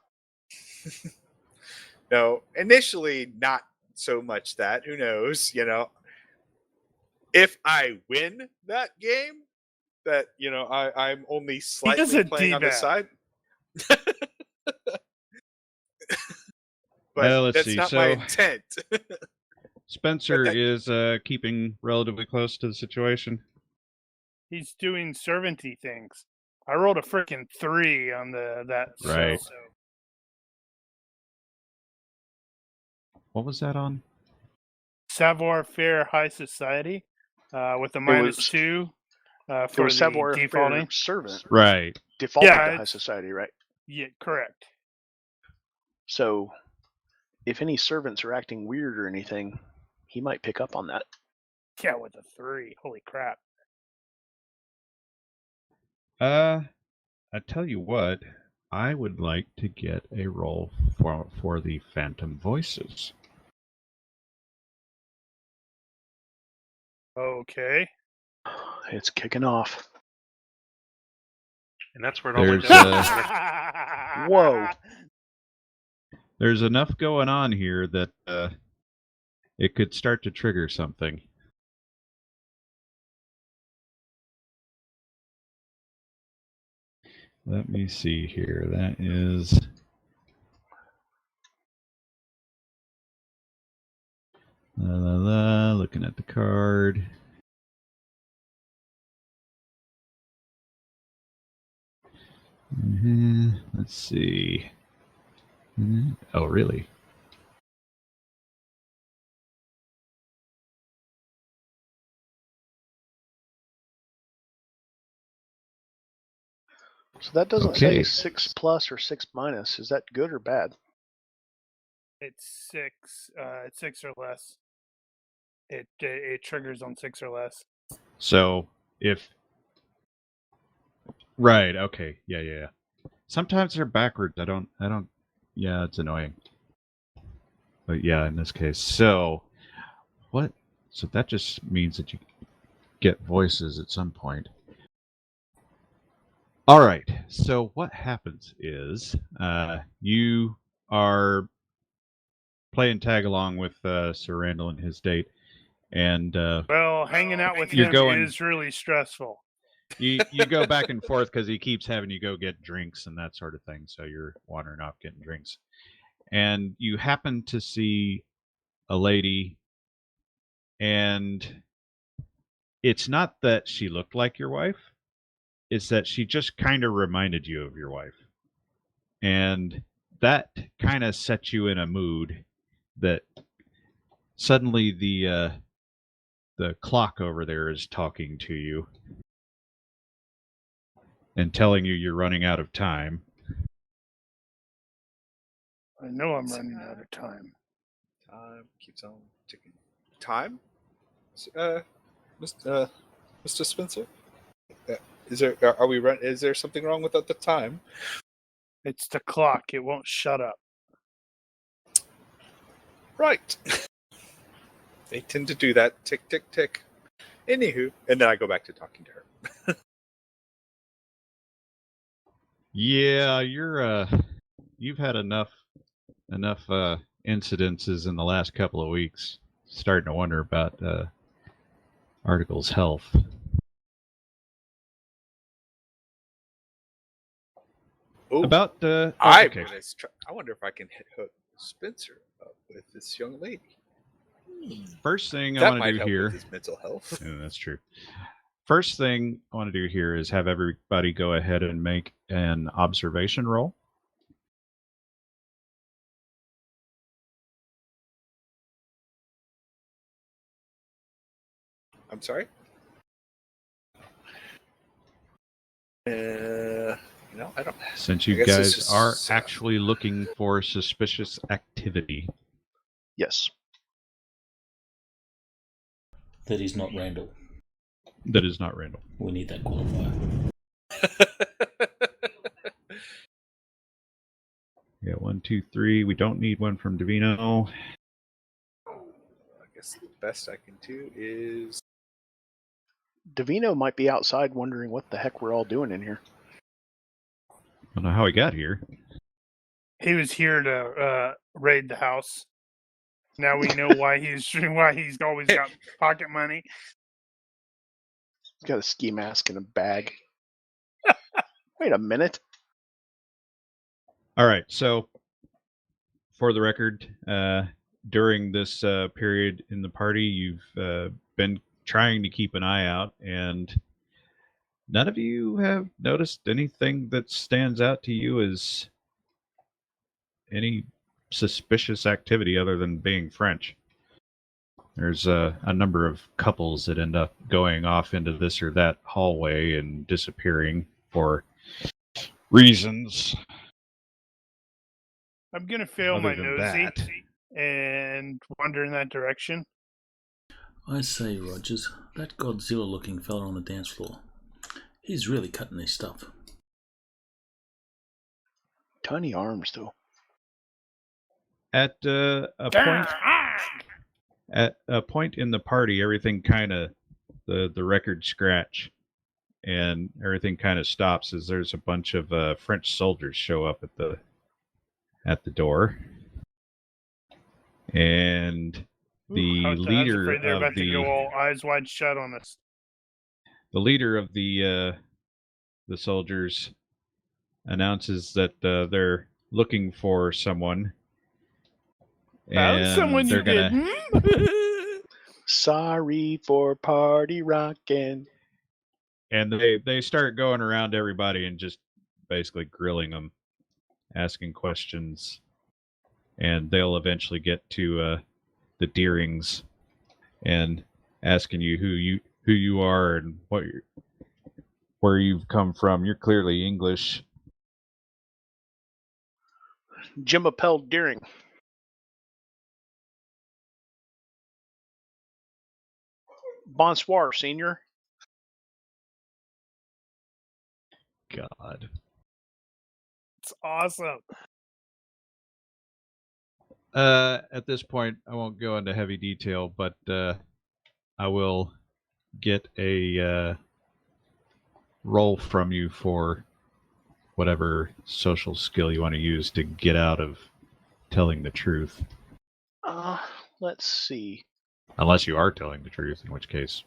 No, initially not so much that. Who knows? If I win that game, that I'm only slightly a playing on the D-bag. side. But Well, let's that's see. not So my intent. Spenser But that- is keeping relatively close to the situation. He's doing servanty things. I rolled a freaking 3 on that. Right. So What was that on? savoir-faire high society with a was- -2 It for was the savoir defaulting. faire servant. Right. Defaulted Yeah, to high it's- society, right? Yeah, correct. So if any servants are acting weird or anything, he might pick up on that. Yeah, with a 3. Holy crap. I tell you what, I would like to get a roll for the Phantom Voices. Okay. It's kicking off. And that's where it all went There's down. Whoa. There's enough going on here that it could start to trigger something. Let me see here. That is looking at the card. Let's see. Oh, really? So that doesn't Okay. say 6 plus or 6 minus. Is that good or bad? It's 6. It's 6 or less. It triggers on 6 or less. So if right, okay, yeah. Sometimes they're backwards. I don't. Yeah, it's annoying. But yeah, in this case, so what? So that just means that you get voices at some point. All right. So what happens is you are playing tag along with Sir Randall and his date, and Well, hanging out with You're him going- is really stressful. you go back and forth because he keeps having you go get drinks and that sort of thing. So you're wandering off getting drinks, and you happen to see a lady, and it's not that she looked like your wife. It's that she just kind of reminded you of your wife. And that kind of sets you in a mood that suddenly the clock over there is talking to you and telling you you're running out of time. I know I'm running out of time. Time keeps on ticking. Time? Mr. Spenser? Is there something wrong with the time? It's the clock. It won't shut up. Right. They tend to do that. Tick, tick, tick. Anywho, and then I go back to talking to her. Yeah, you've had enough incidences in the last couple of weeks. Starting to wonder about Artegal's health. Ooh, About I okay. wonder if I can hook Spenser up with this young lady. First thing I That want might to do help here. with his mental health. Yeah, that's true. first thing I want to do here is have everybody go ahead and make an observation roll. I'm sorry? No, I don't. Since I you guess it's guys just, are actually looking for suspicious activity. Yes. That is not Randall. That is not Randall. We need that qualifier. Yeah, 1, 2, 3. We don't need one from Davino. I guess the best I can do is... Davino might be outside wondering what the heck we're all doing in here. I don't know how he got here. He was here to raid the house. Now we know why he's always got pocket money. He's got a ski mask and a bag. Wait a minute. All right, so for the record, during this period in the party, you've been trying to keep an eye out, and none of you have noticed anything that stands out to you as any suspicious activity other than being French. There's a number of couples that end up going off into this or that hallway and disappearing for reasons. I'm gonna fail Other my than nosy that. and wander in that direction. I say, Rogers, that Godzilla-looking fella on the dance floor. He's really cutting his stuff. Tiny arms, though. At a point in the party, everything kind of the record scratch, and everything kind of stops as there's a bunch of French soldiers show up at the door, and the I was leader afraid they're of about to go all eyes wide shut on us. the leader of the soldiers announces that they're looking for someone, and Someone they're you gonna. did. Sorry for party rockin'. And they start going around everybody and just basically grilling them, asking questions, and they'll eventually get to the Deerings and asking you who you are and where you've come from. You're clearly English. Jim Appel Deering. Bonsoir, senior. God. It's awesome. At this point, I won't go into heavy detail, but I will get a roll from you for whatever social skill you want to use to get out of telling the truth. Let's see. Unless you are telling the truth, in which case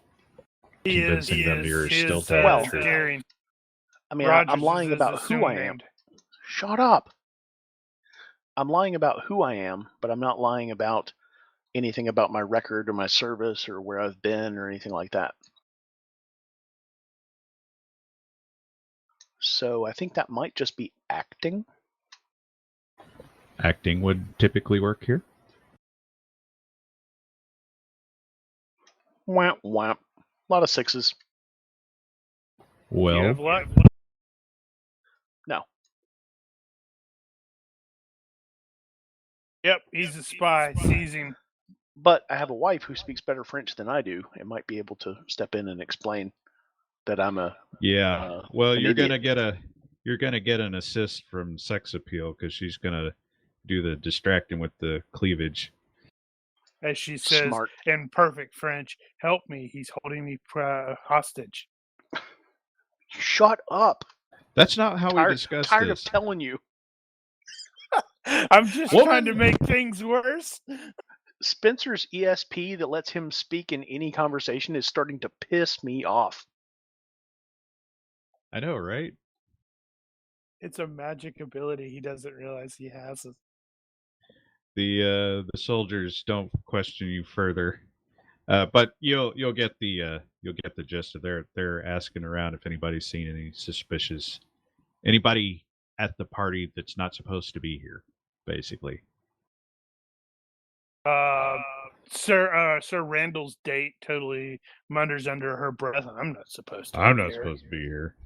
convincing them you're still telling the truth. Daring. I mean, Rogers I'm lying is about who I am. assumed. Shut up. I'm lying about who I am, but I'm not lying about anything about my record or my service or where I've been or anything like that. So I think that might just be acting. Acting would typically work here. Whamp, whamp. A lot of sixes. You Well, have luck. No. Yep, he's a spy. Sees him. But I have a wife who speaks better French than I do and might be able to step in and explain that I'm a yeah. Well, an you're idiot. gonna get an assist from sex appeal because she's gonna do the distracting with the cleavage. As she says Smart. in perfect French, "Help me! He's holding me hostage." Shut up. That's not how we discussed Tired this. of telling you. I'm just trying to make things worse. Spenser's ESP that lets him speak in any conversation is starting to piss me off. I know, right? It's a magic ability he doesn't realize he has. The soldiers don't question you further. But you'll get the gist of they're asking around if anybody's seen any anybody at the party that's not supposed to be here, basically. Sir Randall's date totally mutters under her breath. I'm not supposed to. I'm be not here. supposed to be here.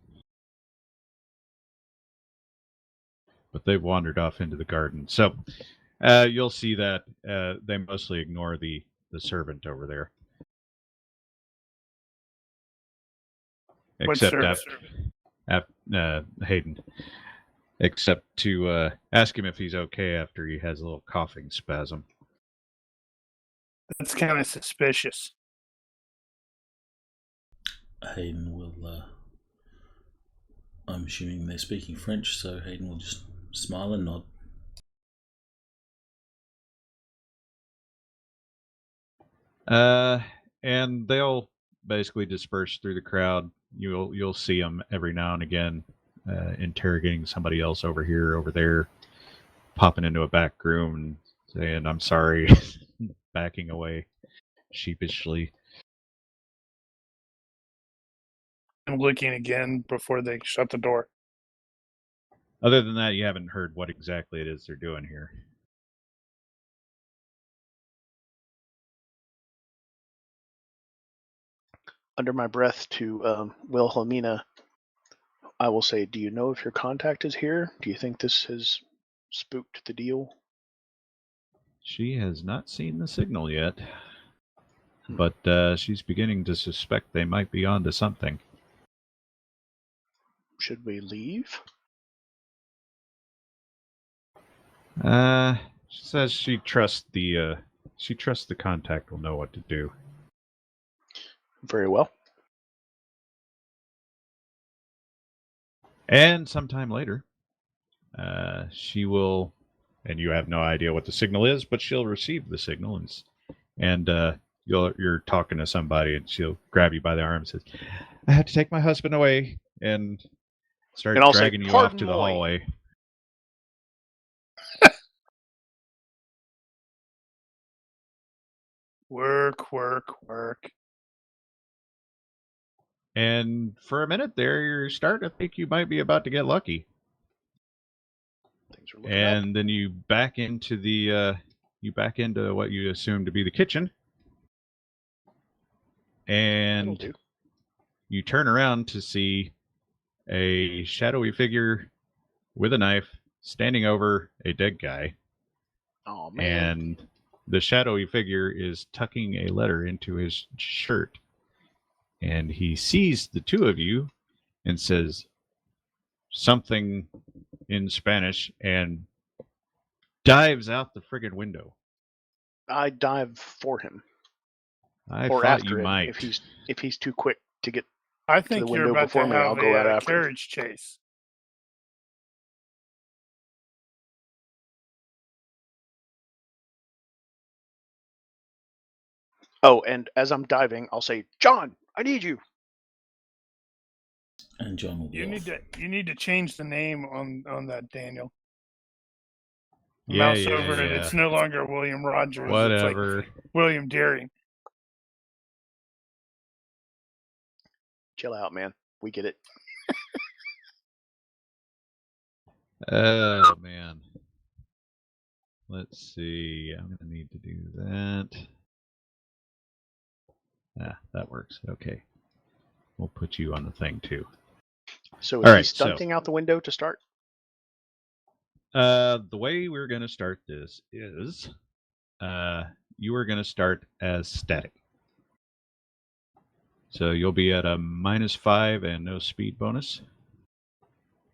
But they've wandered off into the garden. So you'll see that they mostly ignore the servant over there. What Except servant? Hayden. Except to ask him if he's okay after he has a little coughing spasm. That's kind of suspicious. Hayden will. I'm assuming they're speaking French, so Hayden will just smile and nod. And they'll basically disperse through the crowd. You'll see them every now and again, interrogating somebody else over here, over there, popping into a back room and saying, "I'm sorry," backing away sheepishly. I'm looking again before they shut the door. Other than that, you haven't heard what exactly it is they're doing here. Under my breath to Wilhelmina, I will say, do you know if your contact is here? Do you think this has spooked the deal? She has not seen the signal yet, but she's beginning to suspect they might be onto something. Should we leave? She says she trusts the contact will know what to do. Very well. And sometime later, she will, and you have no idea what the signal is, but she'll receive the signal, and you're talking to somebody, and she'll grab you by the arm and says, "I have to take my husband away," and start And I'll dragging say, you off "Pardon to the moi." hallway. Work. And for a minute there, you're starting to think you might be about to get lucky. Things are looking And up. then you back into what you assume to be the kitchen. That'll And do. you turn around to see a shadowy figure with a knife standing over a dead guy. Oh, man. And the shadowy figure is tucking a letter into his shirt. And he sees the two of you and says something in Spanish and dives out the friggin' window. I dive for him. I or thought after you him. might. If he's too quick to get I to think the you're window about before to me, I'll have go out a after. carriage chase. Oh, and as I'm diving, I'll say, "John, I need you." And John will be You need to change the name on that, Daniel. Mouse over it. It's no longer William Rogers. Whatever. It's like William Deering. Chill out, man. We get it. Oh, man. Let's see. I'm going to need to do that. That works. Okay. We'll put you on the thing, too. So All is right, he stunting out the window to start? The way we're going to start this is you are going to start as static. So you'll be at a -5 and no speed bonus.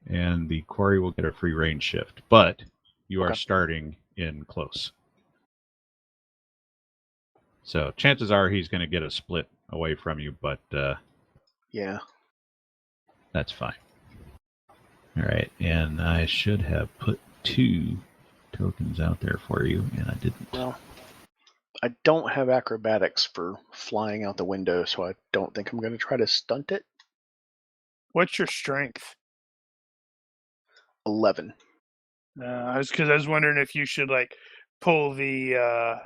And the quarry will get a free range shift. But you are starting in close. So chances are he's going to get a split away from you, but yeah, that's fine. All right, and I should have put 2 tokens out there for you, and I didn't. Well, I don't have acrobatics for flying out the window, so I don't think I'm going to try to stunt it. What's your strength? 11. I was wondering if you should like pull the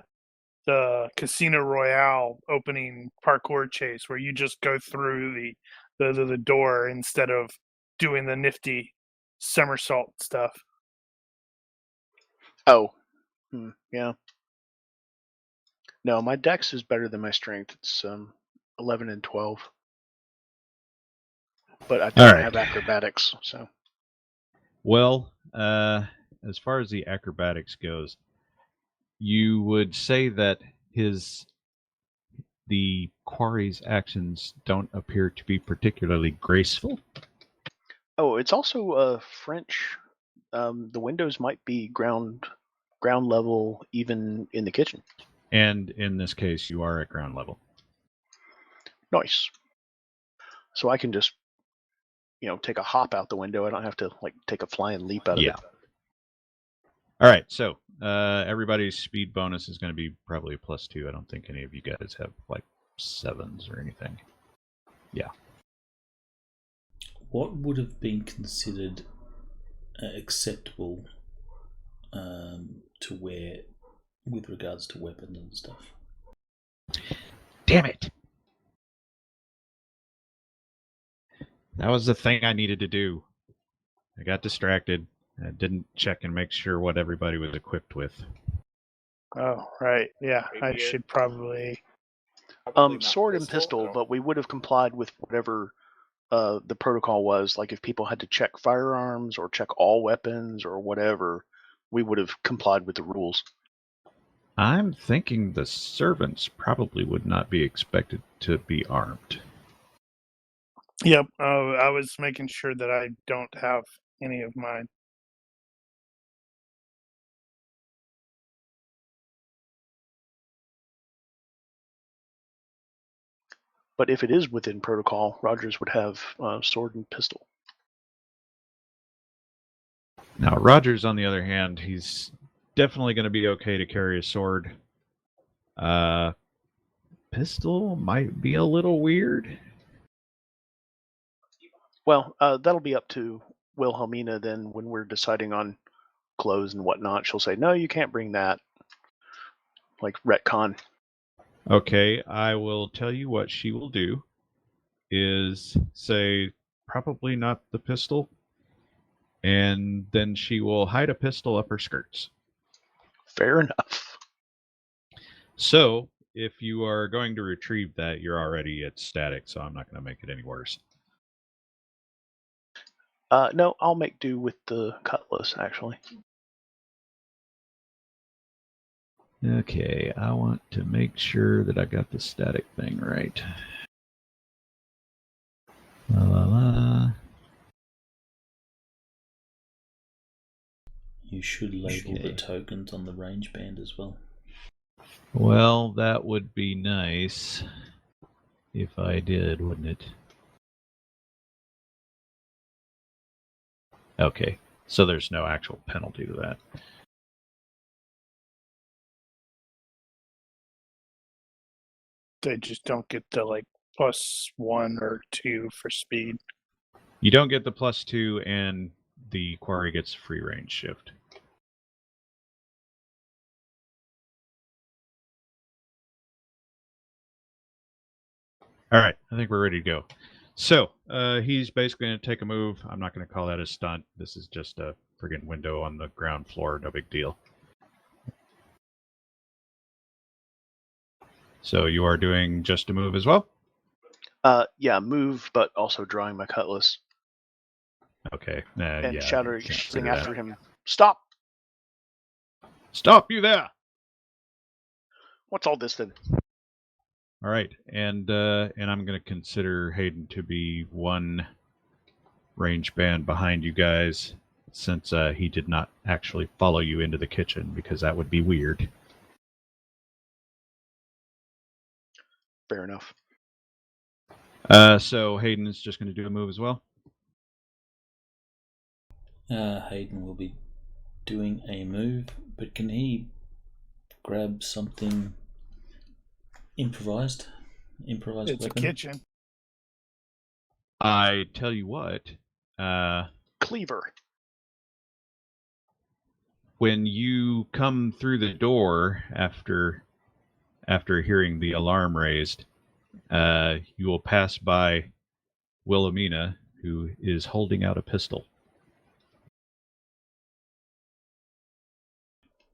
the Casino Royale opening parkour chase where you just go through the door instead of doing the nifty somersault stuff. Oh, yeah. No, my dex is better than my strength. It's 11 and 12. But I don't have acrobatics, so. Well, as far as the acrobatics goes, you would say that the quarry's actions don't appear to be particularly graceful. Oh, it's also French. The windows might be ground level, even in the kitchen. And in this case, you are at ground level. Nice. So I can just, take a hop out the window. I don't have to take a flying leap out of it. All right, so everybody's speed bonus is going to be probably a +2. I don't think any of you guys have 7s or anything. Yeah. What would have been considered acceptable to wear with regards to weapons and stuff? Damn it! That was the thing I needed to do. I got distracted. I didn't check and make sure what everybody was equipped with. Oh, right. Yeah, I should probably... Sword and pistol, but we would have complied with whatever the protocol was. Like if people had to check firearms or check all weapons or whatever, we would have complied with the rules. I'm thinking the servants probably would not be expected to be armed. Yep. I was making sure that I don't have any of mine. But if it is within protocol, Rogers would have sword and pistol. Now, Rogers, on the other hand, he's definitely going to be okay to carry a sword. Pistol might be a little weird. Well, that'll be up to Wilhelmina then when we're deciding on clothes and whatnot. She'll say, no, you can't bring that. Like retcon. Okay, I will tell you what she will do is say probably not the pistol, and then she will hide a pistol up her skirts. Fair enough. So, if you are going to retrieve that, you're already at static, so I'm not going to make it any worse. No, I'll make do with the cutlass, actually. Okay, I want to make sure that I got the static thing right. La la la. You should label the tokens on the range band as well. Well, that would be nice if I did, wouldn't it? Okay, so there's no actual penalty to that. They just don't get the +1 or 2 for speed. You don't get the +2, and the quarry gets free range shift. All right, I think we're ready to go. So he's basically going to take a move. I'm not going to call that a stunt. This is just a friggin' window on the ground floor. No big deal. So you are doing just a move as well? Yeah, move, but also drawing my cutlass. Okay. And yeah, shouting after him, stop! Stop, you there! What's all this then? All right, and I'm going to consider Hayden to be one range band behind you guys, since he did not actually follow you into the kitchen, because that would be weird. Fair enough. So Hayden is just going to do a move as well? Hayden will be doing a move, but can he grab something improvised It's weapon? a kitchen. I tell you what, Cleaver. when you come through the door after after hearing the alarm raised, you will pass by Wilhelmina, who is holding out a pistol.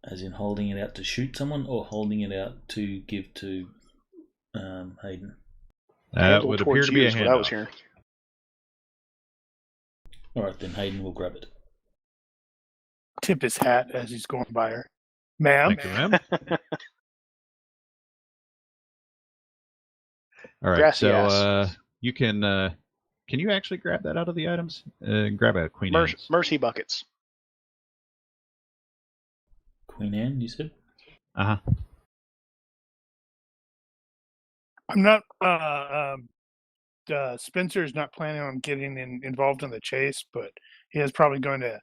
As in holding it out to shoot someone, or holding it out to give to Hayden? That would appear to be a what I was handoff. hearing. All right, then Hayden will grab it. Tip his hat as he's going by her. Ma'am? Thank you, ma'am. All right, Grassy so ass. you can you actually grab that out of the items? Grab a Queen Anne's. Mercy buckets. Queen Anne, you said? Uh-huh. I'm not. Spencer is not planning on getting involved in the chase, but he is probably going to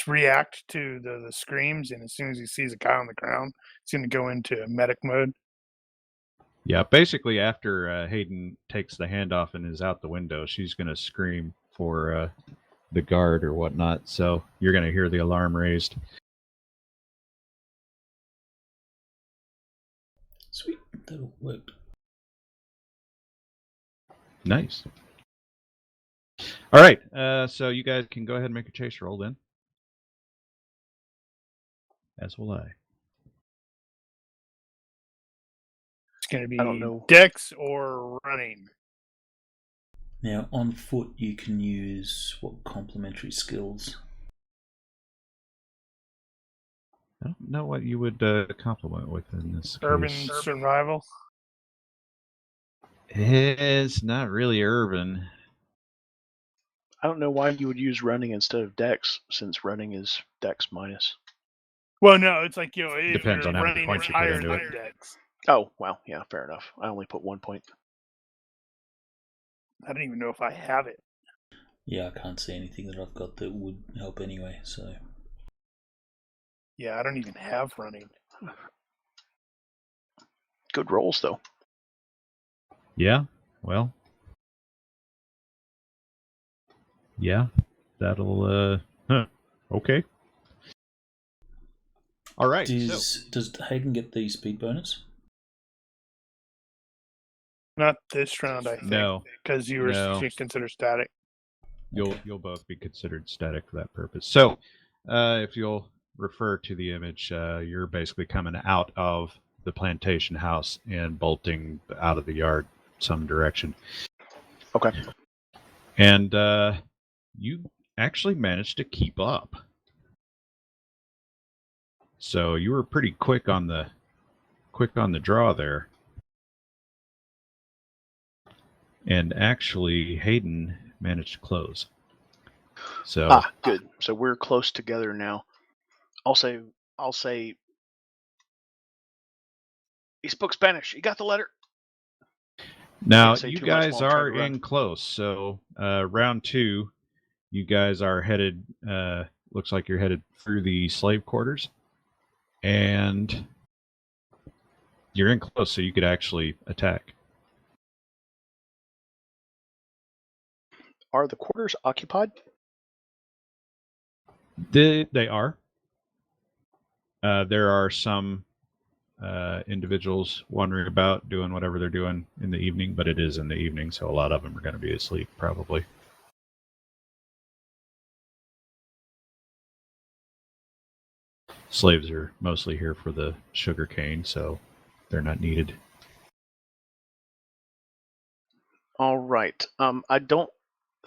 react to the screams, and as soon as he sees a guy on the ground, he's going to go into medic mode. Yeah, basically after Hayden takes the handoff and is out the window, she's going to scream for the guard or whatnot. So you're going to hear the alarm raised. Sweet, that'll work. Nice. All right, so you guys can go ahead and make a chase roll then. As will I. It's going to be I don't know. dex or running. Now, on foot, you can use what complementary skills? I don't know what you would compliment with in this Urban case. survival. It's not really urban. I don't know why you would use running instead of dex, since running is dex minus. Well, no, it's like, if Depends you're on how many running, points it's you put higher into than it. dex. Oh, well, yeah, fair enough. I only put 1 point. I don't even know if I have it. Yeah, I can't see anything that I've got that would help anyway, so... Yeah, I don't even have running. Good rolls, though. Yeah, well. Yeah, that'll, okay. All right. Does Hayden get the speed bonus? Not this round, I think. No. Because you were No. considered static. You'll both be considered static for that purpose. So, if you'll refer to the image, you're basically coming out of the plantation house and bolting out of the yard some direction. Okay. And you actually managed to keep up. So you were pretty quick on the draw there. And actually, Hayden managed to close. So good. So we're close together now. I'll say he spoke Spanish. He got the letter. now say you too much guys while I'm trying are to run. in close. So round 2, you guys are headed. Looks like you're headed through the slave quarters, and you're in close, so you could actually attack. Are the quarters occupied? They are. There are some individuals wandering about doing whatever they're doing in the evening, but it is in the evening, so a lot of them are going to be asleep probably. Slaves are mostly here for the sugar cane, so they're not needed. All right. I don't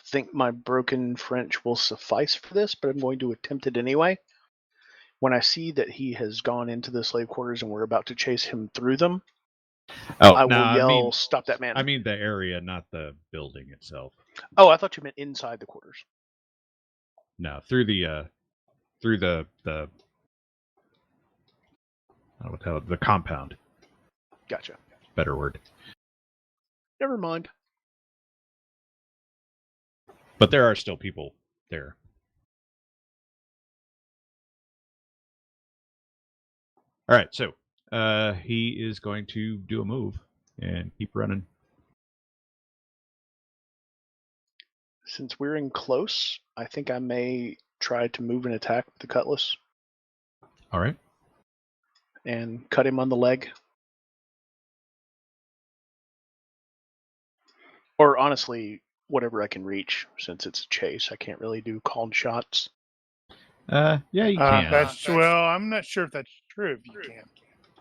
think my broken French will suffice for this, but I'm going to attempt it anyway. When I see that he has gone into the slave quarters and we're about to chase him through them, I will yell, "Stop that man!" I mean the area, not the building itself. Oh, I thought you meant inside the quarters. No, through the the compound. Gotcha. Better word. Never mind. But there are still people there. All right, so he is going to do a move and keep running. Since we're in close, I think I may try to move and attack with the cutlass All right. and cut him on the leg. Or honestly, whatever I can reach, since it's a chase. I can't really do called shots. Yeah, you can. Well, I'm not sure if that's true. If you can.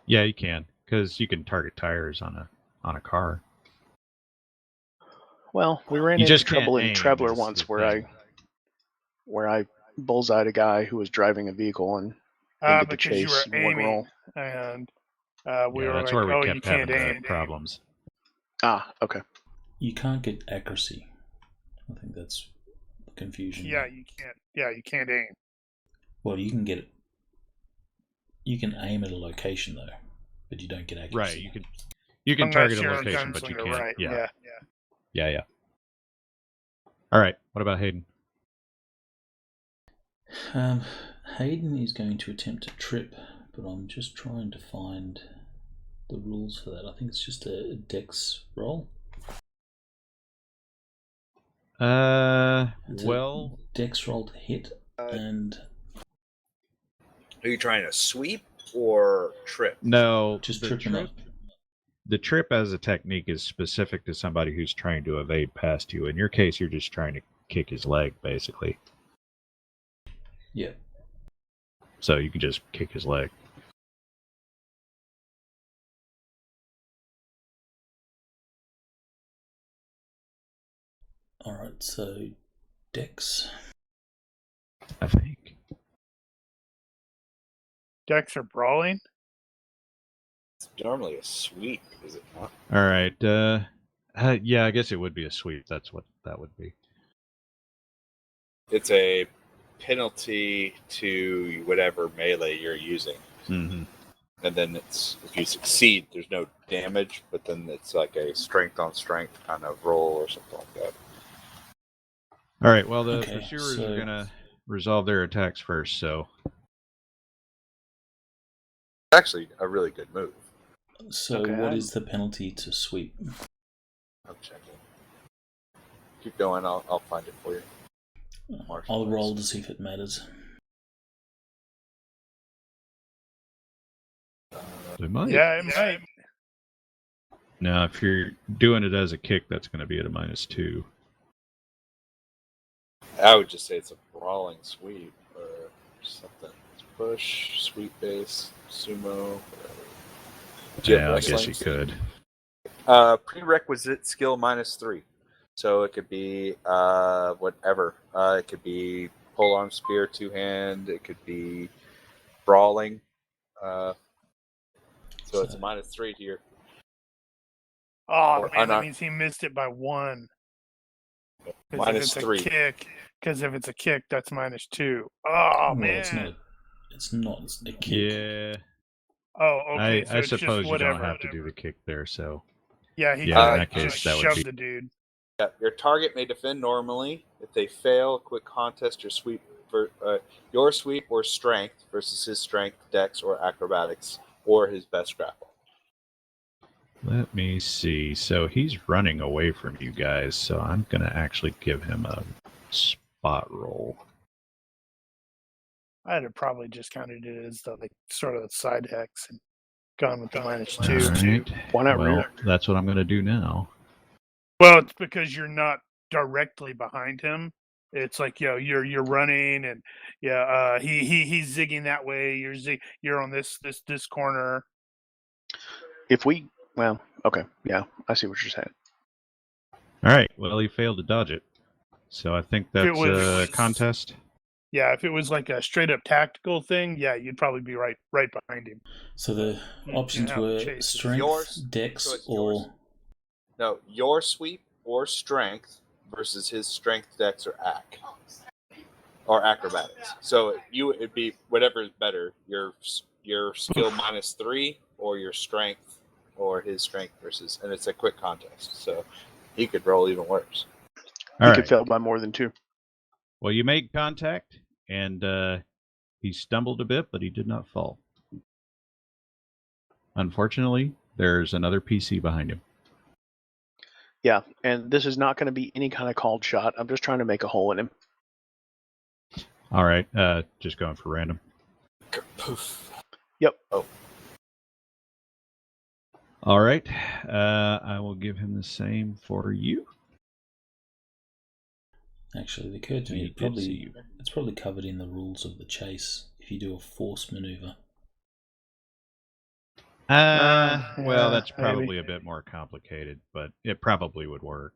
Yeah, you can, because you can target tires on a car. Well, we ran You into just can't trouble in aim Trebler is once the where I bullseyed a guy who was driving a vehicle and ended the Because you were chase in one aiming, roll. and we Yeah, were that's like, where we "Oh, kept you can't having the aim." problems. Ah, okay. You can't get accuracy. I think that's the confusion. Yeah, there. you can't. Yeah, you can't aim. Well, you can get it. You can aim at a location though, but you don't get accuracy. Right, you can Unless target a you're location, but you gunslinger, can't. right? Yeah. All right, what about Hayden? Hayden is going to attempt a trip, but I'm just trying to find the rules for that. I think it's just a dex roll. It's Well, a dex roll to hit, and Are you trying to sweep or trip? no, just the trip him up. The trip as a technique is specific to somebody who's trying to evade past you. In your case, you're just trying to kick his leg, basically. Yeah. So you can just kick his leg. Alright, so dex. I think. Decks are brawling. It's normally a sweep, is it not? All right. Yeah, I guess it would be a sweep. That's what that would be. It's a penalty to whatever melee you're using. Mm-hmm. And then it's, if you succeed, there's no damage, but then it's like a strength on strength kind of roll or something like that. All right. Well, the Okay, pursuers so- are gonna resolve their attacks first. So Actually, a really good move. So Okay, what is the penalty to sweep? I'm checking. Keep going. I'll find it for you. I'll roll to see if it matters. they might. Yeah, it might. Now, if you're doing it as a kick, that's going to be at a -2. I would just say it's a brawling sweep or something. It's push, sweep base, sumo, whatever. Do you have Yeah, I guess you wrestling? could. Prerequisite skill -3. So it could be whatever. It could be pole arm spear, two hand. It could be brawling. So it's a -3 here. Oh Or man, that unarmed. means he missed it by 1. -3. Because if it's a kick, that's -2. Oh Well, man. it's not a kick. Yeah. Oh, okay. So I it's suppose just you whatever. don't have to do the kick there. So Yeah, he Yeah, in that just case, that would shoved be- the dude. Yeah, your target may defend normally. If they fail, quick contest your sweep or strength versus his strength, dex, or acrobatics, or his best grapple. let me see. So he's running away from you guys. So I'm going to actually give him a spot roll. I'd have probably just counted it as the sort of side hex and gone with the -2. All right. Why not Well, rear? that's what I'm going to do now. Well, it's because you're not directly behind him. It's like you're running and he's zigging that way. You're on this corner. Okay, yeah, I see what you're saying. All right. Well, he failed to dodge it. So I think that's a contest. Yeah, if it was like a straight up tactical thing, yeah, you'd probably be right behind him. So the options how were Chase is. strength, Yours. dex, So it's or yours. No, your sweep or strength versus his strength, dex, or or acrobatics. So it'd be whatever is better. Your skill -3 or your strength or his strength versus, and it's a quick contest. So he could roll even worse. All He right. could fail by more than 2. Well, you make contact, and he stumbled a bit, but he did not fall. Unfortunately, there's another PC behind him. Yeah, and this is not going to be any kind of called shot. I'm just trying to make a hole in him. All right. Just going for random. Poof. Yep. Oh. All right. I will give him the same for you. Actually, it occurred to me He did see you. it's probably covered in the rules of the chase if you do a force maneuver. Well, Yeah, that's maybe. probably a bit more complicated, but it probably would work.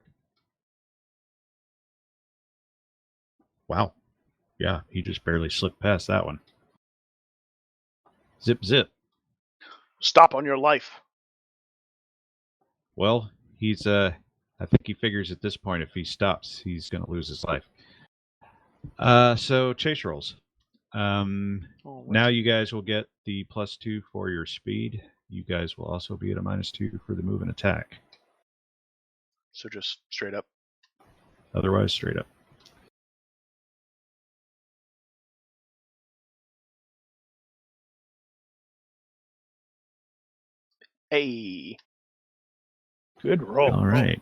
Wow. Yeah, he just barely slipped past that one. Zip, zip. Stop on your life. Well, he's, I think he figures at this point if he stops, he's going to lose his life. So, chase rolls. Now you guys will get the +2 for your speed. You guys will also be at a -2 for the move and attack. So just straight up. Otherwise, straight up. Hey. Good roll. All right.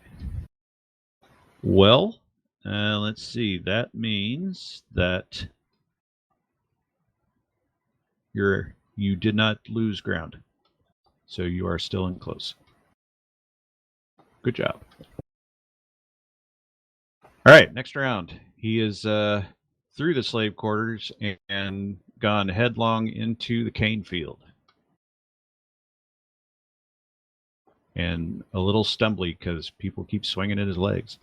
Well, let's see. That means that you did not lose ground, so you are still in close. Good job. All right, next round. He is through the slave quarters and gone headlong into the cane field. And a little stumbly because people keep swinging at his legs.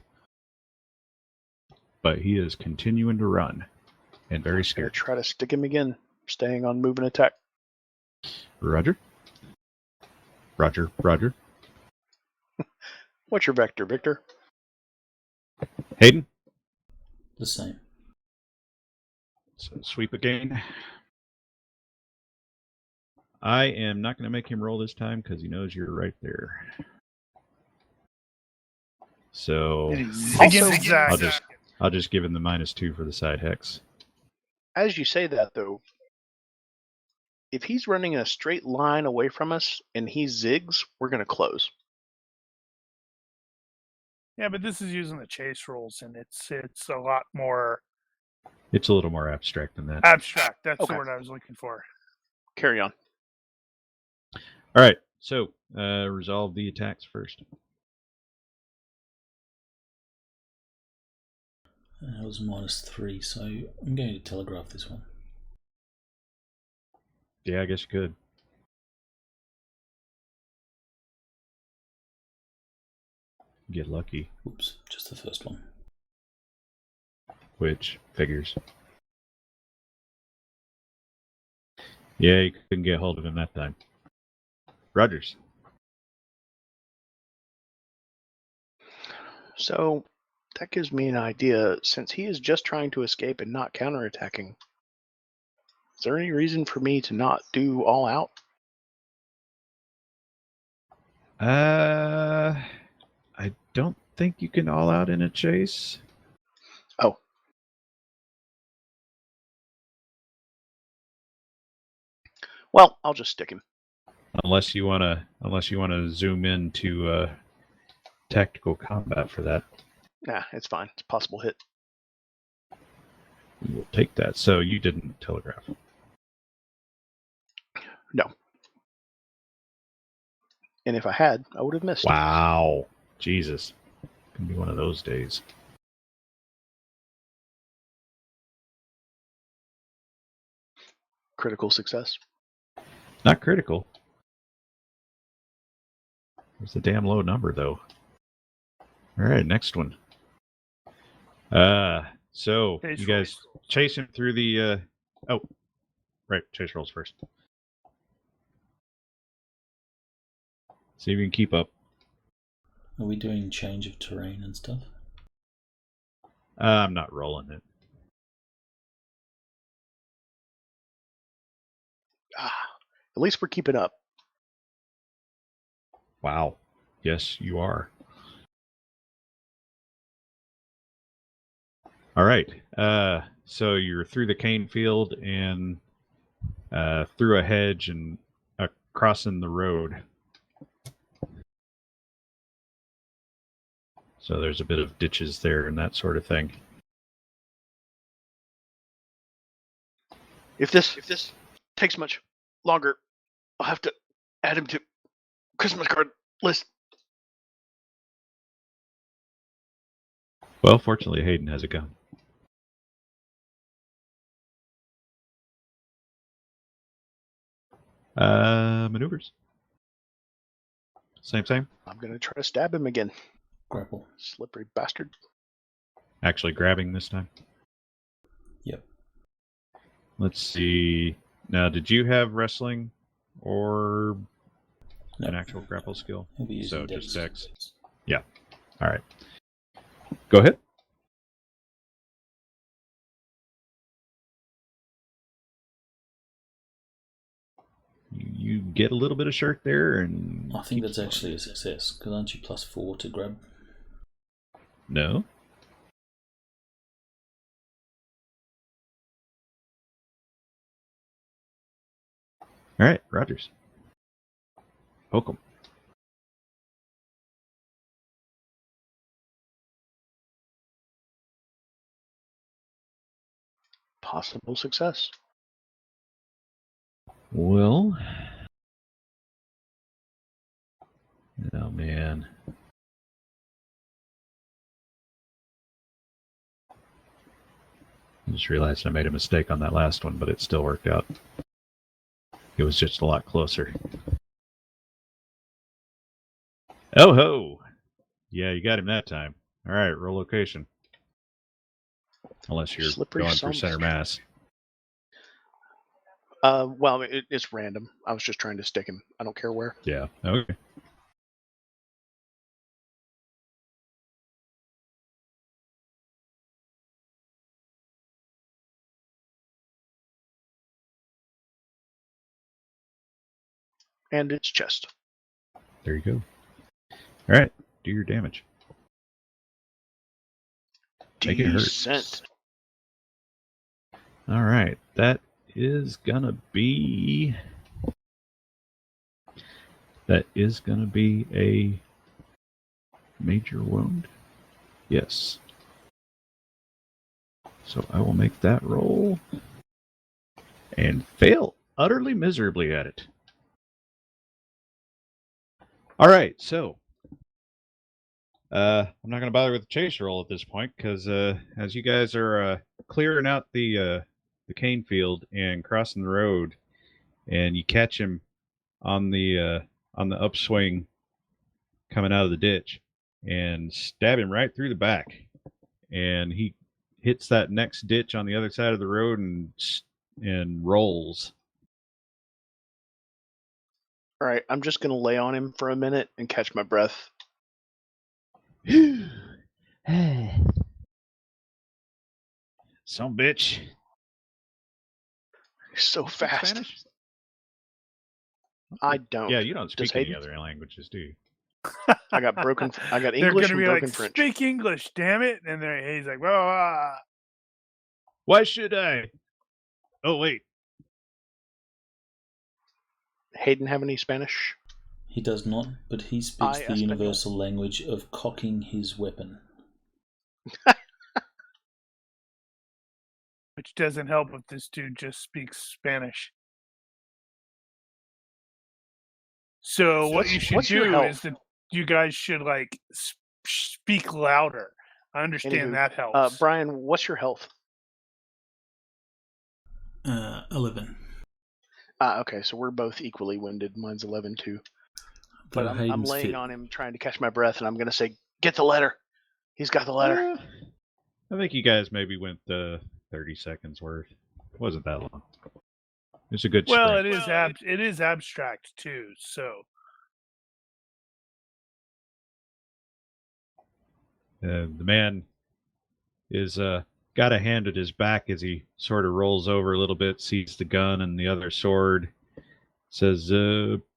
But he is continuing to run and very Gonna scared. try to stick him again. Staying on move and attack. Roger. Roger, Roger. What's your vector, Victor? Hayden? The same. So sweep again. I am not going to make him roll this time because he knows you're right there. So I'll just give him the -2 for the side hex. As you say that, though, if he's running in a straight line away from us and he zigs, we're going to close. Yeah, but this is using the chase rolls, and it's a lot more It's a little more abstract than that. abstract. That's Okay. the word I was looking for. Carry on. All right, so resolve the attacks first. That was -3, so I'm going to telegraph this one. Yeah, I guess you could. Get lucky, Oops, just the first one. which figures. Yeah, you couldn't get hold of him that time. Rogers. So that gives me an idea. Since he is just trying to escape and not counterattacking, is there any reason for me to not do all out? I don't think you can all out in a chase. Oh. Well, I'll just stick him. Unless you wanna zoom into tactical combat for that. Nah, it's fine. It's a possible hit. We'll take that. So you didn't telegraph. No. And if I had, I would have missed. Wow. Jesus. Gonna be one of those days. Critical success. Not critical. It's a damn low number, though. All right, next one. So Chase you guys rolls. chase him through the. Oh, right. Chase rolls first. See if you can keep up. Are we doing change of terrain and stuff? I'm not rolling it. At least we're keeping up. Wow. Yes, you are. All right. So you're through the cane field and through a hedge and crossing the road. So there's a bit of ditches there and that sort of thing. If this takes much longer, I'll have to add him to Christmas card list. Well, fortunately, Hayden has a gun. Maneuvers. Same. I'm going to try to stab him again. Grapple. Slippery bastard. Actually grabbing this time. Yep. Let's see. Now, did you have wrestling or No. an actual grapple skill? He'll be using So Dex. just Dex. Yeah. All right. Go ahead. You get a little bit of shirt there, and I think that's actually a success, because aren't you +4 to grab? no. All right, Rogers. Poke him. Possible success. Well, oh man. I just realized I made a mistake on that last one, but it still worked out. It was just a lot closer. Oh ho! Yeah, you got him that time. All right, roll location. Unless you're Slippery going for something. center mass. Well, it's random. I was just trying to stick him. I don't care where. Yeah. Okay. And it's chest. There you go. All right, do your damage. Make it hurt. Decent. All right, that is gonna be a major wound. Yes. So I will make that roll and fail utterly miserably at it. All right, so I'm not going to bother with the chase roll at this point because as you guys are clearing out the cane field and crossing the road, and you catch him on the upswing coming out of the ditch and stab him right through the back, and he hits that next ditch on the other side of the road and rolls. All right, I'm just going to lay on him for a minute and catch my breath. Some bitch. He's so fast. Spanish? I don't. Yeah, you don't Does speak any Hayden? other languages, do you? I got broken. I got They're English gonna and be broken like, French. speak English, damn it! And he's like, well, Why should I? Oh, wait. Hayden have any Spanish? He does not, but he speaks the Espanol. universal language of cocking his weapon. which doesn't help if this dude just speaks Spanish. So what you should what's your do health? is that you guys should like speak louder. I understand Anywho, that helps. Brian, what's your health? 11. Okay, so we're both equally winded. Mine's 11 too. But I'm Hayden's laying fit. on him, trying to catch my breath, and I'm going to say, "Get the letter." He's got the letter. I think you guys maybe went 30 seconds worth. It wasn't that long. It's a good Well, sprint. it is abstract too. So The man is got a hand at his back as he sort of rolls over a little bit, sees the gun and the other sword, says,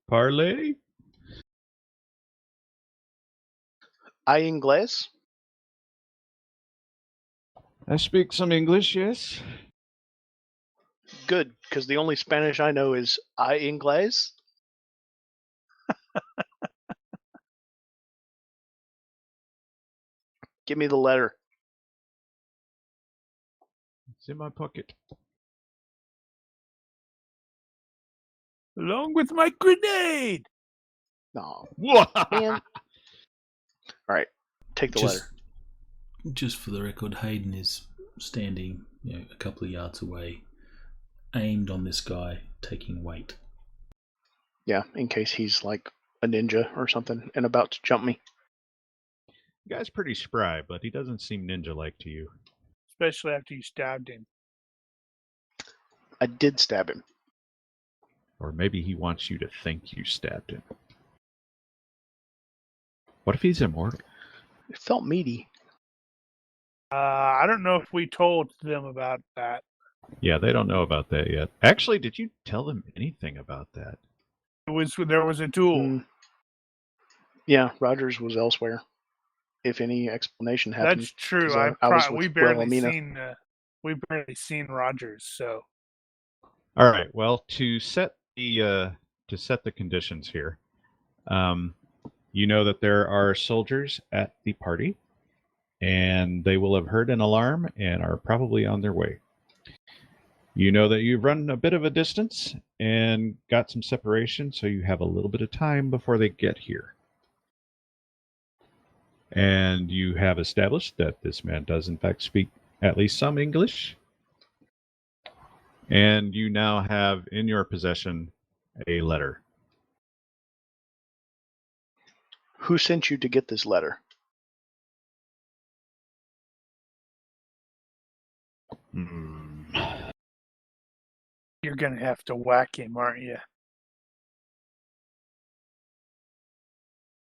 "Parley?" ¿Hay inglés? I speak some English, yes. Good, because the only Spanish I know is "hay inglés." Give me the letter. It's in my pocket. along with my grenade. No, man. All right, take the letter. Just for the record, Hayden is standing a couple of yards away, aimed on this guy, taking weight. Yeah, in case he's like a ninja or something and about to jump me. The guy's pretty spry, but he doesn't seem ninja-like to you. Especially after you stabbed him. I did stab him. Or maybe he wants you to think you stabbed him. What if he's immortal? It felt meaty. I don't know if we told them about that. Yeah, they don't know about that yet. Actually, did you tell them anything about that? There was a duel. Yeah, Rogers was elsewhere. If any explanation happened. That's true. 'cause, I was with we barely Wilhelmina. seen Rogers. So All right. Well, to set the conditions here, you know that there are soldiers at the party, and they will have heard an alarm and are probably on their way. You know that you've run a bit of a distance and got some separation, so you have a little bit of time before they get here. And you have established that this man does in fact speak at least some English. And you now have in your possession a letter. Who sent you to get this letter? you're gonna have to whack him, aren't you?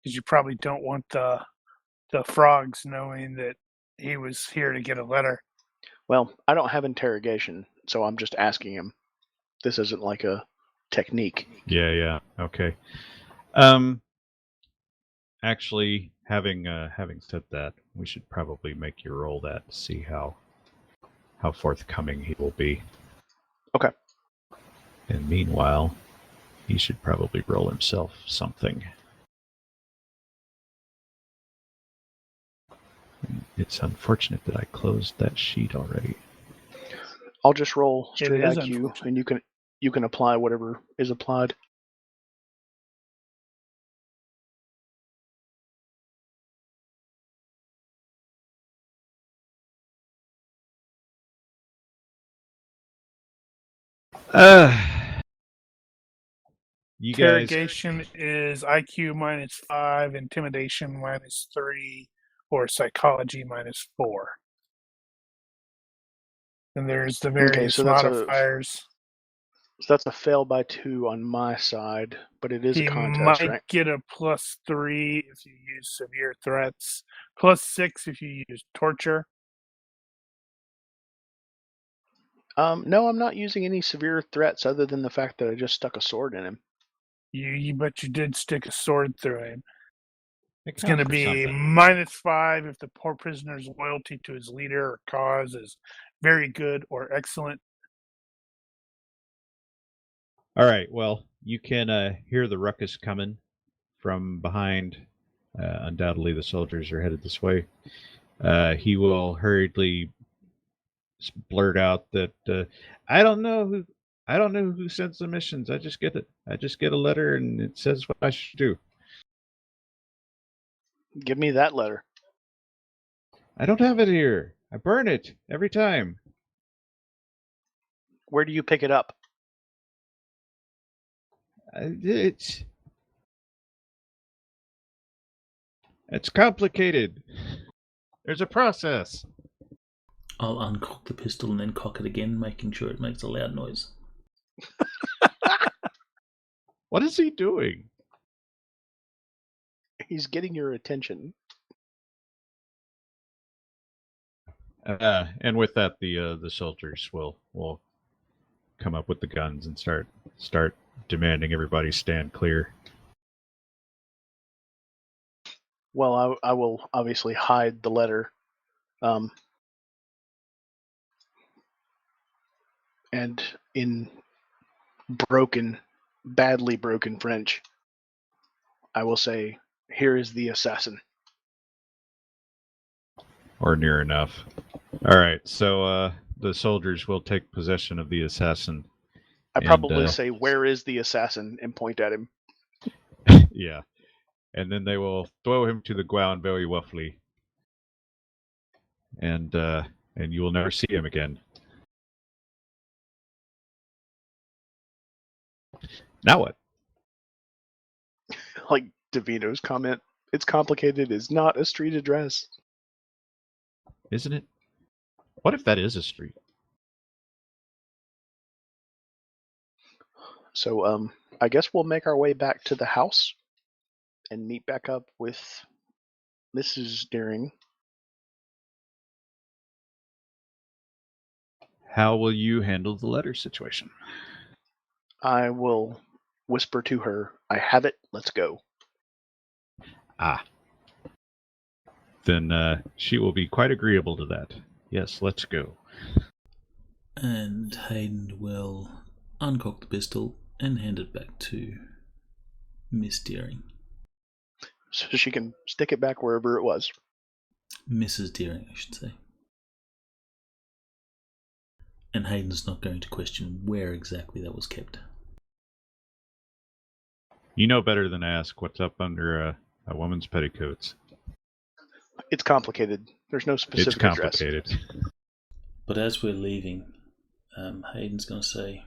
Because you probably don't want the frogs knowing that he was here to get a letter. Well, I don't have interrogation, so I'm just asking him. This isn't like a technique. Yeah. Okay. Actually, having said that, we should probably make you roll that to see how forthcoming he will be. Okay. And meanwhile, he should probably roll himself something. It's unfortunate that I closed that sheet already. I'll just roll straight is IQ, and you can apply whatever is applied. You guys, Interrogation is IQ -5, intimidation -3, or psychology -4. And there's the various so that's modifiers. So that's a fail by 2 on my side, but it is a contest, might right? get a +3 if you use severe threats, +6 if you use torture. No, I'm not using any severe threats other than the fact that I just stuck a sword in him. But you did stick a sword through him. It's it going to counts for be something. -5 if the poor prisoner's loyalty to his leader or cause is very good or excellent. All right. Well, you can hear the ruckus coming from behind. Undoubtedly, the soldiers are headed this way. He will hurriedly blurt out that I don't know who sends the missions. I just get a letter and it says what I should do. Give me that letter. I don't have it here. I burn it every time. Where do you pick it up? It's complicated. There's a process. I'll uncock the pistol and then cock it again, making sure it makes a loud noise. What is he doing? He's getting your attention. And with that, the soldiers will come up with the guns and start demanding everybody stand clear. Well, I will obviously hide the letter. And in badly broken French, I will say, "Here is the assassin." Or near enough. All right, so the soldiers will take possession of the assassin. I probably say, "Where is the assassin?" and point at him. Yeah. And then they will throw him to the ground very roughly. And you will never see him again. Now what? Like Davino's comment, it's complicated is not a street address. Isn't it? What if that is a street? So, I guess we'll make our way back to the house and meet back up with Mrs. Deering. How will you handle the letter situation? I will whisper to her, I have it, let's go. Ah. Then she will be quite agreeable to that. Yes, let's go. And Hayden will uncock the pistol and hand it back to Miss Deering. So she can stick it back wherever it was. Mrs. Deering, I should say. And Hayden's not going to question where exactly that was kept. You know better than to ask what's up under a woman's petticoats. It's complicated. There's no specific It's complicated. address. But as we're leaving, Hayden's going to say,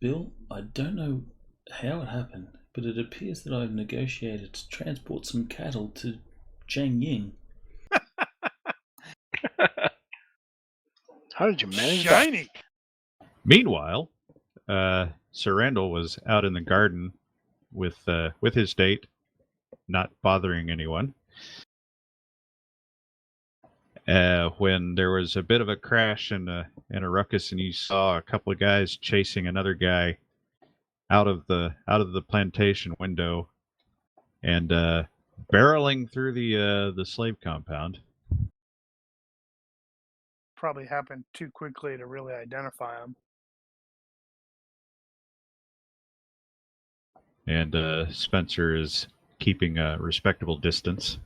Bill, I don't know how it happened, but it appears that I've negotiated to transport some cattle to Jiangyin. How did you manage that? Shiny. Meanwhile, Sir Randall was out in the garden with his date, not bothering anyone. When there was a bit of a crash and a ruckus, and you saw a couple of guys chasing another guy out of the plantation window and barreling through the slave compound. Probably happened too quickly to really identify him. And Spenser is keeping a respectable distance.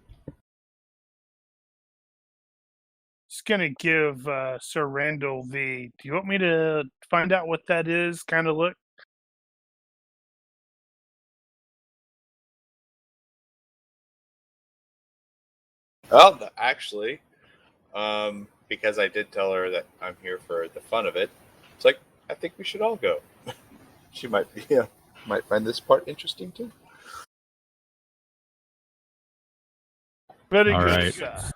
Just gonna give Sir Randall the. Do you want me to find out what that is? Kind of look. Well, actually, because I did tell her that I'm here for the fun of it, it's like I think we should all go. She might find this part interesting too. Very All good, right. sir.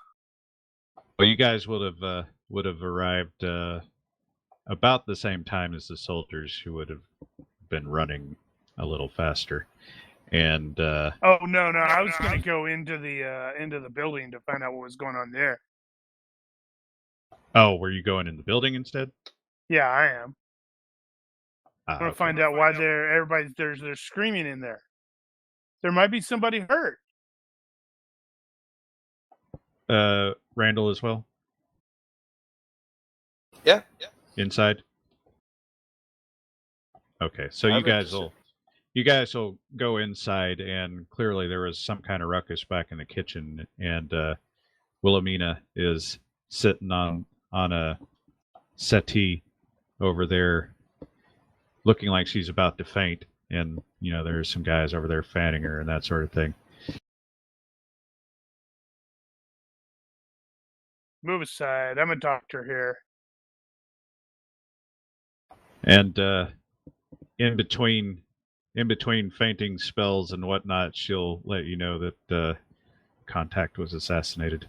Well, you guys would have arrived about the same time as the soldiers, who would have been running a little faster. And Oh no! I was gonna go into the building to find out what was going on there. oh, were you going in the building instead? Yeah, I am. Ah, I want to okay. find out why they're screaming in there. There might be somebody hurt. Randall as well. Yeah. Inside. Okay, so I'm you guys interested. will go inside, and clearly there was some kind of ruckus back in the kitchen, and Wilhelmina is sitting on a settee over there, looking like she's about to faint, and there's some guys over there fanning her and that sort of thing. Move aside. I'm a doctor here. And in between fainting spells and whatnot, she'll let you know that Contact was assassinated,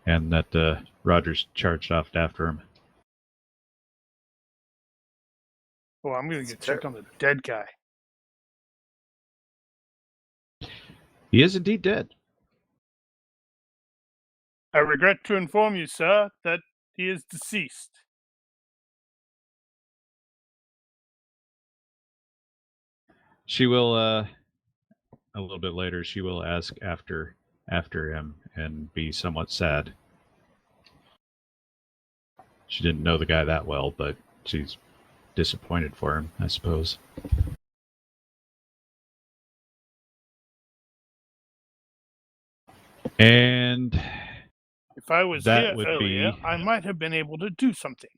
and that Rogers charged off after him. Well, I'm gonna get check on the dead guy. He is indeed dead. I regret to inform you, sir, that he is deceased. She will a little bit later. She will ask after him and be somewhat sad. She didn't know the guy that well, but she's disappointed for him, I suppose. And if I was that here would earlier, be I might have been able to do something.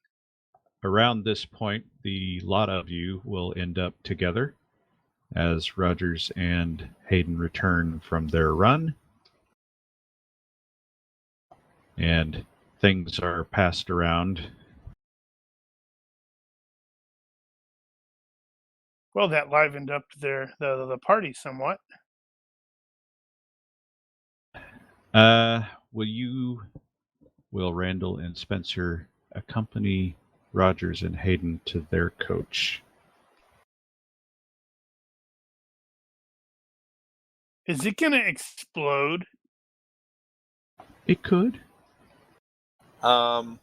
Around this point, the lot of you will end up together as Rogers and Hayden return from their run. And things are passed around Well, that livened up the party somewhat. Will Randall and Spenser accompany Rogers and Hayden to their coach? Is it going to explode? It could. Well,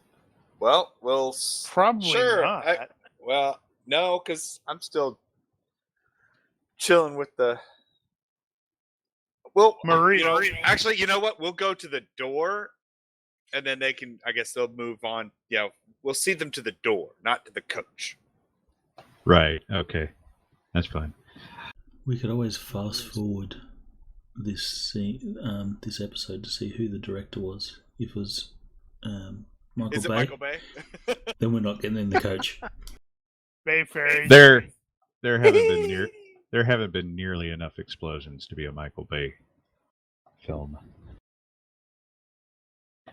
we'll Probably sure. not. Well, no, because I'm still chilling with the. Well, Marie. Actually, you know what? We'll go to the door, and then they can. I guess they'll move on. We'll see them to the door, not to the coach. Right. Okay. That's fine. We could always fast forward this episode to see who the director was. If it was Michael Is it Bay, Michael Bay? then we're not getting in the coach. Bay Fairies. There haven't been nearly enough explosions to be a Michael Bay film.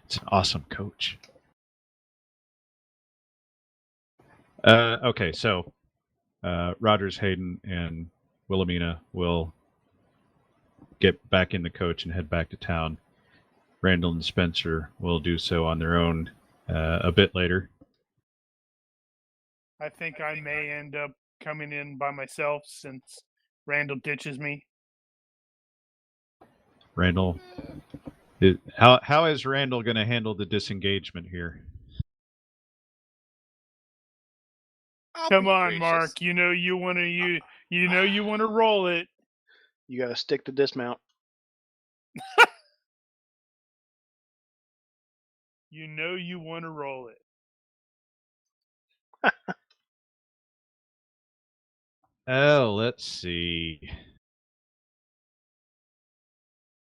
It's an awesome coach. Okay, so Rogers, Hayden, and Wilhelmina will get back in the coach and head back to town. Randall and Spenser will do so on their own a bit later. I think I may end up coming in by myself since Randall ditches me. Randall, how is Randall going to handle the disengagement here? Come on, Mark. You know you want to roll it. You got to stick to dismount. You know you want to roll it. Oh, let's see.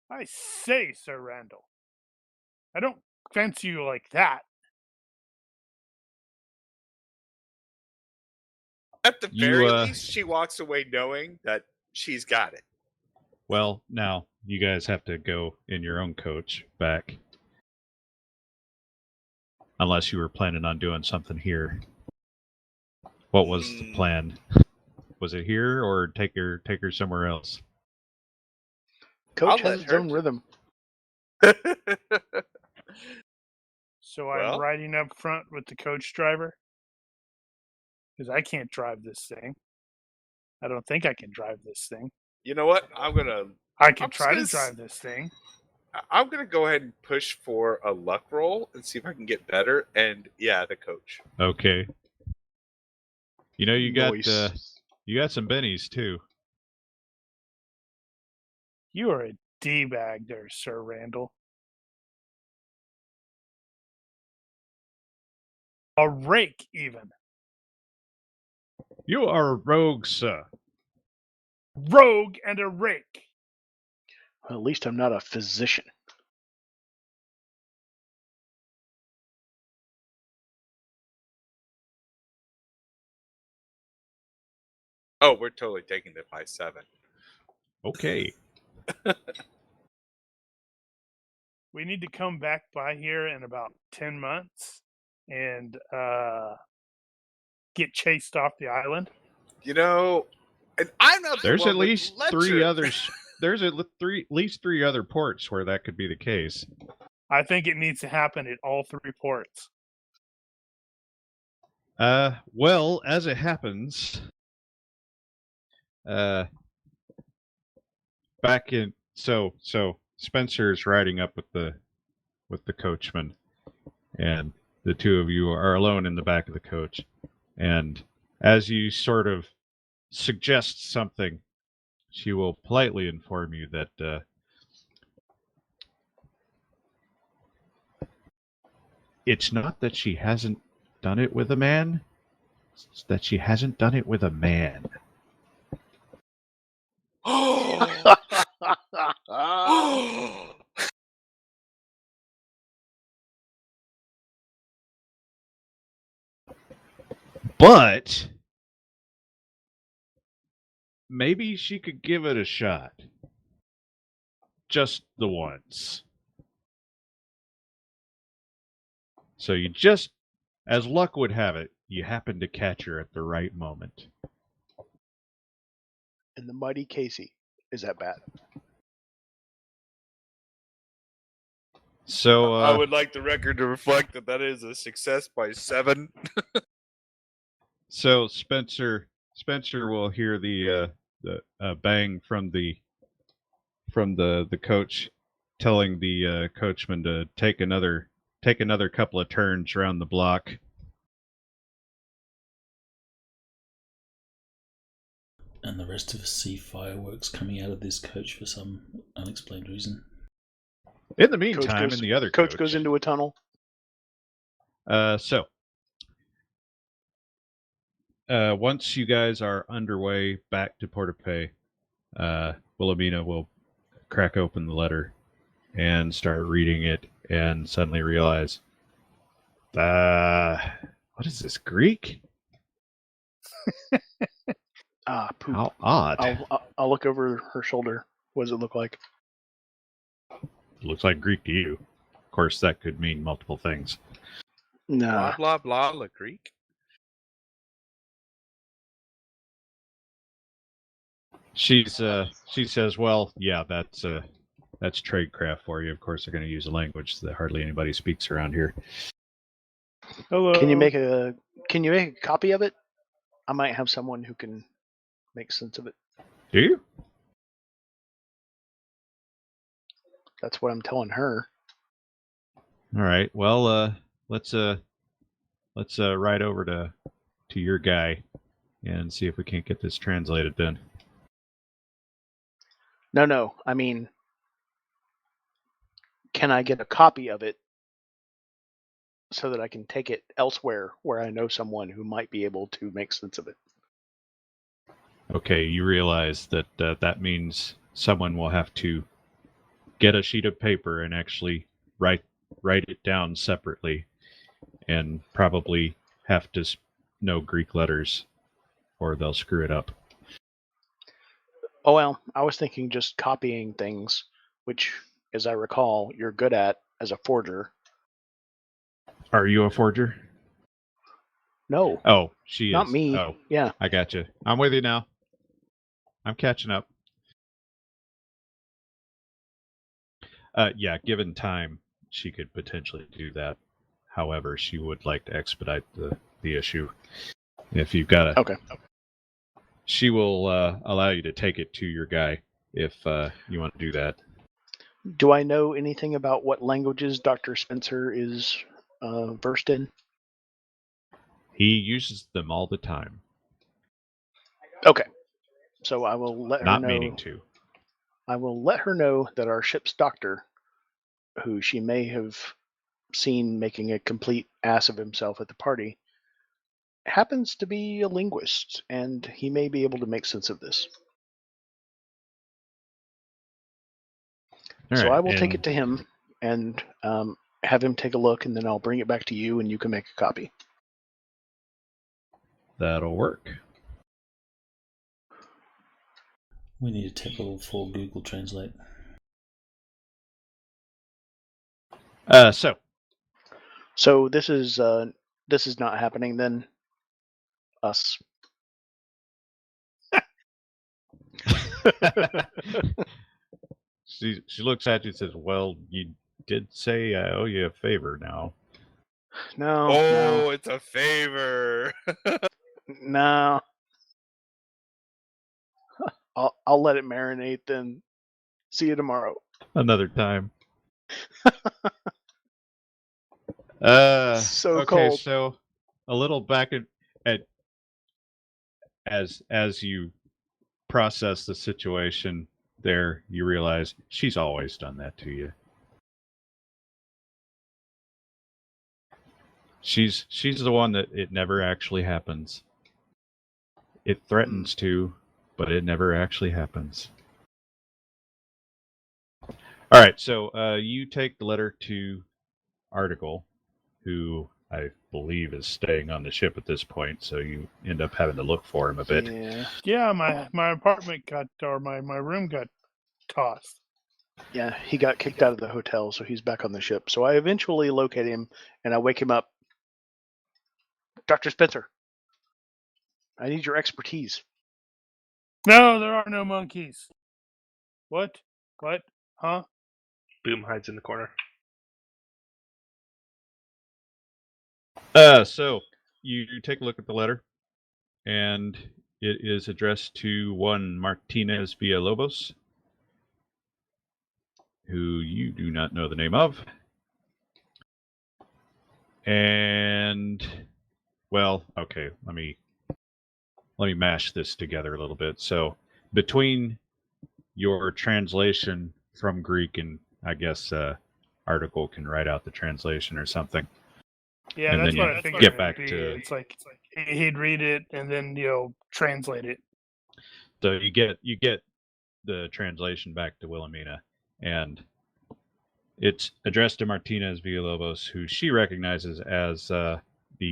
I say, Sir Randall. I don't fancy you like that. At the very least, she walks away knowing that she's got it. Well, now you guys have to go in your own coach back. Unless you were planning on doing something here. What was the plan? Was it here or take her somewhere else? Coach has his own rhythm. So I'm riding up front with the coach driver? Because I can't drive this thing. I don't think I can drive this thing. You know what? I can try to drive this thing. I'm going to go ahead and push for a luck roll and see if I can get better. And yeah, the coach. Okay. You know, you got some bennies too. You are a D-bag there, Sir Randall. A rake, even. You are a rogue, sir. Rogue and a rake. Well, at least I'm not a physician. Oh, we're totally taking it by 7. Okay. We need to come back by here in about 10 months and get chased off the island. You know, and I'm not. There's at least 3 others. There's at least 3 other ports where that could be the case. I think it needs to happen at all 3 ports. Well, as it happens, back in so Spenser's riding up with the coachman, and the two of you are alone in the back of the coach. And as you sort of suggest something, she will politely inform you that it's not that she hasn't done it with a man, it's that she hasn't done it with a man. But maybe she could give it a shot. Just the once. So you just, as luck would have it, you happen to catch her at the right moment. and the mighty Casey is at bat. So I would like the record to reflect that is a success by 7. So Spenser will hear the bang from the coach, telling the coachman to take another couple of turns around the block. And the rest of us see fireworks coming out of this coach for some unexplained reason. In the meantime, the other coach goes into a tunnel. Once you guys are underway back to Portape, Wilhelmina will crack open the letter and start reading it, and suddenly realize, what is this, Greek? Poop. How odd. I'll look over her shoulder. What does it look like? It looks like Greek to you. Of course, that could mean multiple things. Nah. Blah, blah, blah, la Greek. She says, well, yeah, that's tradecraft for you. Of course, they're going to use a language that hardly anybody speaks around here. Hello. Can you make a copy of it? I might have someone who can make sense of it. Do you? That's what I'm telling her. All right. Well, let's ride over to your guy and see if we can't get this translated then. No. I mean, can I get a copy of it so that I can take it elsewhere where I know someone who might be able to make sense of it? Okay, you realize that that means someone will have to get a sheet of paper and actually write it down separately, and probably have to know Greek letters, or they'll screw it up. Oh, well, I was thinking just copying things, which, as I recall, you're good at as a forger. Are you a forger? No. Oh, she Not is. me. Oh, yeah. I got you. I'm with you now. I'm catching up. Yeah, given time, she could potentially do that. However, she would like to expedite the issue. If you've got Okay. She will allow you to take it to your guy if you want to do that. Do I know anything about what languages Dr. Spenser is versed in? He uses them all the time. Okay. So I will let her know. Not meaning to. I will let her know that our ship's doctor, who she may have seen making a complete ass of himself at the party, happens to be a linguist, and he may be able to make sense of this. All so right, I will take it to him and have him take a look, and then I'll bring it back to you, and you can make a copy. That'll work. We need a tickle for Google Translate. So this is not happening then. Us. She looks at you and says, "Well, you did say I owe you a favor now." No. It's a favor. No. I'll let it marinate then. See you tomorrow. Another time. So okay, cold. So a little back at as you process the situation there, you realize she's always done that to you. She's the one that it never actually happens. It threatens to, but it never actually happens. All right, so you take the letter to Artegal, who I believe is staying on the ship at this point, so you end up having to look for him a bit. Yeah, my apartment my room got tossed. Yeah, he got kicked out of the hotel, so he's back on the ship. So I eventually locate him, and I wake him up. Dr. Spenser, I need your expertise. No, there are no monkeys. What? What? Huh? Boom hides in the corner. So you take a look at the letter, and it is addressed to one Martinez Villalobos, who you do not know the name of. And, well, okay, let me mash this together a little bit. So between your translation from Greek and, I guess, Artegal can write out the translation or something. Yeah, And that's then what you I figured get it'd back be. to- It's like he'd read it and then translate it. So you get the translation back to Wilhelmina, and it's addressed to Martinez Villalobos, who she recognizes as the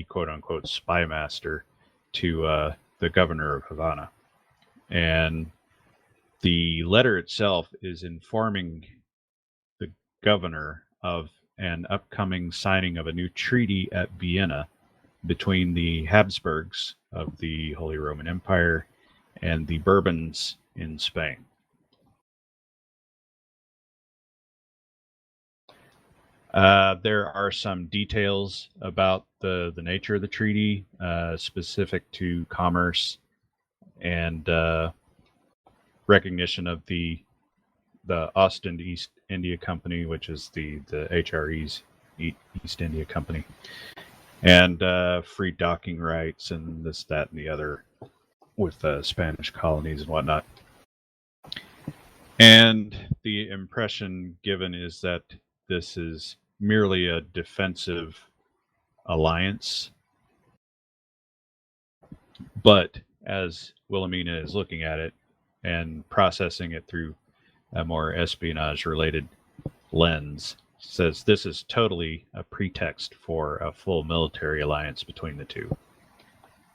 quote-unquote spy master to the governor of Havana. And the letter itself is informing the governor of an upcoming signing of a new treaty at Vienna between the Habsburgs of the Holy Roman Empire and the Bourbons in Spain. There are some details about the nature of the treaty, specific to commerce and recognition of the Ostend East India Company, which is the HRE's East India Company, and free docking rights and this, that, and the other with Spanish colonies and whatnot. And the impression given is that this is merely a defensive alliance. But as Wilhelmina is looking at it and processing it through a more espionage-related lens, says this is totally a pretext for a full military alliance between the two.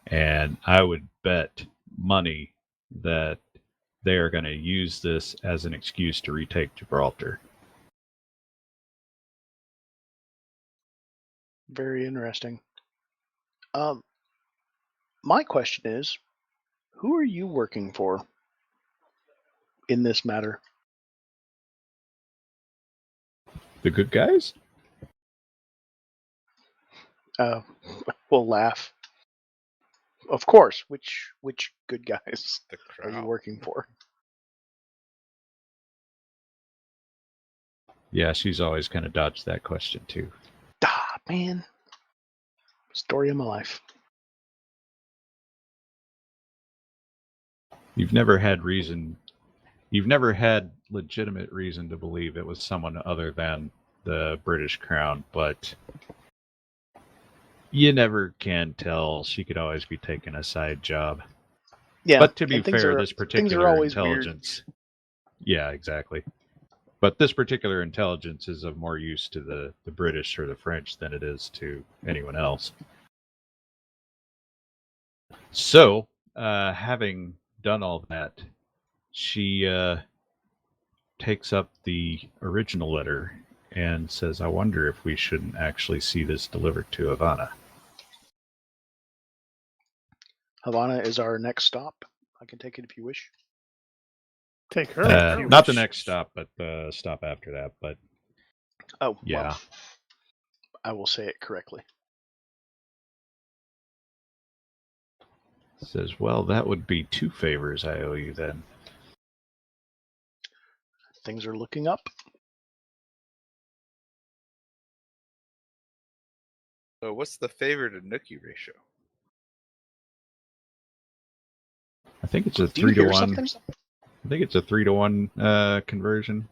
And I would bet money that they are going to use this as an excuse to retake Gibraltar. Very interesting. My question is, who are you working for in this matter? The good guys? We'll laugh. Of course. Which good guys The are you crowd. working for? Yeah, she's always kind of dodged that question too. Ah, man. Story of my life. You've never had legitimate reason to believe it was someone other than the British Crown, but you never can tell. She could always be taking a side job. Yeah. But to be and things fair, are- this things are particular always weird. intelligence. Yeah, exactly. But this particular intelligence is of more use to the British or the French than it is to anyone else. So, having done all that, she takes up the original letter and says, I wonder if we shouldn't actually see this delivered to Havana. Havana is our next stop. I can take it if you wish. Take her. if you Not the wish. next stop, but the stop after that. But Oh, yeah. well, I will say it correctly. Says, well, that would be 2 favors I owe you then. Things are looking up. So what's the favor to Nookie ratio? I think it's a Do you 3 to hear 1. something? I think it's a 3 to 1 conversion.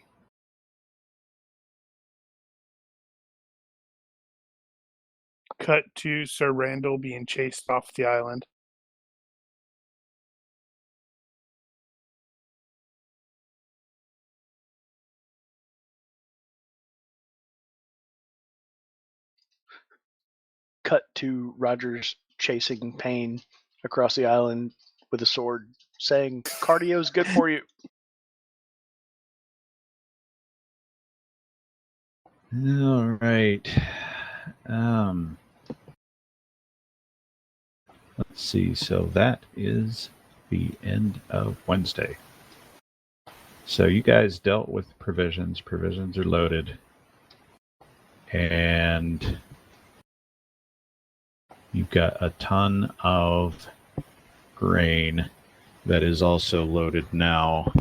Cut to Sir Randall being chased off the island. Cut to Rogers chasing Payne across the island with a sword, saying, "Cardio's good for you." All right. Let's see. So that is the end of Wednesday. So you guys dealt with provisions. Provisions are loaded. And you've got a ton of grain that is also loaded now.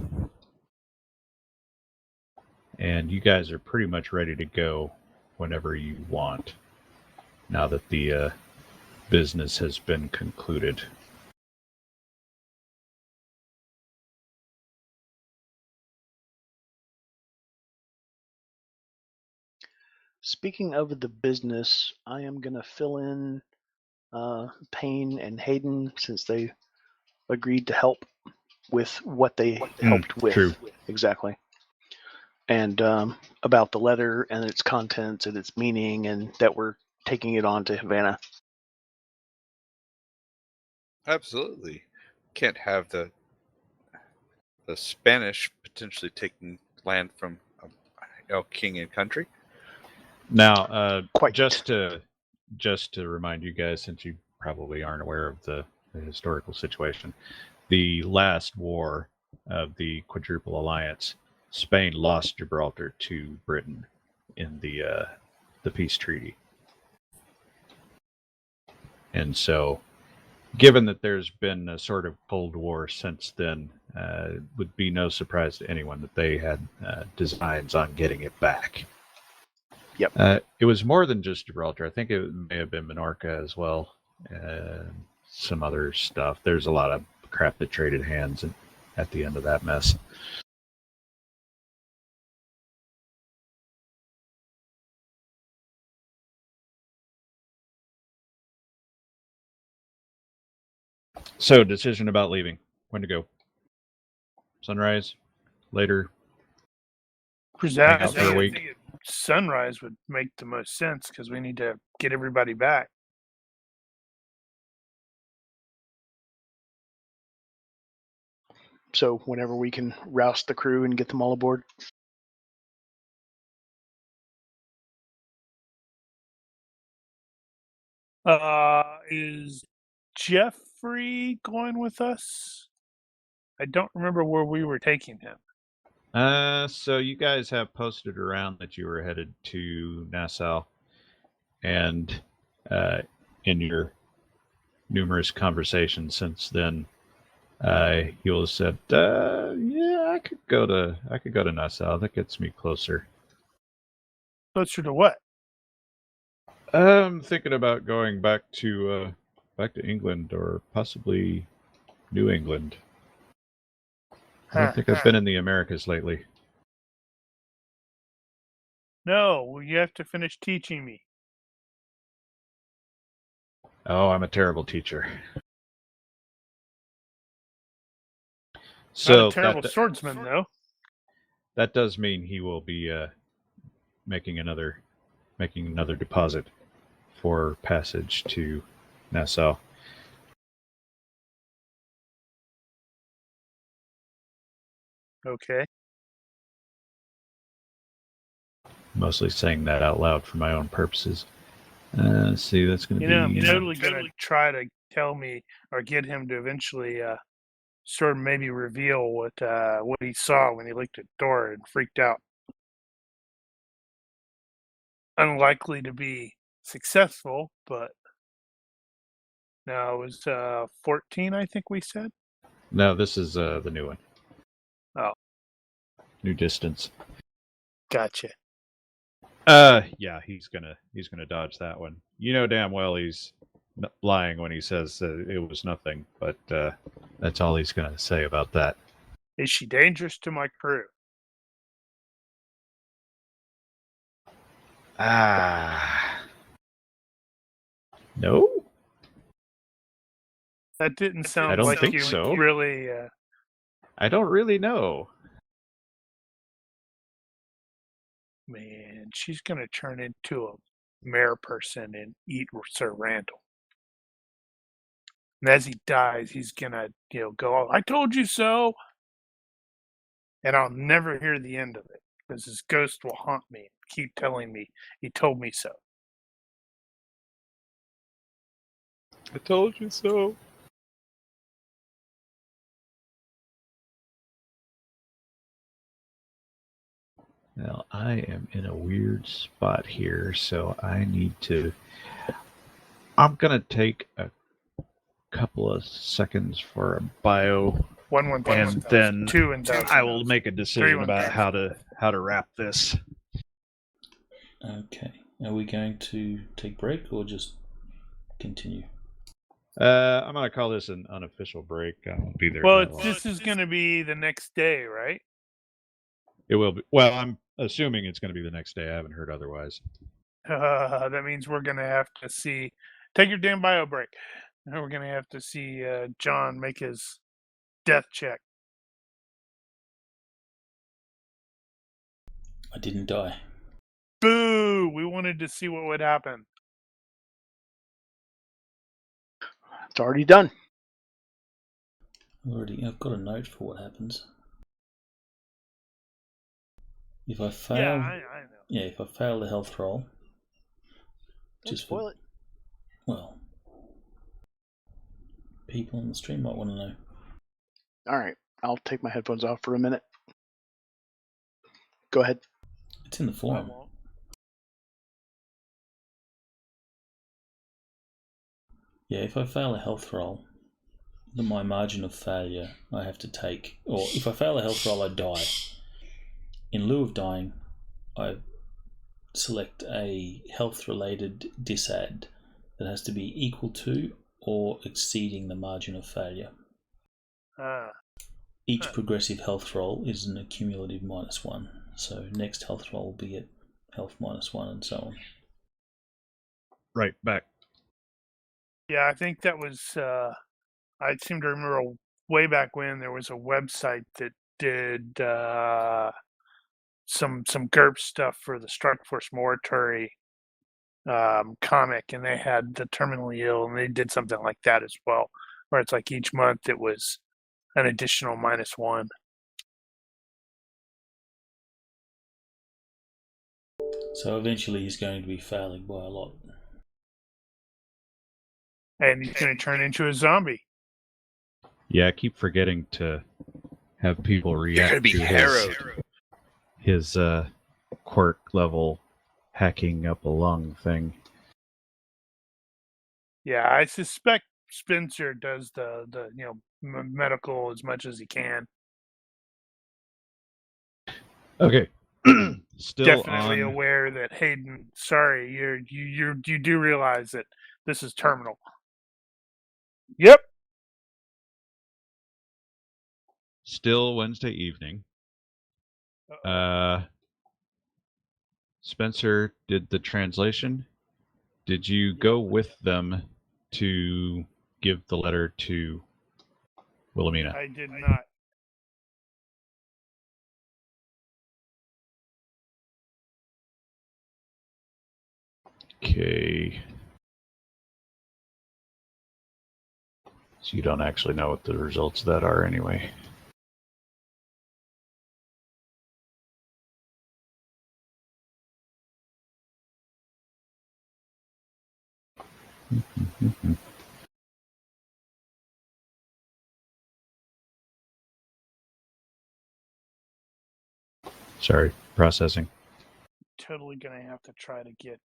And you guys are pretty much ready to go whenever you want, now that the business has been concluded. Speaking of the business, I am going to fill in Payne and Hayden, since they agreed to help with what they helped with. True. Exactly. And about the letter and its contents and its meaning, and that we're taking it on to Havana. Absolutely. Can't have the Spanish potentially taking land from king and country. Now, Quite. just to remind you guys, since you probably aren't aware of the historical situation, the last war of the Quadruple Alliance, Spain lost Gibraltar to Britain in the peace treaty. And so, given that there's been a sort of Cold War since then, it would be no surprise to anyone that they had designs on getting it back. Yep. It was more than just Gibraltar. I think it may have been Minorca as well. Some other stuff. There's a lot of crap that traded hands at the end of that mess. So, decision about leaving. When to go? Sunrise? Later? Hang out for a week? I think sunrise would make the most sense, because we need to get everybody back. So whenever we can roust the crew and get them all aboard. Is Jeffrey going with us? I don't remember where we were taking him. So you guys have posted around that you were headed to Nassau, and in your numerous conversations since then, you'll have said, "Yeah, I could go to Nassau. That gets me closer." Closer to what? I'm thinking about going back to England, or possibly New England. I don't think I've been in the Americas lately. No, you have to finish teaching me. Oh, I'm a terrible teacher. So Not a terrible swordsman, though. That does mean he will be making another deposit for passage to Nassau. Okay. Mostly saying that out loud for my own purposes. Let's see, that's going to be... I'm totally going to try to tell me, or get him to eventually sort of maybe reveal what he saw when he looked at the door and freaked out. Unlikely to be successful, but no, it was 14, I think we said. No, this is the new one. Oh. New distance. Gotcha. Yeah, he's gonna dodge that one. You know damn well he's lying when he says it was nothing, but that's all he's gonna say about that. Is she dangerous to my crew? No? That didn't sound I don't like think you so. really... I don't really know. Man, she's going to turn into a mare person and eat Sir Randall. And as he dies, he's going to, go, "I told you so." And I'll never hear the end of it, because his ghost will haunt me and keep telling me, "He told me so." I told you so. Well, I am in a weird spot here, so I need to... I'm going to take a couple of seconds for a bio, 1 and then 2 1,000. I will make a decision 3 about 1,000. how to wrap this. Okay. Are we going to take break or just continue? I'm going to call this an unofficial break. I won't be there. Well, that long. this is going to be the next day, right? It will be. Well, I'm assuming it's going to be the next day. I haven't heard otherwise. That means we're going to have to see. Take your damn bio break. And we're going to have to see John make his death check. I didn't die. Boo! We wanted to see what would happen. It's already done. I've got a note for what happens. If I fail, Yeah, I know. Yeah, if I fail the health roll, Don't spoil it. Well, people on the stream might want to know. All right, I'll take my headphones off for a minute. Go ahead. It's in the forum. Yeah, if I fail a health roll, my margin of failure I have to take, or if I fail a health roll, I die. In lieu of dying, I select a health-related disad that has to be equal to or exceeding the margin of failure. Each progressive health roll is an accumulative -1, so next health roll will be at health -1 and so on. Right, back. Yeah, I think that was. I seem to remember way back when there was a website that did some GURPS stuff for the Strike Force Mortuary comic, and they had the terminally ill, and they did something like that as well, where it's like each month it was an additional -1. So eventually he's going to be failing by a lot. And he's going to turn into a zombie. Yeah, I keep forgetting to have people react You're gonna be to harrowed. his quirk level hacking up a lung thing. Yeah, I suspect Spenser does the medical as much as he can. Okay. Still Definitely on. aware that Hayden. Sorry, you do realize that this is terminal. Yep. Still Wednesday evening. Spenser did the translation. Did you go with them to give the letter to Wilhelmina? I did not. Okay. So you don't actually know what the results of that are anyway. Sorry, processing. Totally gonna have to try to get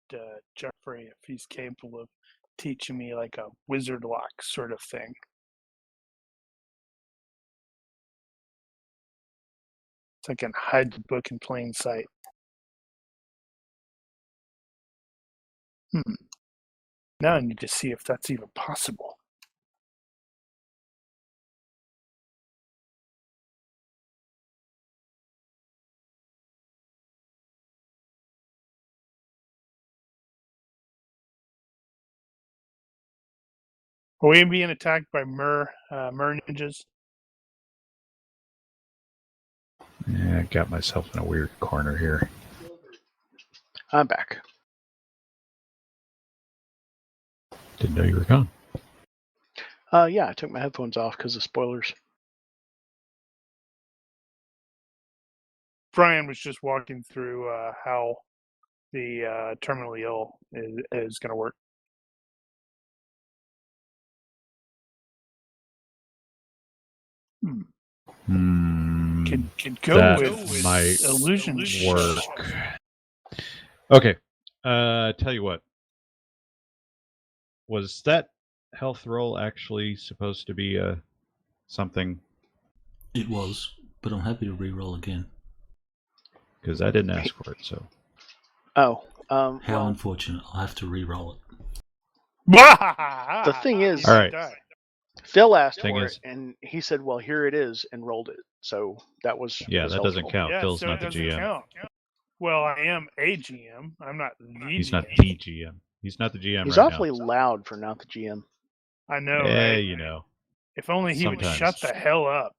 Jeffrey if he's capable of teaching me like a wizard lock sort of thing. So I can hide the book in plain sight. Now I need to see if that's even possible. Are we being attacked by mer ninjas? Yeah, I got myself in a weird corner here. I'm back. Didn't know you were gone. Yeah, I took my headphones off because of spoilers. Brian was just walking through how the terminally ill is going to work. Could go That with might illusion work. Okay. Tell you what. Was that health roll actually supposed to be something? It was, but I'm happy to re-roll again. Because I didn't ask for it, so. Oh, How well, unfortunate. I'll have to re-roll it. the thing is, All right. Phil asked Thing for is- it, and he said, "Well, here it is," and rolled it. So that was Yeah, that doesn't helpful. count. Yeah, Phil's so not it the doesn't GM. count. Well, I am a GM. I'm not the He's GM. not the GM. He's not the GM He's right awfully loud for not the GM. I know, now. right? you know. If only he would sometimes. shut the hell up.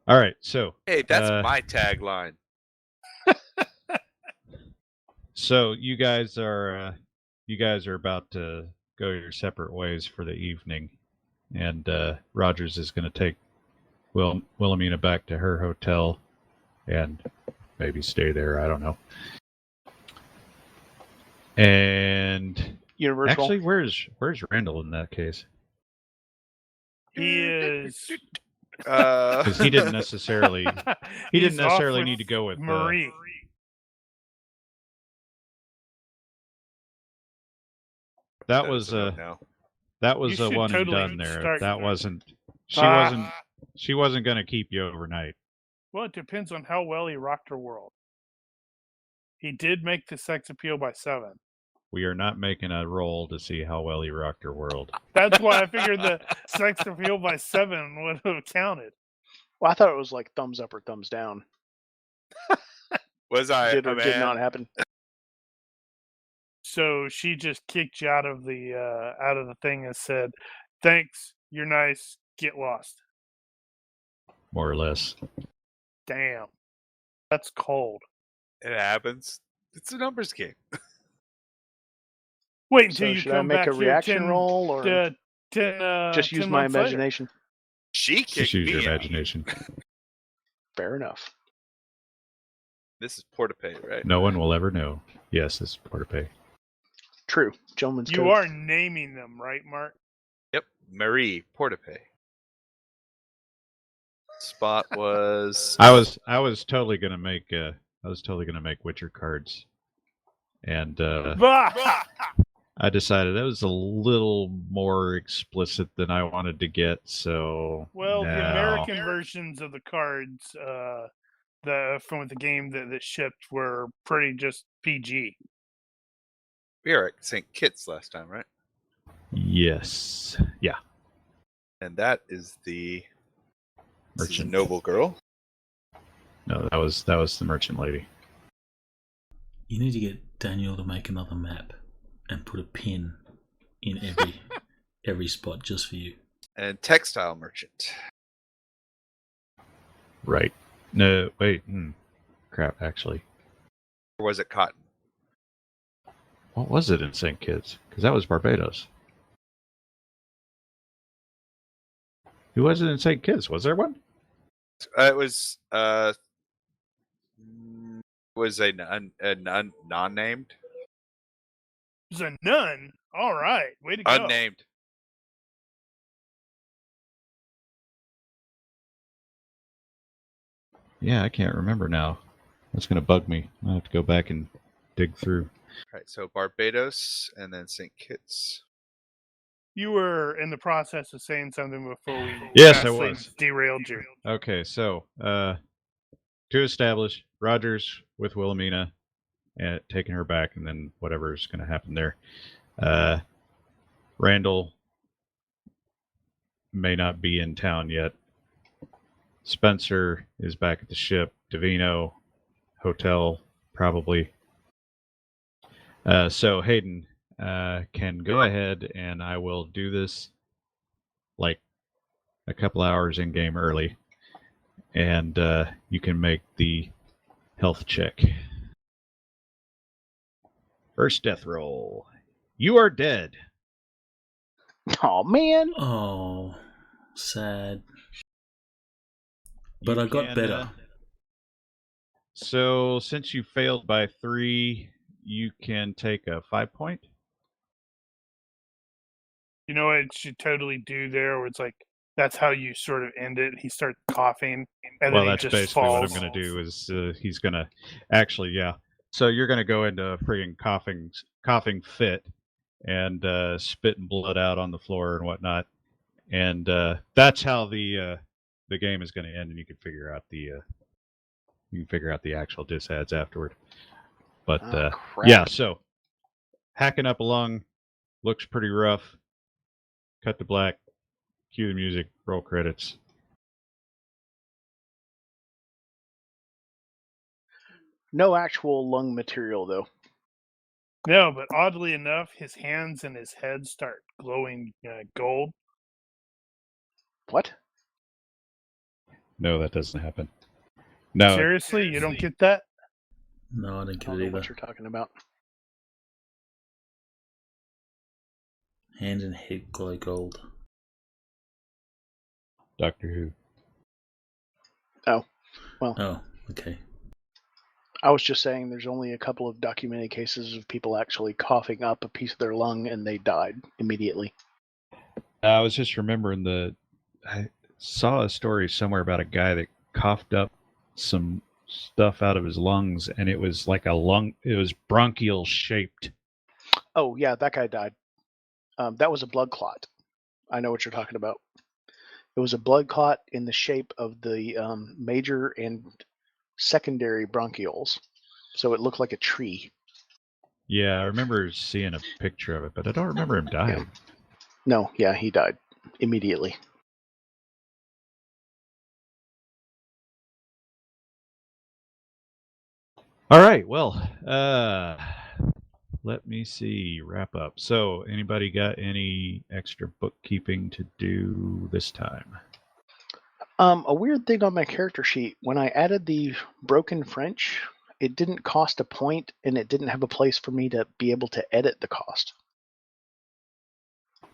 All right, so. Hey, that's my tagline. So you guys are about to go your separate ways for the evening, and Rogers is going to take Wilhelmina back to her hotel, and maybe stay there. I don't know. And Universal. actually, where's Randall in that case? He is. Because he didn't necessarily He's off with need to go with Marie. that was now. that was You a should one totally and done there. start- That wasn't Ah. she wasn't going to keep you overnight. Well, it depends on how well he rocked her world. He did make the sex appeal by 7. We are not making a roll to see how well he rocked her world. That's why I figured the sex appeal by 7 would have counted. Well, I thought it was like thumbs up or thumbs down. Was I Did a or did man? not happen. So she just kicked you out of the thing and said, "Thanks, you're nice. Get lost." More or less. Damn, that's cold. It happens. It's a numbers game. Wait until So you should I come make back a here reaction 10, roll or 10, just 10 use my months later. imagination? She Just kicked use your me out. imagination. Fair enough. This is Portapay, right? No one will ever know. Yes, it's Portapay. True. Gentleman's You code. are naming them, right, Mark? Yep, Marie Portapay. Spot was I was totally gonna make Witcher cards, and Bah! I decided that was a little more explicit than I wanted to get. So Well, the no. American versions of the cards, from the game that shipped were pretty just PG. we were at St. Kitts last time, right? Yes, yeah, And that is the this is a merchant. noble girl. No, that was the merchant lady. You need to get Daniel to make another map and put a pin in every spot just for you. And textile merchant. Right. No, wait. Crap, actually. Or was it cotton? What was it in St. Kitts? Because that was Barbados. Who was it in St. Kitts? Was there one? It was a non-named? It was a nun. All right, way to go. Unnamed. Yeah, I can't remember now. That's going to bug me. I'll have to go back and dig through. All right, so Barbados and then St. Kitts. You were in the process of saying something before we Yes, I vastly was. derailed you. Okay, so to establish, Rogers with Wilhelmina, and taking her back, and then whatever's going to happen there. Randall may not be in town yet. Spenser is back at the ship. Davino, hotel, probably. So Hayden can go ahead, and I will do this like a couple hours in game early, and you can make the health check. First death roll. You are dead. Oh man. Oh, sad. But You I got can, better. So since you failed by 3, you can take a 5 point. You know what it should totally do there? Where it's like that's how you sort of end it. He starts coughing, and Well, then he that's just basically falls. what I'm going to do. Is he's going to actually, yeah. So you're going to go into a friggin' coughing fit, and spitting blood out on the floor and whatnot, and that's how the game is going to end, and you can figure out the actual disads afterward. But crap. yeah, so hacking up a lung looks pretty rough. Cut to black, cue the music, roll credits. No actual lung material, though. No, but oddly enough, his hands and his head start glowing gold. What? No, that doesn't happen. No, Seriously, you don't get that? No, I didn't I get don't it know either. what you're talking about. Hand and head glow gold. Doctor Who. Oh, well. Oh, okay. I was just saying there's only a couple of documented cases of people actually coughing up a piece of their lung and they died immediately. I was just remembering I saw a story somewhere about a guy that coughed up some stuff out of his lungs, and it was like it was bronchial shaped. Oh, yeah, that guy died. That was a blood clot. I know what you're talking about. It was a blood clot in the shape of the major and secondary bronchioles. So it looked like a tree. Yeah, I remember seeing a picture of it, but I don't remember him dying. Yeah. No, yeah, he died immediately. All right, well, let me see, wrap up. So, anybody got any extra bookkeeping to do this time? A weird thing on my character sheet, when I added the broken French, it didn't cost a point, and it didn't have a place for me to be able to edit the cost.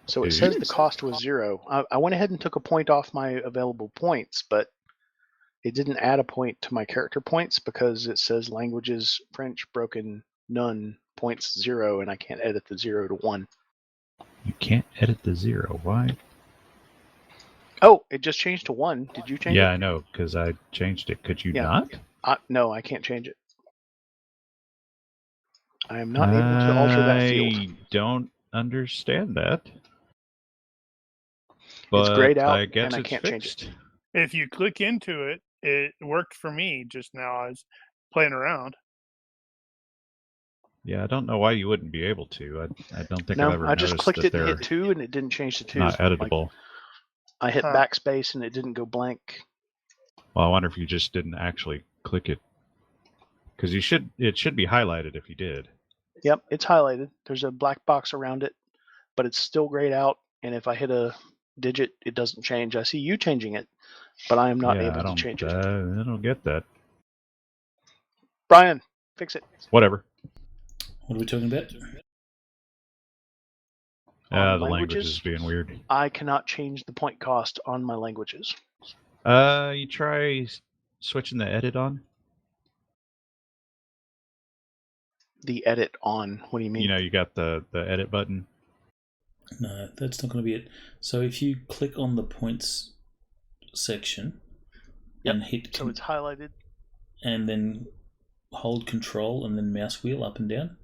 So it says the cost was 0. I went ahead and took a point off my available points, but it didn't add a point to my character points because it says languages, French, broken, none, points 0, and I can't edit the 0 to 1. You can't edit the 0. Why? Oh, it just changed to 1. Did you change it? Yeah, I know, because I changed it. Could you not? No, I can't change it. I am not able to alter that field. I don't understand that. But It's grayed out, I guess and I it's can't fixed. change it. If you click into it, it worked for me just now. I was playing around. Yeah, I don't know why you wouldn't be able to. I don't think I've ever I just noticed clicked that it and they're hit 2, and it didn't change to 2. not editable. I hit Huh. backspace, and it didn't go blank. Well, I wonder if you just didn't actually click it. Because it should be highlighted if you did. Yep, it's highlighted. There's a black box around it, but it's still grayed out, and if I hit a digit, it doesn't change. I see you changing it, but I am not able to change it. I don't get that. Brian, fix it. Whatever. What are we talking about? On The language is being weird. I cannot change the point cost on my languages. You try switching the edit on. The edit on. What do you mean? You know, you got the edit button. No, that's not going to be it. So if you click on the points section and hit so it's highlighted. and then hold control and then mouse wheel up and down.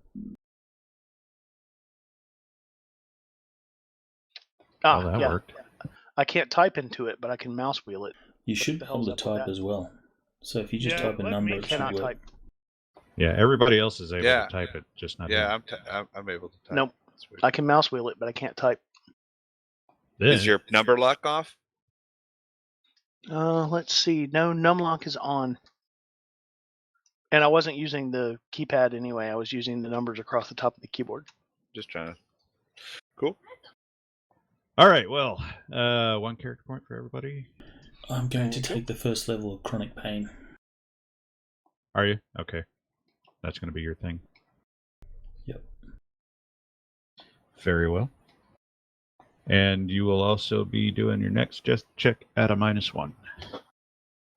Oh, that worked. I can't type into it, but I can mouse wheel it. You should be able to type as well. So if you just type a number, it should cannot work. type. Yeah, everybody else is able to type it, just not Yeah, him. I'm able to type. Nope. I can mouse wheel it, but I can't type. Is your number lock off? Let's see. No, numlock is on. And I wasn't using the keypad anyway. I was using the numbers across the top of the keyboard. Just trying to. Cool. All right, well, 1 character point for everybody. I'm going to take the first level of chronic pain. Are you? Okay. That's going to be your thing. Yep. Very well. And you will also be doing your next just check at a -1.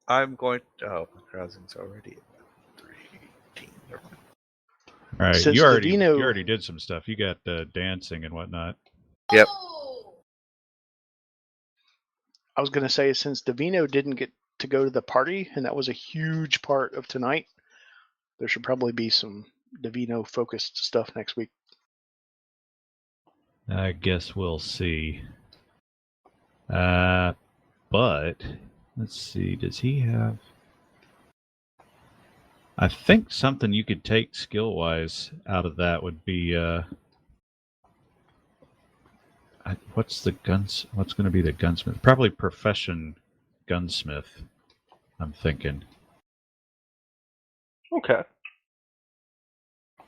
I'm going to. Oh, my crossing's already at 318. All right, Since you already Vivino- did some stuff. You got dancing and whatnot. Yep. I was going to say, since Davino didn't get to go to the party, and that was a huge part of tonight, there should probably be some Davino-focused stuff next week. I guess we'll see. But let's see. Does he have? I think something you could take skill-wise out of that would be what's going to be the gunsmith? Probably profession gunsmith. I'm thinking Okay.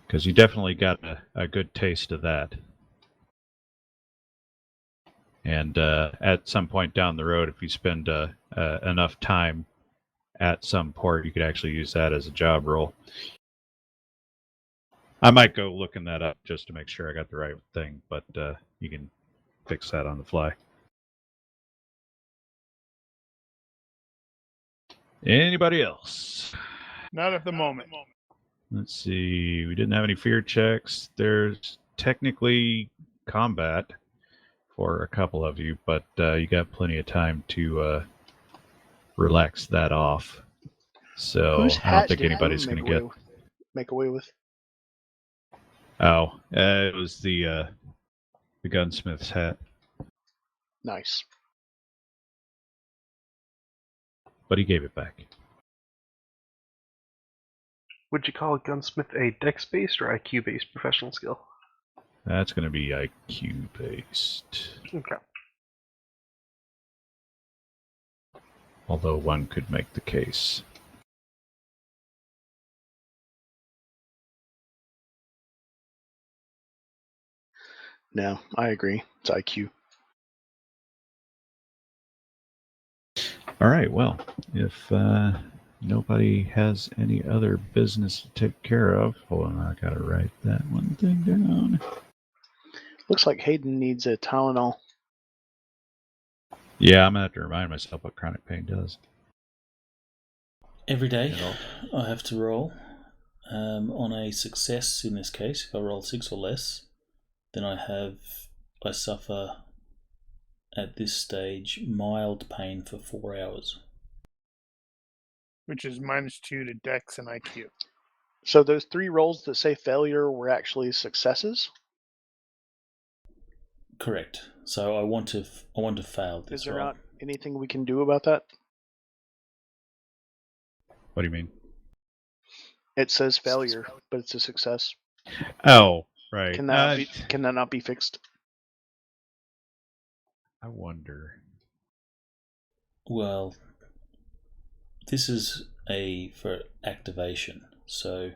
because you definitely got a good taste of that. And at some point down the road, if you spend enough time at some port, you could actually use that as a job role. I might go looking that up just to make sure I got the right thing, but you can fix that on the fly. Anybody else? Not at the moment. Let's see. We didn't have any fear checks. There's technically combat for a couple of you, but you got plenty of time to relax that off. So Whose I don't hat think did anybody's Boone going to get. make away with? Oh, it was the gunsmith's hat, Nice. but he gave it back. Would you call a gunsmith a dex-based or IQ-based professional skill? That's going to be IQ based. Okay. Although one could make the case. No, I agree. It's IQ. All right. Well, if nobody has any other business to take care of, hold on, I got to write that one thing down. Looks like Hayden needs a Tylenol. Yeah, I'm going to have to remind myself what chronic pain does. Every day I have to roll on a success. In this case, if I roll 6 or less, then I suffer at this stage mild pain for 4 hours. Which is -2 to Dex and IQ. So those 3 rolls that say failure were actually successes? Correct. So I want to fail this. Is there roll. not anything we can do about that? What do you mean? It says failure, but it's a success. Oh, right. Can that not be fixed? I wonder. Well, this is for activation, so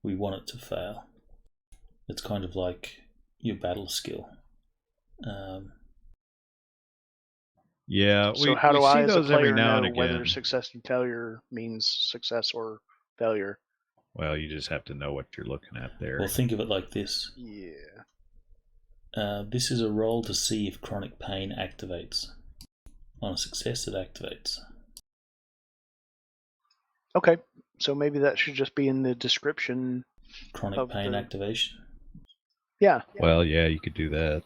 we want it to fail. It's kind of like your battle skill. Yeah. So how do I, as a those every player, now and know again. whether success and failure means success or failure? Well, you just have to know what you're looking at there. Well, think of it like this. Yeah. This is a roll to see if chronic pain activates. On a success, it activates. Okay, so maybe that should just be in the description. Chronic pain activation. Yeah. Well, yeah, you could do that.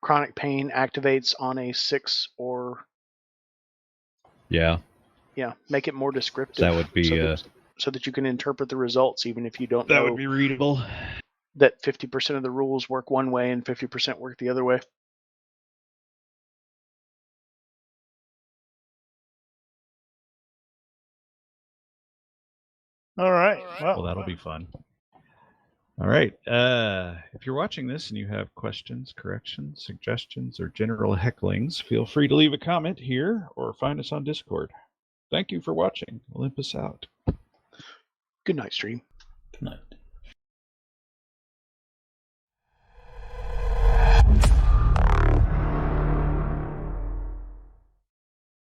Chronic pain activates on a 6 or... Yeah. Yeah, make it more descriptive. That would be... so that you can interpret the results even if you don't know... That would be readable. That 50% of the rules work one way and 50% work the other way. All right. Well, that'll be fun. All right. If you're watching this and you have questions, corrections, suggestions, or general hecklings, feel free to leave a comment here or find us on Discord. Thank you for watching. Olympus out. Good night, stream. Good night.